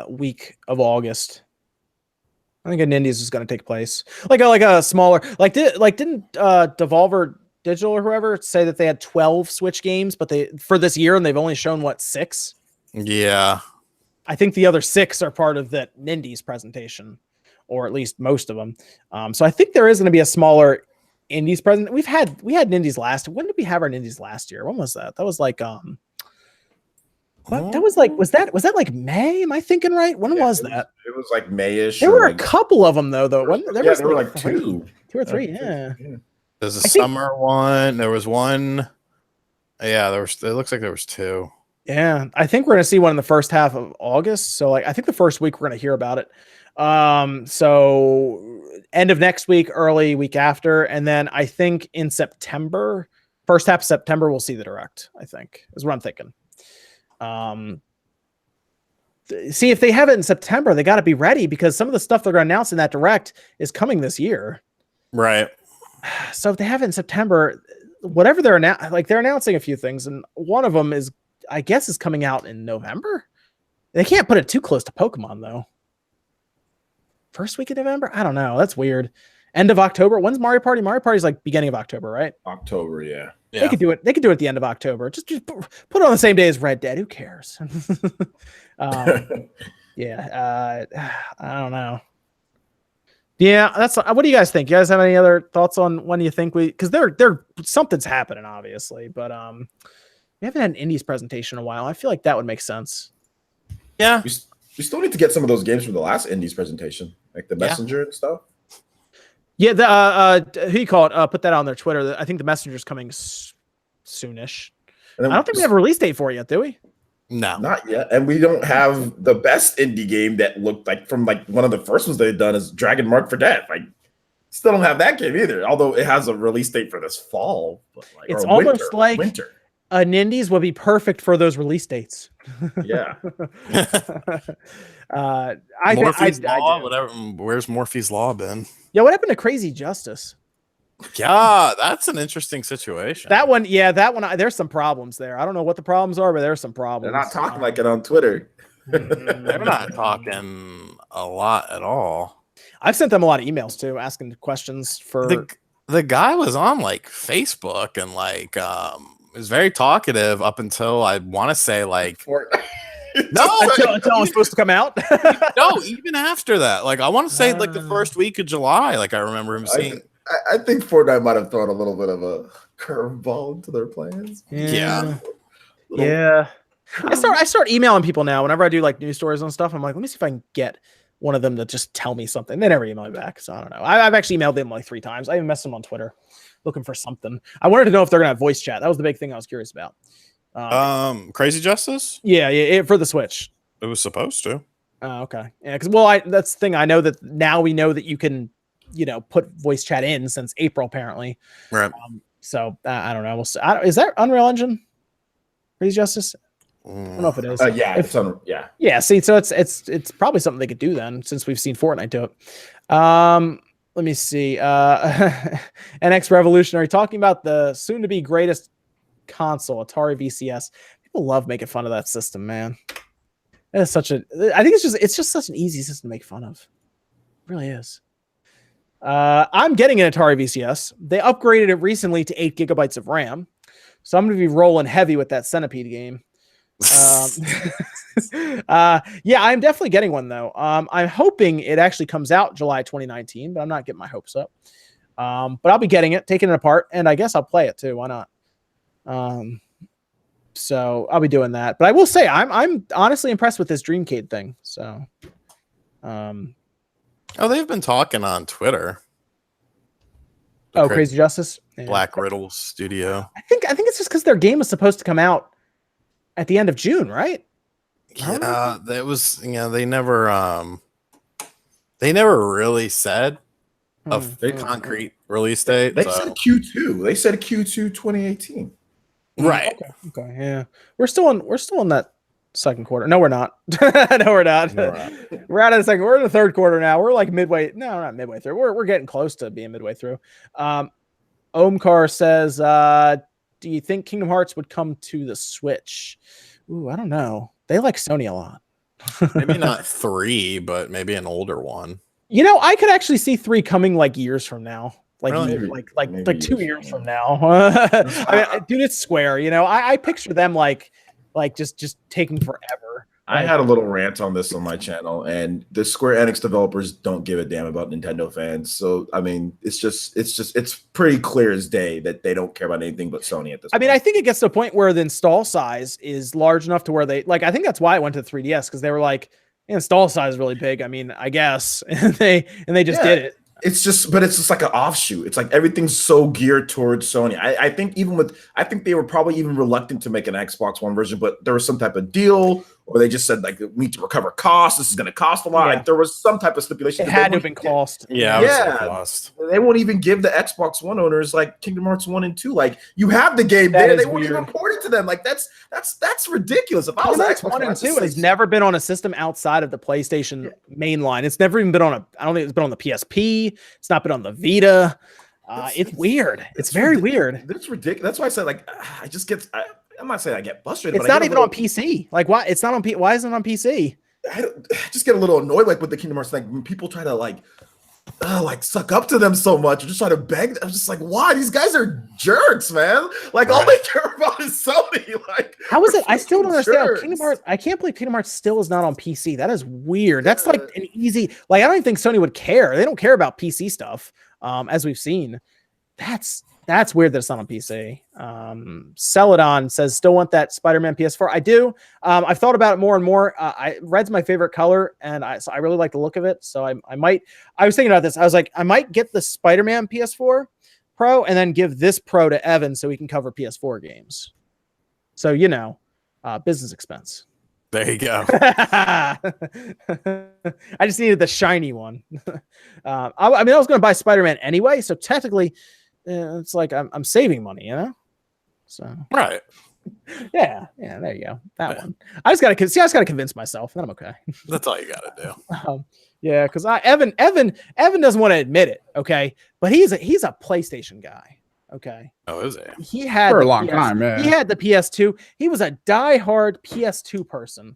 week of August. I think a Nindies is going to take place. Like a smaller, didn't Devolver Digital or whoever say that they had 12 Switch games, but for this year, and they've only shown 6? Yeah. I think the other 6 are part of that Nindies presentation, or at least most of them. So I think there is going to be a smaller Indies present. We had Nindies last. When did we have our Nindies last year? When was that? That was like that was that like May? Am I thinking right? When was that? It was like Mayish. There were a couple of them though. There were like 2 or 3. Yeah. There's a summer one. There was one. Yeah, there was. It looks like there was 2. Yeah, I think we're going to see one in the first half of August. So I think the first week we're going to hear about it. So end of next week, early week after. And then I think in September, first half of September, we'll see the direct, I think is what I'm thinking. See, if they have it in September, they got to be ready because some of the stuff they're going to announce in that direct is coming this year. Right. So if they have it in September, whatever they're announcing a few things. And one of them is, I guess, is coming out in November. They can't put it too close to Pokemon though. First week of November? I don't know. That's weird. End of October. When's Mario Party? Mario Party's like beginning of October, right? October, yeah. They could do it. They could do it at the end of October. Just put it on the same day as Red Dead. Who cares? Yeah. I don't know. Yeah, that's. What do you guys think? You guys have any other thoughts on when you think because there something's happening obviously, but we haven't had an Indies presentation in a while. I feel like that would make sense. Yeah. We still need to get some of those games from the last Indies presentation, like the Messenger and stuff. Yeah, the who you call it? Put that on their Twitter. I think the Messenger's coming soonish. I don't think we have a release date for it yet, do we? No, not yet. And we don't have the best indie game that looked like from like one of the first ones they've done is Dragon Mark for Death. Like, still don't have that game either. Although it has a release date for this fall, but like, it's almost like winter. An Indies would be perfect for those release dates. Yeah. Morphe's Law, whatever. Where's Morphe's Law been? Yeah, what happened to Crazy Justice? Yeah, that's an interesting situation. That one, there's some problems there. I don't know what the problems are, but there's some problems. They're not talking like it on Twitter. They're not talking a lot at all. I've sent them a lot of emails too, asking questions for the guy was on like Facebook and like was very talkative up until I want to say like no until it was supposed to come out. No, even after that, like I want to say like the first week of July, like I remember him saying. I think Fortnite might have thrown a little bit of a curveball into their plans. Yeah. I start emailing people now whenever I do like news stories and stuff. I'm like, let me see if I can get one of them to just tell me something. They never email me back, so I don't know. I've actually emailed them like 3 times. I even messaged them on Twitter looking for something. I wanted to know if they're gonna have voice chat. That was the big thing I was curious about. Crazy Justice? Yeah, for the Switch. It was supposed to. Oh, okay. Yeah, because that's the thing. I know that now we know that you can, put voice chat in since April apparently. Right. So I don't know. We'll see. Is that Unreal Engine? Crazy Justice? I don't know if it is. Yeah. Yeah. See, so it's probably something they could do then, since we've seen Fortnite do it. Let me see. NX Revolutionary talking about the soon-to-be greatest console, Atari VCS. People love making fun of that system, man. That is such a. I think it's just such an easy system to make fun of. It really is. I'm getting an Atari VCS. They upgraded it recently to 8 gigabytes of RAM, so I'm going to be rolling heavy with that Centipede game. Yeah, I'm definitely getting one though. I'm hoping it actually comes out July 2019, but I'm not getting my hopes up. But I'll be getting it, taking it apart, and I guess I'll play it too. Why not? So I'll be doing that. But I will say I'm honestly impressed with this Dreamcade thing. So, they've been talking on Twitter. Crazy Justice, Black Riddle Studio. I think it's just because their game was supposed to come out at the end of June, right? Yeah, that was. Yeah, they never really said a concrete release date. They said Q2. They said Q2 2018. Right. Okay. Yeah, we're still in that second quarter. No, we're not. No, we're not. We're out of the second. We're in the third quarter now. We're like midway. No, we're not midway through. We're getting close to being midway through. Omkar says, do you think Kingdom Hearts would come to the Switch? Ooh, I don't know. They like Sony a lot. Maybe not 3, but maybe an older one. You know, I could actually see 3 coming like years from now. Like, Really? like 2 years from now. I mean, dude, it's Square. You know, I picture them like just taking forever. I had a little rant on this on my channel, and the Square Enix developers don't give a damn about Nintendo fans. So, I mean, it's pretty clear as day that they don't care about anything but Sony at this point. I mean, I think it gets to a point where the install size is large enough to where they like. I think that's why I went to the 3DS, because they were like, install size is really big. I mean, I guess, and they just did it. It's just like an offshoot. It's like everything's so geared towards Sony. I think they were probably even reluctant to make an Xbox One version, but there was some type of deal, or they just said like, we need to recover costs. This is going to cost a lot. Yeah. Like, there was some type of stipulation. It had to have been cost. Yeah. Cost. They won't even give the Xbox One owners like Kingdom Hearts 1 and 2. Like, you have the game there, they won't even port it to them. Like, that's ridiculous. If I was Xbox 1 and 2 has never been on a system outside of the PlayStation mainline. It's never even been on I don't think it's been on the PSP. It's not been on the Vita. It's weird. It's very weird. That's ridiculous. That's why I said, like, I'm not saying I get frustrated. It's not even on PC. Like, why? It's not on Why isn't it on PC? I just get a little annoyed, like, with the Kingdom Hearts. Like, when people try to like suck up to them so much, or just try to beg. I'm just like, why? These guys are jerks, man. Like, all they care about is Sony. Like, how is it? I still don't understand. Kingdom Hearts. I can't believe Kingdom Hearts still is not on PC. That is weird. That's like an easy. Like, I don't even think Sony would care. They don't care about PC stuff. As we've seen, that's weird that it's not on PC. Celadon says, still want that Spider-Man PS4. I do. I've thought about it more and more. Red's my favorite color, and I really like the look of it. So I was thinking about this. I was like, I might get the Spider-Man PS4 Pro and then give this Pro to Evan so we can cover PS4 games. So, you know, business expense. There you go. I just needed the shiny one. I was going to buy Spider-Man anyway, so technically, it's like I'm saving money, you know. So right, yeah, there you go. That one. I just got to convince myself that I'm okay. That's all you got to do. Yeah, because Evan doesn't want to admit it, okay, but he's a PlayStation guy. Okay. Oh, is it? He had for a long time. Yeah. He had the PS2. He was a diehard PS2 person.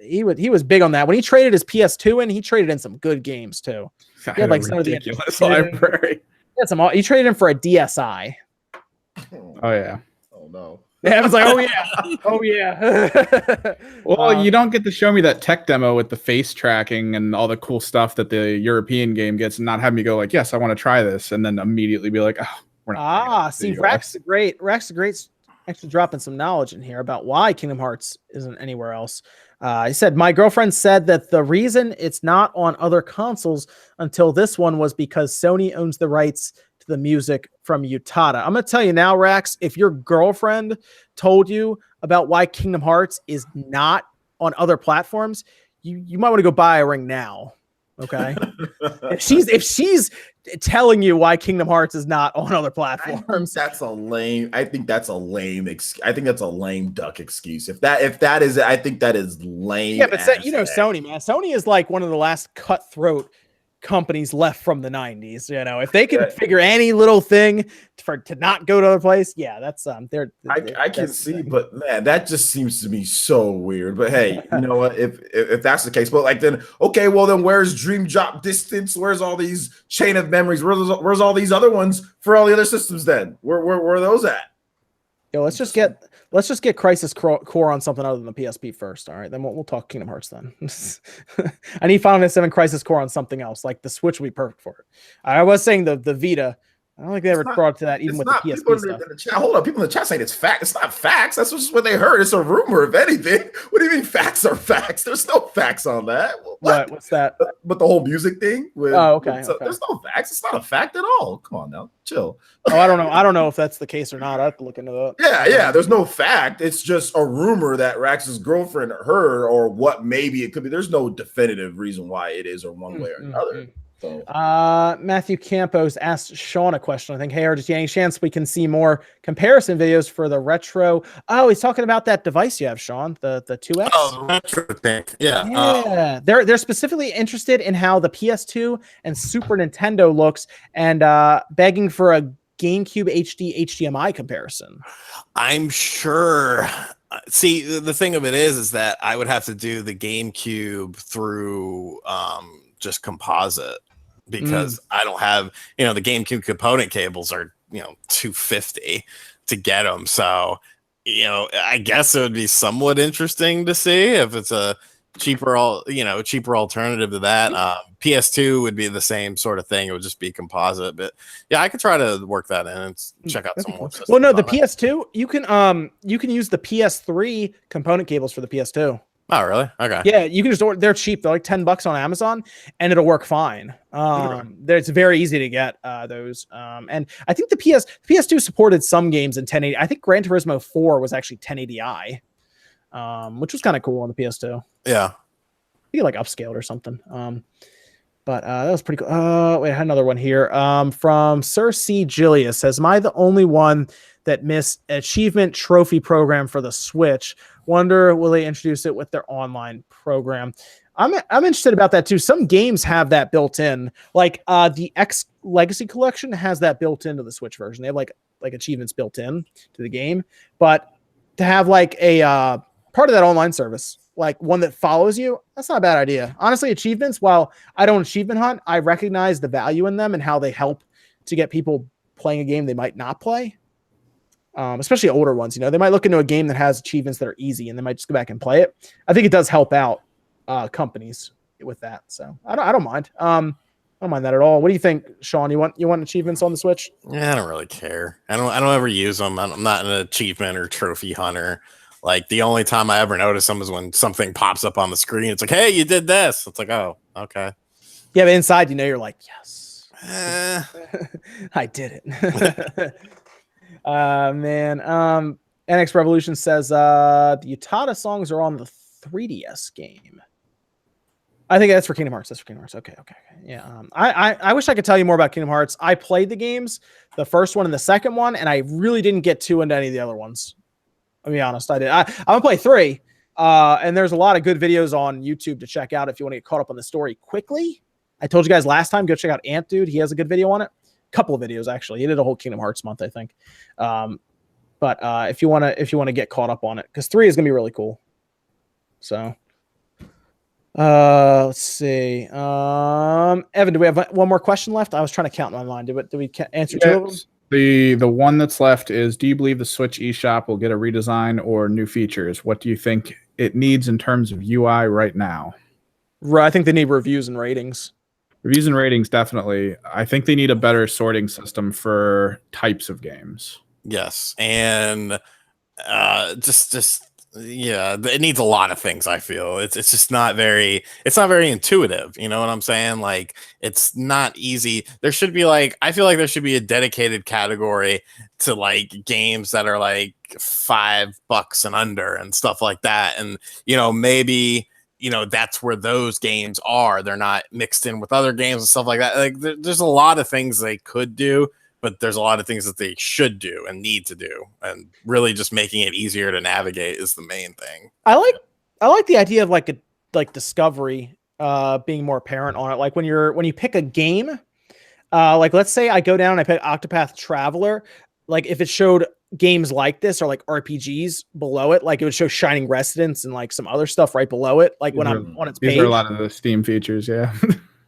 He was big on that. When he traded his PS2 in, he traded in some good games too. He had like some ridiculous library. He traded in for a DSi. Oh yeah. Oh no. Yeah, I was like, oh yeah. Well, you don't get to show me that tech demo with the face tracking and all the cool stuff that the European game gets, and not have me go like, yes, I want to try this, and then immediately be like, oh, we're not. See, Rex is great. Actually dropping some knowledge in here about why Kingdom Hearts isn't anywhere else. He said, my girlfriend said that the reason it's not on other consoles until this one was because Sony owns the rights to the music from Utada. I'm going to tell you now, Rax, if your girlfriend told you about why Kingdom Hearts is not on other platforms, you might want to go buy a ring now. Okay. if she's telling you why Kingdom Hearts is not on other platforms, I think that's a lame duck excuse. If that is, I think that is lame. Yeah, but you know, Sony, man, Sony is like one of the last cutthroat companies left from the 90s. You know, if they can figure any little thing to not go to other place, yeah, that's I can see, but man, that just seems to be so weird. But hey, you know what? If that's the case, but like then okay, well then where's Dream Drop Distance? Where's all these Chain of Memories? Where's all these other ones for all the other systems then? Where are those at? Yo, let's just get Crisis Core on something other than the PSP first. All right, then we'll talk Kingdom Hearts then. I need Final Fantasy VII Crisis Core on something else. Like the Switch would be perfect for it. I was saying the Vita. I don't think they ever brought to that, even with the PSP stuff. In the chat, hold up, people in the chat saying it's fact. It's not facts. That's just what they heard. It's a rumor, if anything. What do you mean facts are facts? There's no facts on that. What's that? But the whole music thing. Okay. There's no facts. It's not a fact at all. Come on now, chill. Oh, I don't know. I don't know if that's the case or not. I have to look into that. Yeah. There's no fact. It's just a rumor that Rax's girlfriend heard, or what maybe it could be. There's no definitive reason why it is, or one way or another. So. Matthew Campos asked Sean a question. I think, hey, RGT, any chance we can see more comparison videos for the retro? Oh, he's talking about that device you have, Sean, the 2X. Oh, the retro thing. Yeah. Yeah. They're specifically interested in how the PS2 and Super Nintendo looks, and begging for a GameCube HD HDMI comparison. I'm sure. See, the thing of it is that I would have to do the GameCube through just composite, because I don't have, the GameCube component cables are, $250 to get them. So, I guess it would be somewhat interesting to see if it's a cheaper alternative to that. PS2 would be the same sort of thing. It would just be composite, but yeah, I could try to work that in and check out some more. Well, no, the PS2, you can use the PS3 component cables for the PS2. Oh, really? Okay. Yeah, you can just order. They're cheap. They're like $10 on Amazon, and it'll work fine. It's very easy to get those. And I think the PS2 supported some games in 1080. I think Gran Turismo 4 was actually 1080i, which was kind of cool on the PS2. Yeah, you like upscaled or something. But that was pretty cool. Wait, I had another one here. From Sir C. Julius says, "Am I the only one that missed achievement trophy program for the Switch? Wonder will they introduce it with their online program?" I'm interested about that too. Some games have that built in. Like the X Legacy Collection has that built into the Switch version. They have like achievements built in to the game. But to have like a part of that online service, like one that follows you, that's not a bad idea. Honestly, achievements, while I don't achievement hunt, I recognize the value in them and how they help to get people playing a game they might not play. Especially older ones, they might look into a game that has achievements that are easy and they might just go back and play it. I think it does help out companies with that. So I don't mind. I don't mind that at all. What do you think, Sean? You want achievements on the Switch? Yeah, I don't really care. I don't ever use them. I'm not an achievement or trophy hunter. Like the only time I ever notice them is when something pops up on the screen. It's like, hey, you did this. It's like, oh, okay. Yeah, but inside, you're like, yes, I did it. Man. NX Revolution says the Utada songs are on the 3DS game. I think that's for Kingdom Hearts. That's for Kingdom Hearts. Okay. Yeah. I wish I could tell you more about Kingdom Hearts. I played the games, the first one and the second one, and I really didn't get too into any of the other ones. I'll be honest. I did. I'm gonna play 3. And there's a lot of good videos on YouTube to check out if you want to get caught up on the story quickly. I told you guys last time, go check out Ant Dude. He has a good video on it. Couple of videos actually. He did a whole Kingdom Hearts month, I think. But if you want to get caught up on it, because 3 is gonna be really cool. So let's see. Evan, do we have one more question left? I was trying to count in my mind. Did we answer 2 of them? The one that's left is, do you believe the Switch eShop will get a redesign or new features? What do you think it needs in terms of UI right now? I think they need reviews and ratings. Reviews and ratings, definitely. I think they need a better sorting system for types of games. Yes, and it needs a lot of things. I feel it's just not very intuitive. You know what I'm saying? Like, it's not easy. There should be I feel like there should be a dedicated category to like games that are like $5 and under and stuff like that. And maybe that's where those games are. They're not mixed in with other games and stuff like that. Like, there's a lot of things they could do, but there's a lot of things that they should do and need to do, and really just making it easier to navigate is the main thing. I like the idea of like Discovery being more apparent on it. Like when you pick a game, like let's say I go down and I pick Octopath Traveler, like if it showed games like this or like RPGs below it, like it would show Shining Residence and like some other stuff right below it. Like when I'm on its page. These are a lot of the Steam features, yeah.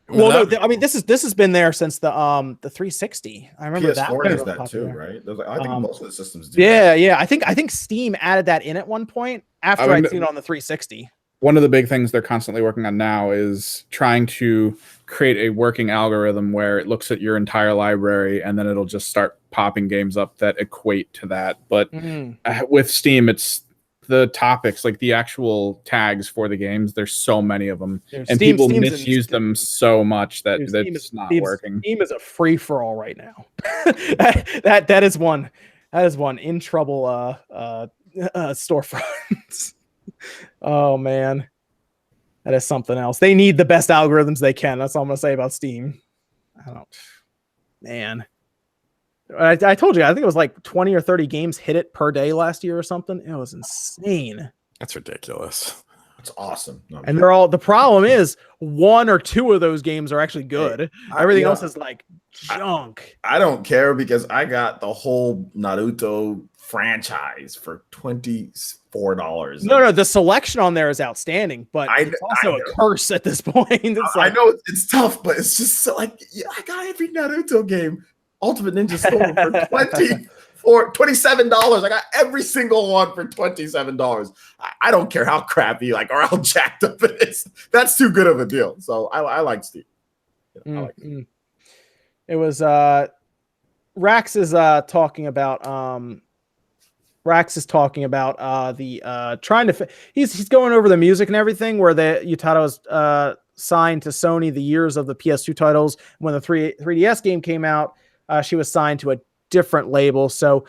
Well, no, I mean this has been there since the 360. I remember PS4 has that too, right? I think most of the systems do. Yeah. I think Steam added that in at one point after I'd seen it on the 360. One of the big things they're constantly working on now is trying to create a working algorithm where it looks at your entire library and then it'll just start popping games up that equate to that. But with Steam, it's the topics, like the actual tags for the games. There's so many of them, and people misuse them so much that it's not working. Steam is a free for all right now. that is one in trouble storefronts. Oh man, that is something else. They need the best algorithms they can. That's all I'm gonna say about Steam. Man, I told you, I think it was like 20 or 30 games hit it per day last year or something. It was insane. That's ridiculous. It's awesome. And the problem is one or two of those games are actually good. Everything else is like junk. I don't care because I got the whole Naruto franchise for $24. No, the selection on there is outstanding, but it's also a curse at this point. It's I know it's tough, but it's just so like I got every Naruto game, Ultimate Ninja Storm for $27. I got every single one for $27. I don't care how crappy or how jacked up it is. That's too good of a deal. So I like Steve. It was Rax is talking about the trying to he's going over the music and everything where the Utada's signed to Sony the years of the PS2 titles. When the 3DS game came out, she was signed to a different label. So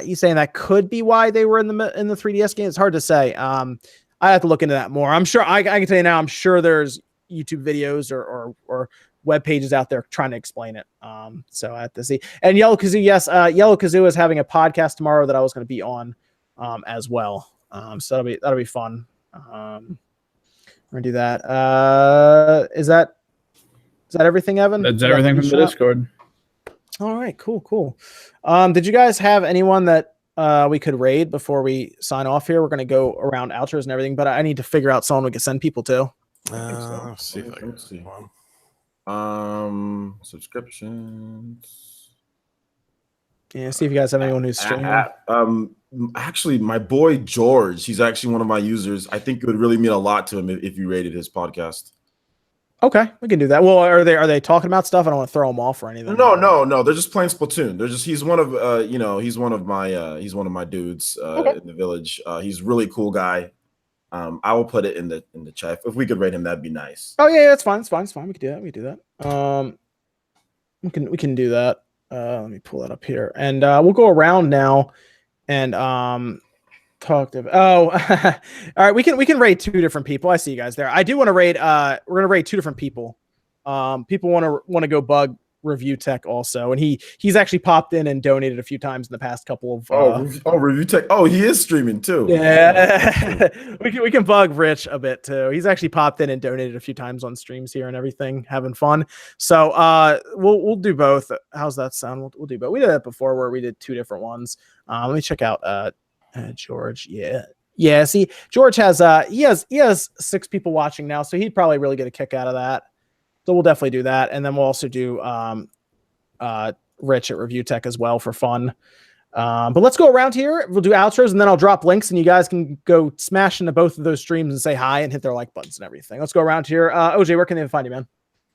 he's saying that could be why they were in the 3DS game. It's hard to say. I have to look into that more. I'm sure I can tell you now, I'm sure there's YouTube videos or web pages out there trying to explain it. So I have to see. And Yellow Kazoo, yes, Yellow Kazoo is having a podcast tomorrow that I was going to be on as well. So that'll be fun. We're gonna do that. Is that everything, Evan? That's everything from the Discord. All right, cool. Did you guys have anyone that we could raid before we sign off here? We're gonna go around outros and everything, but I need to figure out someone we can send people to. Let's see if I can see one. Subscriptions. Yeah, see if you guys have anyone who's streaming. Actually, my boy George, he's actually one of my users. I think it would really mean a lot to him if you rated his podcast. Okay, we can do that. Well, are they talking about stuff? I don't want to throw them off or anything. No. They're just playing Splatoon. He's one of my dudes in the village. He's a really cool guy. I will put it in the chat. If we could rate him, that'd be nice. Oh yeah, that's fine. It's fine. We can do that. We can do that. Let me pull that up here, and we'll go around now and talk to. Oh, all right. We can rate two different people. I see you guys there. I do want to rate. We're gonna rate two different people. People want to go bug Review Tech also, and he's actually popped in and donated a few times in the past couple of. Review Tech. Oh, he is streaming too. Yeah, we can bug Rich a bit too. He's actually popped in and donated a few times on streams here and everything, having fun. So we'll do both. How's that sound? We'll do both. We did that before where we did two different ones. Let me check out George. Yeah. See, George has he has 6 people watching now, so he'd probably really get a kick out of that. So we'll definitely do that, and then we'll also do Rich at Review Tech as well for fun. But let's go around here. We'll do outros, and then I'll drop links, and you guys can go smash into both of those streams and say hi and hit their like buttons and everything. Let's go around here. OJ, where can they find you, man?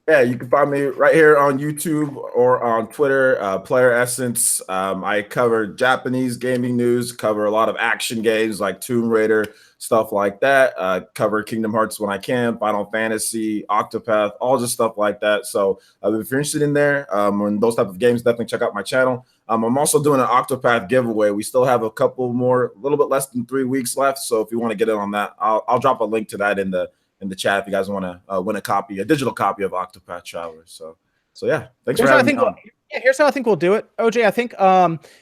Yeah, you can find me right here on YouTube or on Twitter, PlayerEssence. I cover Japanese gaming news, cover a lot of action games like Tomb Raider, stuff like that. Cover Kingdom Hearts when I can, Final Fantasy, Octopath, all just stuff like that. So if you're interested in there, in those type of games, definitely check out my channel. I'm also doing an Octopath giveaway. We still have a couple more, a little bit less than 3 weeks left. So if you want to get in on that, I'll drop a link to that in the chat if you guys want to win a digital copy of Octopath Traveler. So yeah, thanks for having me on. Yeah, here's how I think we'll do it. OJ, I think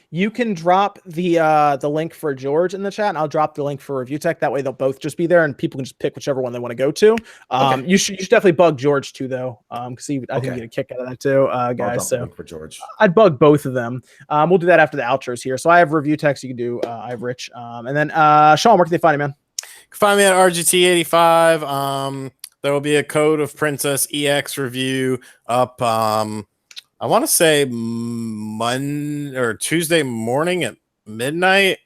you can drop the link for George in the chat, and I'll drop the link for Review Tech. That way they'll both just be there, and people can just pick whichever one they want to go to. Okay. You should definitely bug George too, though, because I think Okay. you get a kick out of that too, I'll guys. drop the So link for George. I'd bug both of them. We'll do that after the outros here. So I have Review Tech, so you can do I have Rich, and then Sean, where can they find you, man? You can find me at RGT85. There will be a Code of Princess EX review up. I want to say Monday or Tuesday morning at midnight,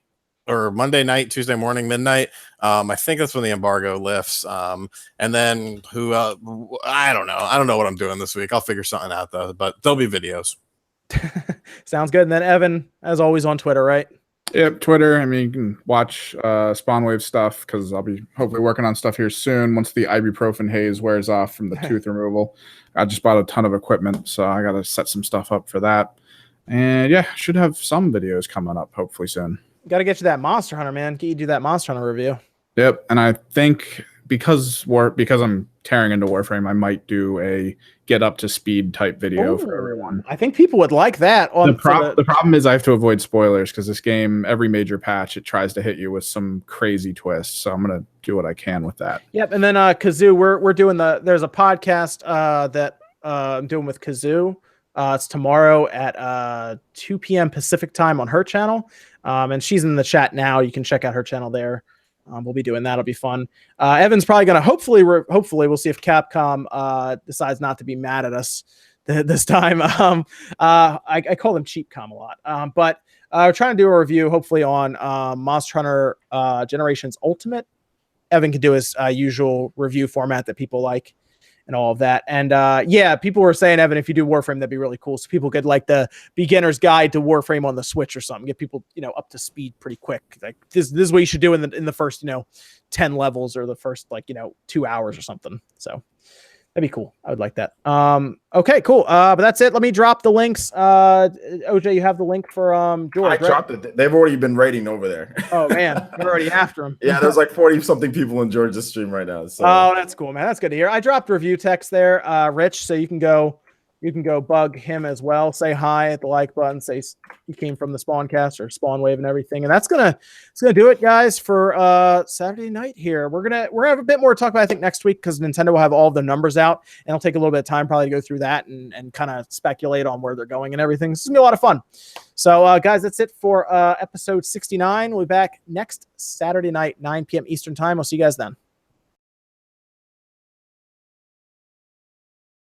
or Monday night, Tuesday morning, midnight. I think that's when the embargo lifts. And then I don't know. I don't know what I'm doing this week. I'll figure something out though, but there'll be videos. Sounds good. And then Evan, as always, on Twitter, right? Yep, Twitter. I mean, you can watch Spawnwave stuff because I'll be hopefully working on stuff here soon once the ibuprofen haze wears off from the tooth removal. I just bought a ton of equipment, so I got to set some stuff up for that. And yeah, should have some videos coming up hopefully soon. Got to get you that Monster Hunter, man. Get you do that Monster Hunter review. Yep, and I think because I'm tearing into Warframe, I might do a get up to speed type video for everyone. I think people would like that. The problem is I have to avoid spoilers because this game, every major patch, it tries to hit you with some crazy twist. So I'm gonna do what I can with that. Yep, and then Kazoo, we're doing there's a podcast that I'm doing with Kazoo. It's tomorrow at 2 p.m. Pacific time on her channel, and she's in the chat now. You can check out her channel there. We'll be doing that. It'll be fun. Evan's probably going to hopefully we'll see if Capcom decides not to be mad at us this time. I call them CheapCom a lot. But we're trying to do a review hopefully on Monster Hunter Generations Ultimate. Evan can do his usual review format that people like and all of that. And yeah, people were saying, Evan, if you do Warframe, that'd be really cool. So people could like the beginner's guide to Warframe on the Switch or something, get people, up to speed pretty quick. Like this is what you should do in the first, 10 levels or the first 2 hours or something. So that'd be cool. I would like that. Okay, cool. But that's it. Let me drop the links. OJ, you have the link for George. I dropped it. They've already been raiding over there. Oh man, you're already after him. Yeah, there's like 40 something people in George's stream right now. So. Oh, that's cool, man. That's good to hear. I dropped review text there, Rich, so you can go bug him as well. Say hi at the like button. Say he came from the Spawncast or Spawnwave and everything. And it's gonna do it, guys, for Saturday night here. We're gonna have a bit more to talk about, I think, next week because Nintendo will have all the numbers out, and it'll take a little bit of time probably to go through that and kind of speculate on where they're going and everything. This is gonna be a lot of fun. So, guys, that's it for episode 69. We'll be back next Saturday night, 9 p.m. Eastern time. I'll see you guys then.